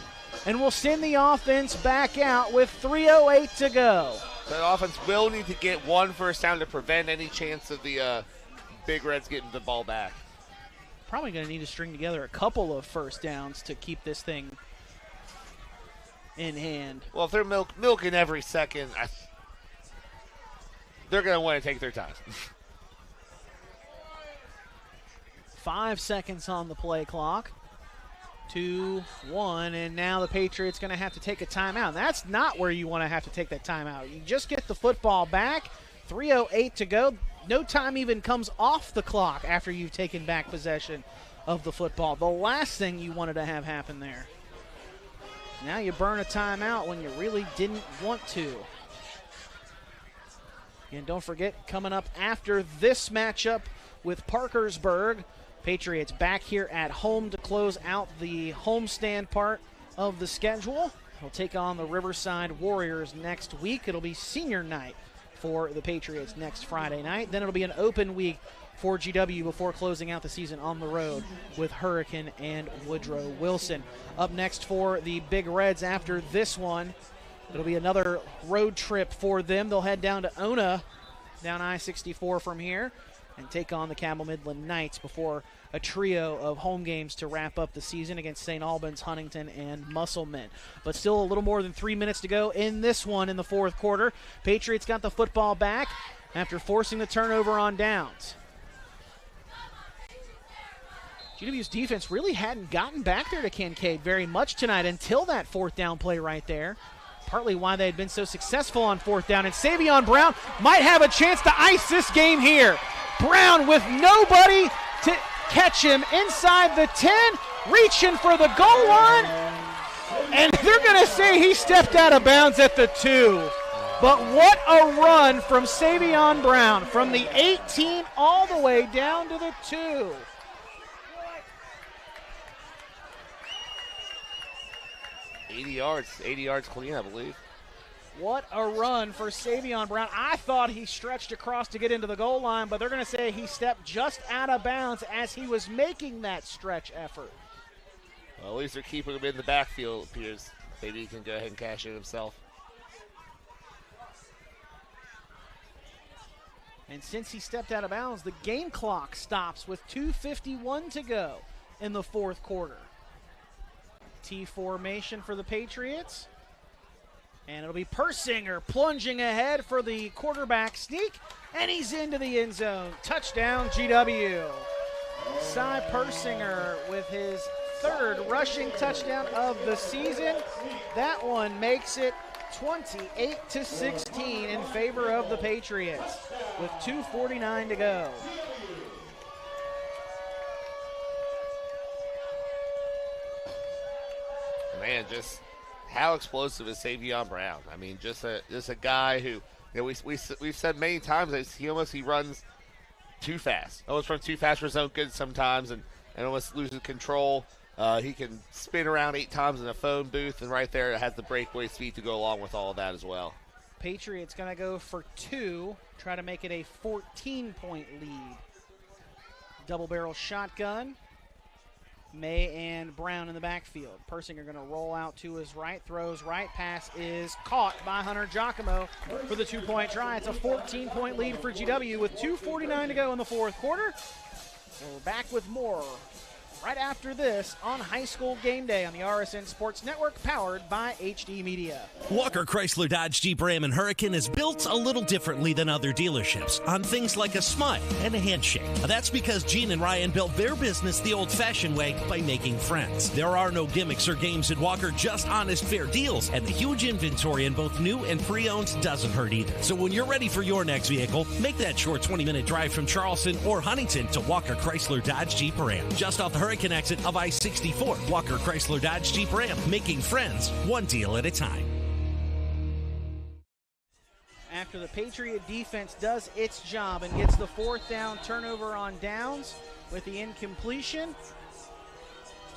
and will send the offense back out with 3:08 to go. The offense will need to get one first down to prevent any chance of the Big Reds getting the ball back. Probably going to need to string together a couple of first downs to keep this thing in hand. Well, if they're milking every second, they're going to want to take their time. 5 seconds on the play clock. 2-1, and now the Patriots going to have to take a timeout. That's not where you want to have to take that timeout. You just get the football back. 3:08 to go. No time even comes off the clock after you've taken back possession of the football. The last thing you wanted to have happen there. Now you burn a timeout when you really didn't want to. And don't forget, coming up after this matchup with Parkersburg, Patriots back here at home to close out the homestand part of the schedule. They'll take on the Riverside Warriors next week. It'll be senior night for the Patriots next Friday night. Then it'll be an open week for GW before closing out the season on the road with Hurricane and Woodrow Wilson. Up next for the Big Reds after this one, it'll be another road trip for them. They'll head down to Ona, down I-64 from here, and take on the Cabell Midland Knights before a trio of home games to wrap up the season against St. Albans, Huntington, and Musselman. But still a little more than 3 minutes to go in this one in the fourth quarter. Patriots got the football back after forcing the turnover on downs. GW's defense really hadn't gotten back there to Concade very much tonight until that fourth down play right there. Partly why they had been so successful on fourth down. And Savon Brown might have a chance to ice this game here. Brown with nobody to catch him inside the 10, reaching for the goal line, and they're going to say he stepped out of bounds at the 2. But what a run from Savon Brown from the 18 all the way down to the 2. $80 yards clean, I believe. What a run for Savon Brown. I thought he stretched across to get into the goal line, but they're going to say he stepped just out of bounds as he was making that stretch effort. Well, at least they're keeping him in the backfield, it appears. Maybe he can go ahead and cash it himself. And since he stepped out of bounds, the game clock stops with 2:51 to go in the fourth quarter. T formation for the Patriots. And it'll be Persinger plunging ahead for the quarterback sneak, and he's into the end zone. Touchdown, GW. Cy Persinger with his third rushing touchdown of the season. That one makes it 28-16 in favor of the Patriots with 2:49 to go. Man, just how explosive is Savon Brown? I mean, just a guy who, we've said many times that he runs too fast. Almost runs too fast for his own good sometimes, and almost loses control. He can spin around 8 times in a phone booth, and right there it has the breakaway speed to go along with all of that as well. Patriots going to go for 2, try to make it a 14-point lead. Double barrel shotgun. May and Brown in the backfield. Persinger going to roll out to his right, throws right, pass is caught by Hunter Jockamo for the 2-point try. It's a 14-point lead for GW with 2:49 to go in the fourth quarter. We're back with more right after this on High School Game Day on the RSN Sports Network, powered by HD Media. Walker Chrysler Dodge Jeep Ram and Hurricane is built a little differently than other dealerships on things like a smile and a handshake. That's because Gene and Ryan built their business the old-fashioned way by making friends. There are no gimmicks or games at Walker, just honest, fair deals, and the huge inventory in both new and pre-owned doesn't hurt either. So when you're ready for your next vehicle, make that short 20-minute drive from Charleston or Huntington to Walker Chrysler Dodge Jeep Ram, just off the Hurricane exit of I-64. Walker Chrysler Dodge Jeep Ram, making friends one deal at a time. After the Patriot defense does its job and gets the 4th down turnover on downs with the incompletion,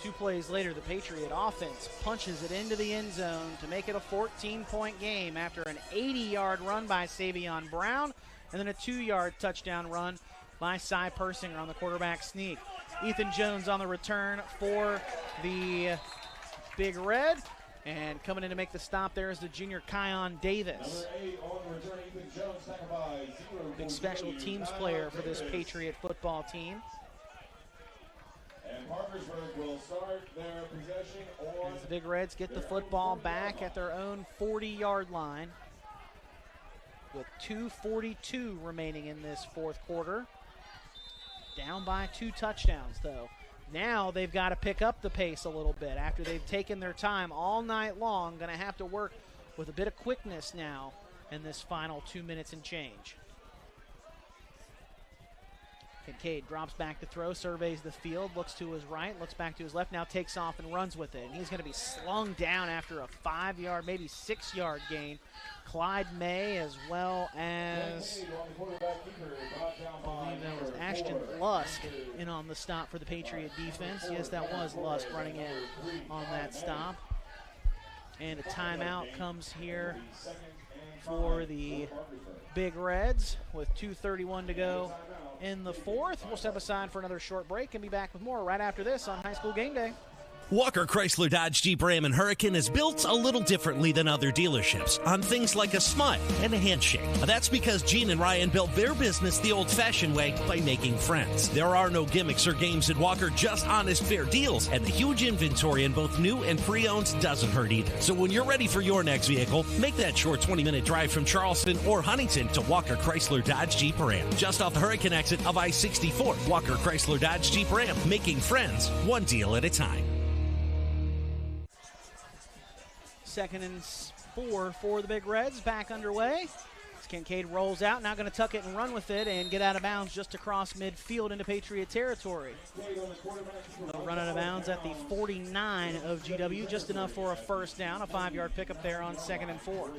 2 plays later, the Patriot offense punches it into the end zone to make it a 14-point game after an 80-yard run by Savon Brown and then a 2-yard touchdown run by Cy Persinger on the quarterback sneak. Ethan Jones on the return for the Big Red. And coming in to make the stop there is the junior Kion Davis. Big special teams player for this Patriot football team. And Parkersburg will start their possession as the Big Reds get the football back at their own 40-yard line with 2:42 remaining in this 4th quarter. Down by 2 touchdowns, though. Now they've got to pick up the pace a little bit after they've taken their time all night long. Going to have to work with a bit of quickness now in this final 2 minutes and change. Concade drops back to throw, surveys the field, looks to his right, looks back to his left, now takes off and runs with it. And he's going to be slung down after a 5-yard, maybe 6-yard gain. Clyde May, as well as, I believe that was Ashton Lusk in on the stop for the Patriot defense. Yes, that was Lusk running in on that stop. And a timeout comes here for the Big Reds with 2:31 to go in the 4th. We'll step aside for another short break and be back with more right after this on High School Game Day. Walker Chrysler Dodge Jeep Ram and Hurricane is built a little differently than other dealerships on things like a smile and a handshake. That's because Gene and Ryan built their business the old-fashioned way by making friends. There are no gimmicks or games at Walker, just honest, fair deals, and the huge inventory in both new and pre-owned doesn't hurt either. So when you're ready for your next vehicle, make that short 20-minute drive from Charleston or Huntington to Walker Chrysler Dodge Jeep Ram, just off the Hurricane exit of I-64. Walker Chrysler Dodge Jeep Ram, making friends one deal at a time. 2nd and 4 for the Big Reds, back underway. As Concade rolls out, now going to tuck it and run with it and get out of bounds just across midfield into Patriot territory. They'll run out of bounds at the 49 of GW, just enough for a 1st down, a 5-yard pickup there on 2nd and 4.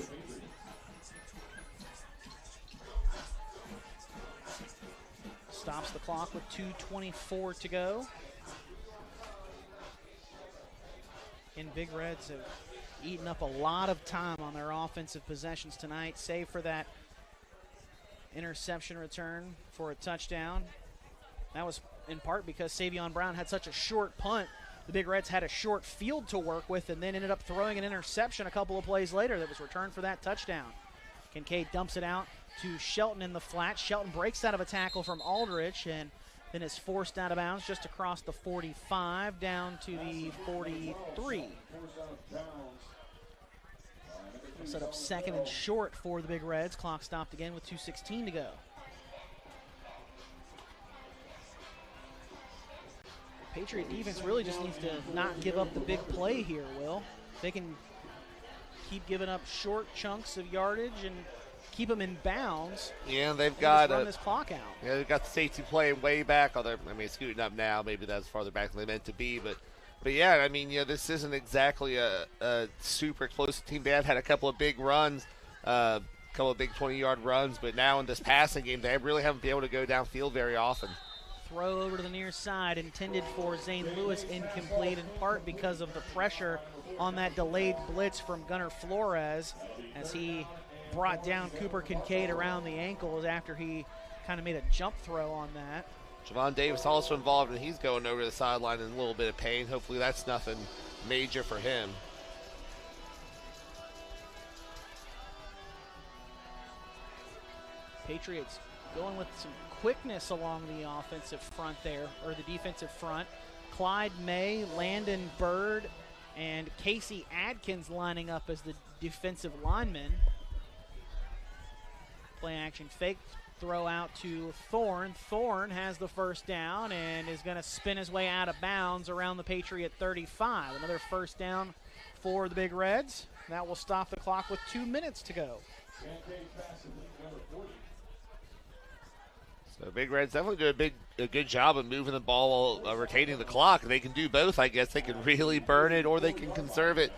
Stops the clock with 2:24 to go. And Big Reds have eaten up a lot of time on their offensive possessions tonight, save for that interception return for a touchdown. That was in part because Savon Brown had such a short punt. The Big Reds had a short field to work with and then ended up throwing an interception a couple of plays later that was returned for that touchdown. Concade dumps it out to Shelton in the flat. Shelton breaks out of a tackle from Aldrich and then is forced out of bounds just across the 45 down to the 43. We'll set up 2nd and short for the Big Reds. Clock stopped again with 2:16 to go. Patriot defense really just needs to not give up the big play here, Will. They can keep giving up short chunks of yardage and keep them in bounds. Yeah, they've got run this clock out. Yeah, they've got the safety playing way back. Scooting up now. Maybe that's farther back than they meant to be, but yeah, I mean, this isn't exactly a super close team. They have had a couple of big runs, a couple of big 20-yard runs, but now in this passing game, they really haven't been able to go downfield very often. Throw over to the near side, intended for Zane Lewis, incomplete, in part because of the pressure on that delayed blitz from Gunnar Flores as he brought down Cooper Concade around the ankles after he kind of made a jump throw on that. Javon Davis also involved, and he's going over the sideline in a little bit of pain. Hopefully that's nothing major for him. Patriots going with some quickness along the offensive front there, or the defensive front. Clyde May, Landon Bird, and Casey Adkins lining up as the defensive linemen. Play action fake, throw out to Thorne. Thorne has the first down and is going to spin his way out of bounds around the Patriot 35. Another first down for the Big Reds. That will stop the clock with 2 minutes to go. So Big Reds definitely do a good job of moving the ball while retaining the clock. They can do both, I guess. They can really burn it or they can conserve it,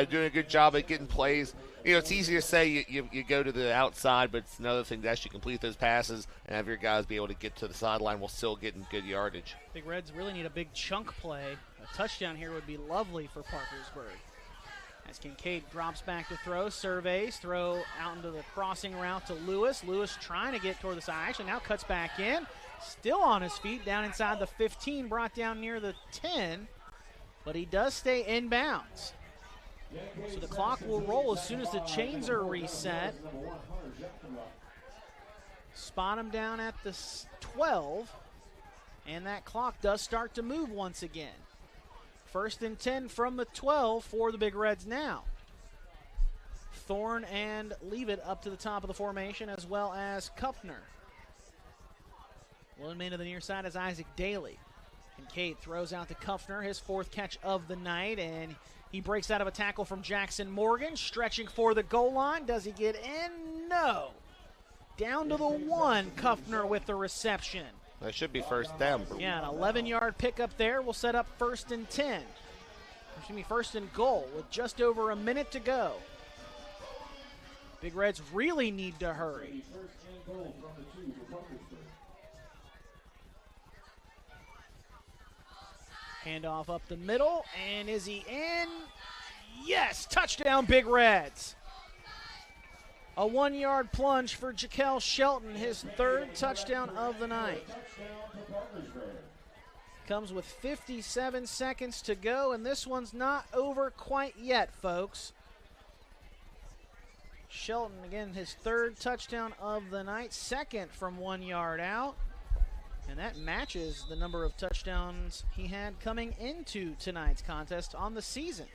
doing a good job at getting plays. You know, it's easy to say you go to the outside, but it's another thing to actually complete those passes and have your guys be able to get to the sideline while still getting good yardage. Big Reds really need a big chunk play. A touchdown here would be lovely for Parkersburg. As Concade drops back to throw, surveys, throw out into the crossing route to Lewis. Lewis trying to get toward the side. Actually now cuts back in. Still on his feet, down inside the 15, brought down near the 10. But he does stay inbounds. So the clock will roll as soon as the chains are reset. Spot him down at the 12. And that clock does start to move once again. 1st and 10 from the 12 for the Big Reds now. Thorne and Leavitt up to the top of the formation, as well as Kuffner. One man to the near side is Isaac Daly. Concade throws out to Kuffner, his 4th catch of the night, and he breaks out of a tackle from Jackson Morgan, stretching for the goal line. Does he get in? No. Down to the 1, Kuffner with the reception. That should be first down. Yeah, an 11-yard pickup there will set up 1st and 10. Excuse me, 1st and goal with just over a minute to go. Big Reds really need to hurry. Handoff up the middle, and is he in? Yes, touchdown Big Reds. A 1-yard plunge for Jaquel Shelton, his 3rd touchdown of the night. Comes with 57 seconds to go, and this one's not over quite yet, folks. Shelton, again, his 3rd touchdown of the night, 2nd from 1 yard out. And that matches the number of touchdowns he had coming into tonight's contest on the season.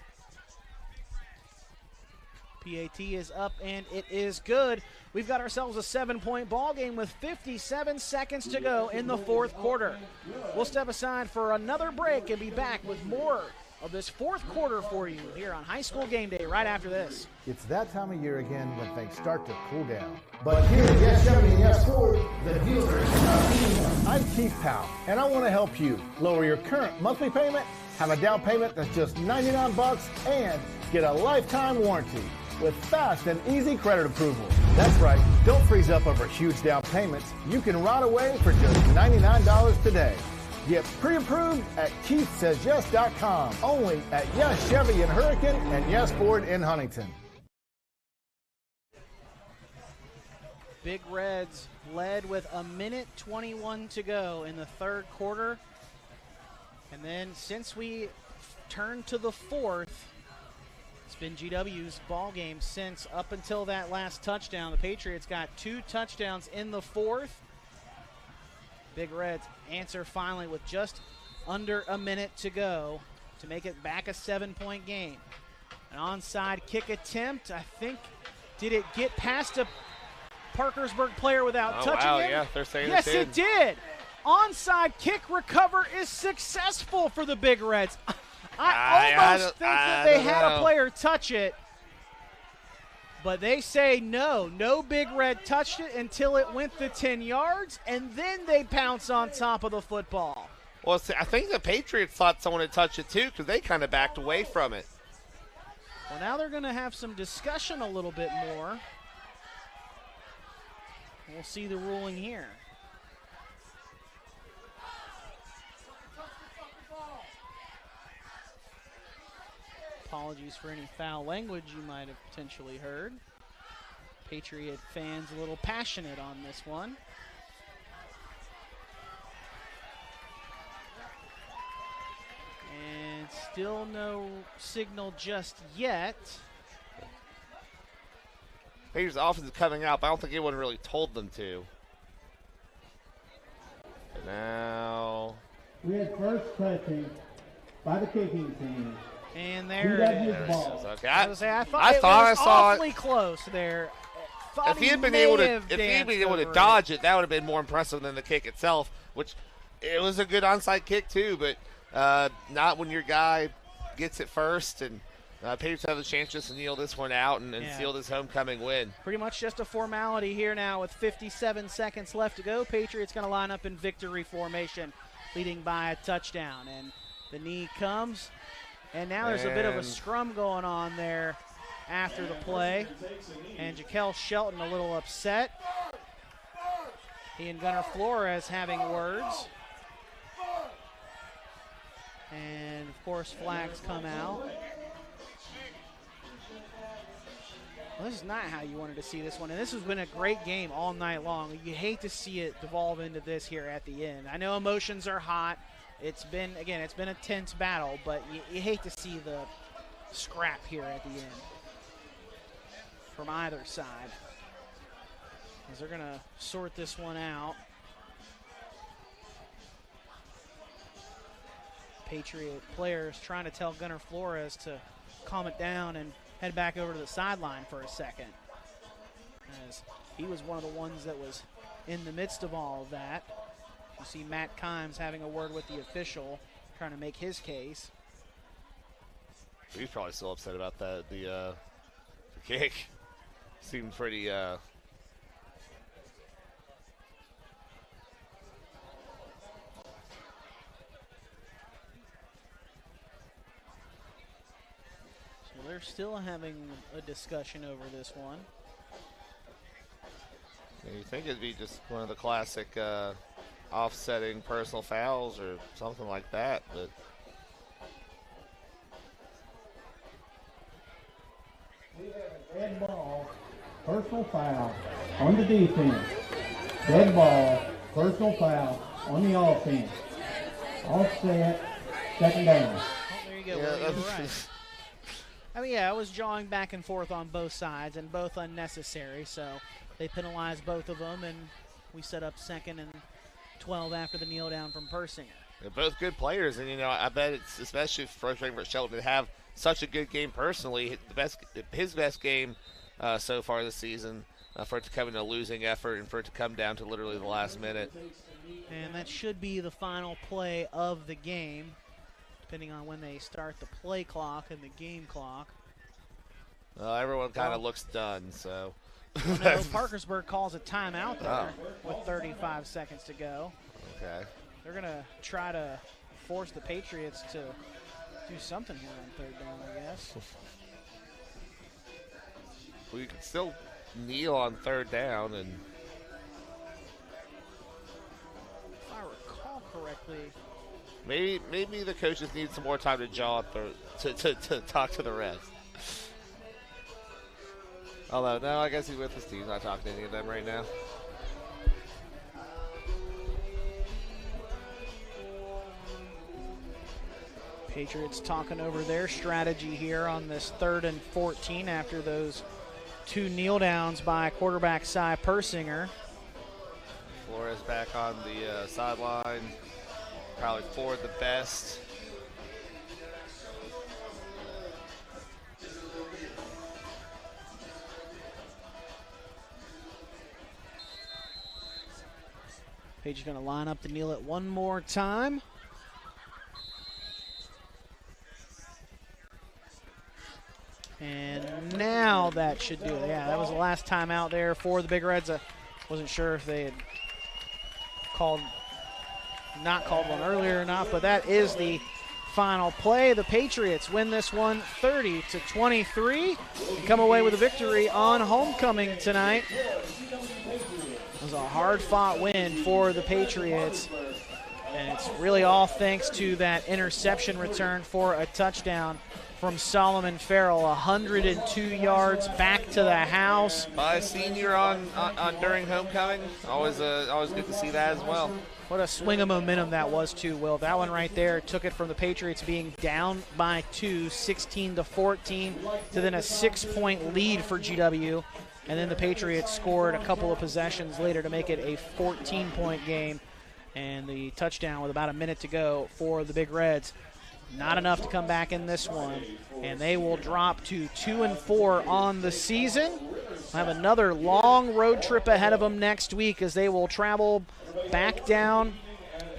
PAT is up, and it is good. We've got ourselves a 7-point ball game with 57 seconds to go in the 4th quarter. We'll step aside for another break and be back with more of this 4th quarter for you here on High School Game Day right after this. It's that time of year again when things start to cool down. But here at Yes Chevy and Yes Ford, the dealer is not eating them. I'm Keith Powell, and I want to help you lower your current monthly payment, have a down payment that's just $99, and get a lifetime warranty with fast and easy credit approval. That's right, don't freeze up over huge down payments. You can ride away for just $99 today. Get pre-approved at KeithSaysYes.com. Only at Yes Chevy in Hurricane and Yes Ford in Huntington. Big Reds led with a minute 21 to go in the 3rd quarter. And then since we turned to the 4th, it's been GW's ball game since up until that last touchdown. The Patriots got 2 touchdowns in the 4th. Big Reds answer finally with just under a minute to go to make it back a 7-point game. An onside kick attempt. I think, did it get past a Parkersburg player without touching him? Yeah, they're saying yes, it did. Onside kick recover is successful for the Big Reds. I almost think that they had a player touch it, but they say no Big Red touched it until it went the 10 yards, and then they pounce on top of the football. Well, see, I think the Patriots thought someone had touched it too because they kind of backed away from it. Well, now they're going to have some discussion a little bit more. We'll see the ruling here. Apologies for any foul language you might have potentially heard. Patriot fans a little passionate on this one. And still no signal just yet. Patriots offense is coming out, but I don't think anyone really told them to. And now We had first touching by the kicking team. And there it is. Okay. I thought it was awfully close there. If he had been able to dodge it, that would have been more impressive than the kick itself, which it was a good onside kick too, but not when your guy gets it first. And Patriots have a chance just to kneel this one out and seal this homecoming win. Pretty much just a formality here now with 57 seconds left to go. Patriots going to line up in victory formation, leading by a touchdown. And the knee comes, and now there's a bit of a scrum going on there after the play, and Shelton a little upset. He and Gunnar Flores having words. And, of course, flags come out. Well, this is not how you wanted to see this one, and this has been a great game all night long. You hate to see it devolve into this here at the end. I know emotions are hot. It's been a tense battle, but you hate to see the scrap here at the end from either side, as they're going to sort this one out. Patriot players trying to tell Gunnar Flores to calm it down and head back over to the sideline for a second, as he was one of the ones that was in the midst of all of that. You see Matt Kimes having a word with the official, trying to make his case. He's probably still upset about that. The kick seemed pretty. So they're still having a discussion over this one. You think it'd be just one of the classic offsetting personal fouls or something like that, but we have a dead ball, personal foul on the defense. Dead ball, personal foul on the offense. Offset, second down. Oh, there you go. Well, you're right. I mean, yeah, it was jawing back and forth on both sides, and both unnecessary, so they penalized both of them, and we set up 2nd and 12 after the kneel down from Persinger. They're both good players, and I bet it's especially frustrating for Shelton to have such a good game personally, his best game so far this season, for it to come in a losing effort and for it to come down to literally the last minute. And that should be the final play of the game, depending on when they start the play clock and the game clock. Everyone kind of looks done, so. No, Parkersburg calls a timeout there with 35 seconds to go. Okay. They're going to try to force the Patriots to do something here on 3rd down, I guess. Well, you can still kneel on 3rd down, and if I recall correctly, maybe the coaches need some more time to jaw to talk to the refs. Although, no, I guess he's with his team. He's not talking to any of them right now. Patriots talking over their strategy here on this 3rd and 14 after those 2 kneel downs by quarterback Cy Persinger. Flores back on the sideline. Probably forward the best. Page is going to line up to kneel it one more time. And now that should do it. Yeah, that was the last time out there for the Big Reds. I wasn't sure if they had not called one earlier or not, but that is the final play. The Patriots win this one 30-23 and come away with a victory on homecoming tonight. It was a hard-fought win for the Patriots, and it's really all thanks to that interception return for a touchdown from Solomon Ferell. 102 yards back to the house. By a senior on during homecoming. Always good to see that as well. What a swing of momentum that was too, Will. That one right there took it from the Patriots being down by 2, 16-14, to then a 6-point lead for GW. And then the Patriots scored a couple of possessions later to make it a 14-point game. and the touchdown with about a minute to go for the Big Reds. Not enough to come back in this one, and they will drop to 2-4 on the season. Have another long road trip ahead of them next week as they will travel back down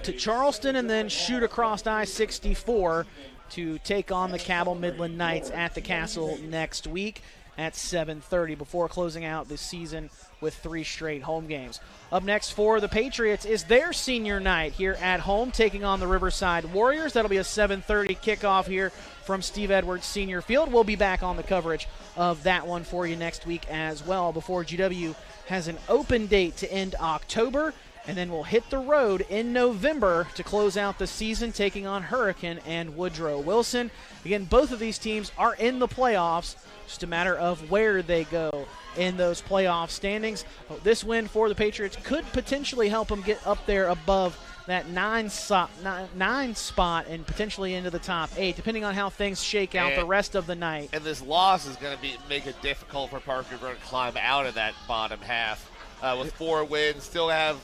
to Charleston and then shoot across I-64 to take on the Cabell Midland Knights at the Castle next week at 7:30 before closing out this season with 3 straight home games. Up next for the Patriots is their senior night here at home, taking on the Riverside Warriors. That'll be a 7:30 kickoff here from Steve Edwards Senior Field. We'll be back on the coverage of that one for you next week as well, before GW has an open date to end October, and then we'll hit the road in November to close out the season, taking on Hurricane and Woodrow Wilson. Again, both of these teams are in the playoffs, just a matter of where they go in those playoff standings. This win for the Patriots could potentially help them get up there above that 9 spot and potentially into the top 8, depending on how things shake out the rest of the night. And this loss is going to make it difficult for Parkersburg to climb out of that bottom half. With 4 wins, still have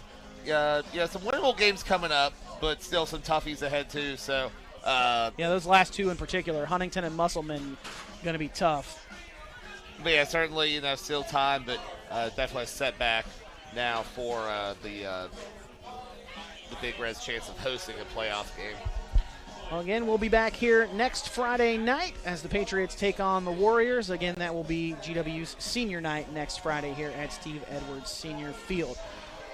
some winnable games coming up, but still some toughies ahead too. So those last 2 in particular, Huntington and Musselman, going to be tough. But yeah, certainly, still time, but definitely a setback now for the Big Red's chance of hosting a playoff game. Well, again, we'll be back here next Friday night as the Patriots take on the Warriors. Again, that will be GW's senior night next Friday here at Steve Edwards Senior Field.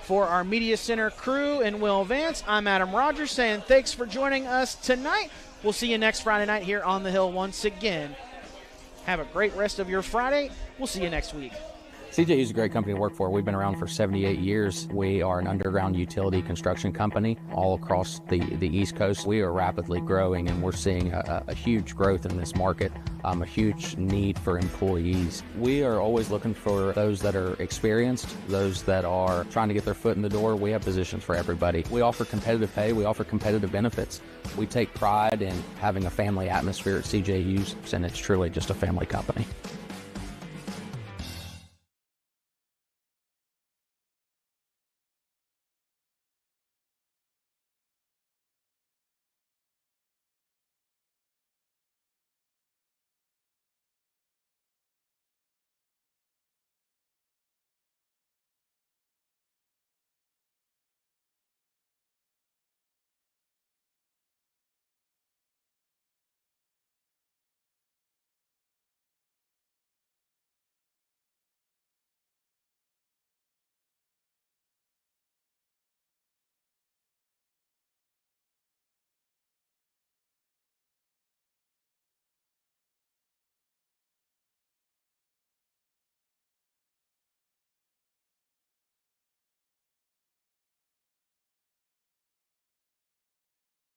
For our Media Center crew and Will Vance, I'm Adam Rogers saying thanks for joining us tonight. We'll see you next Friday night here on the Hill once again. Have a great rest of your Friday. We'll see you next week. CJU is a great company to work for. We've been around for 78 years. We are an underground utility construction company all across the East Coast. We are rapidly growing, and we're seeing a huge growth in this market, a huge need for employees. We are always looking for those that are experienced, those that are trying to get their foot in the door. We have positions for everybody. We offer competitive pay. We offer competitive benefits. We take pride in having a family atmosphere at CJU's, and it's truly just a family company.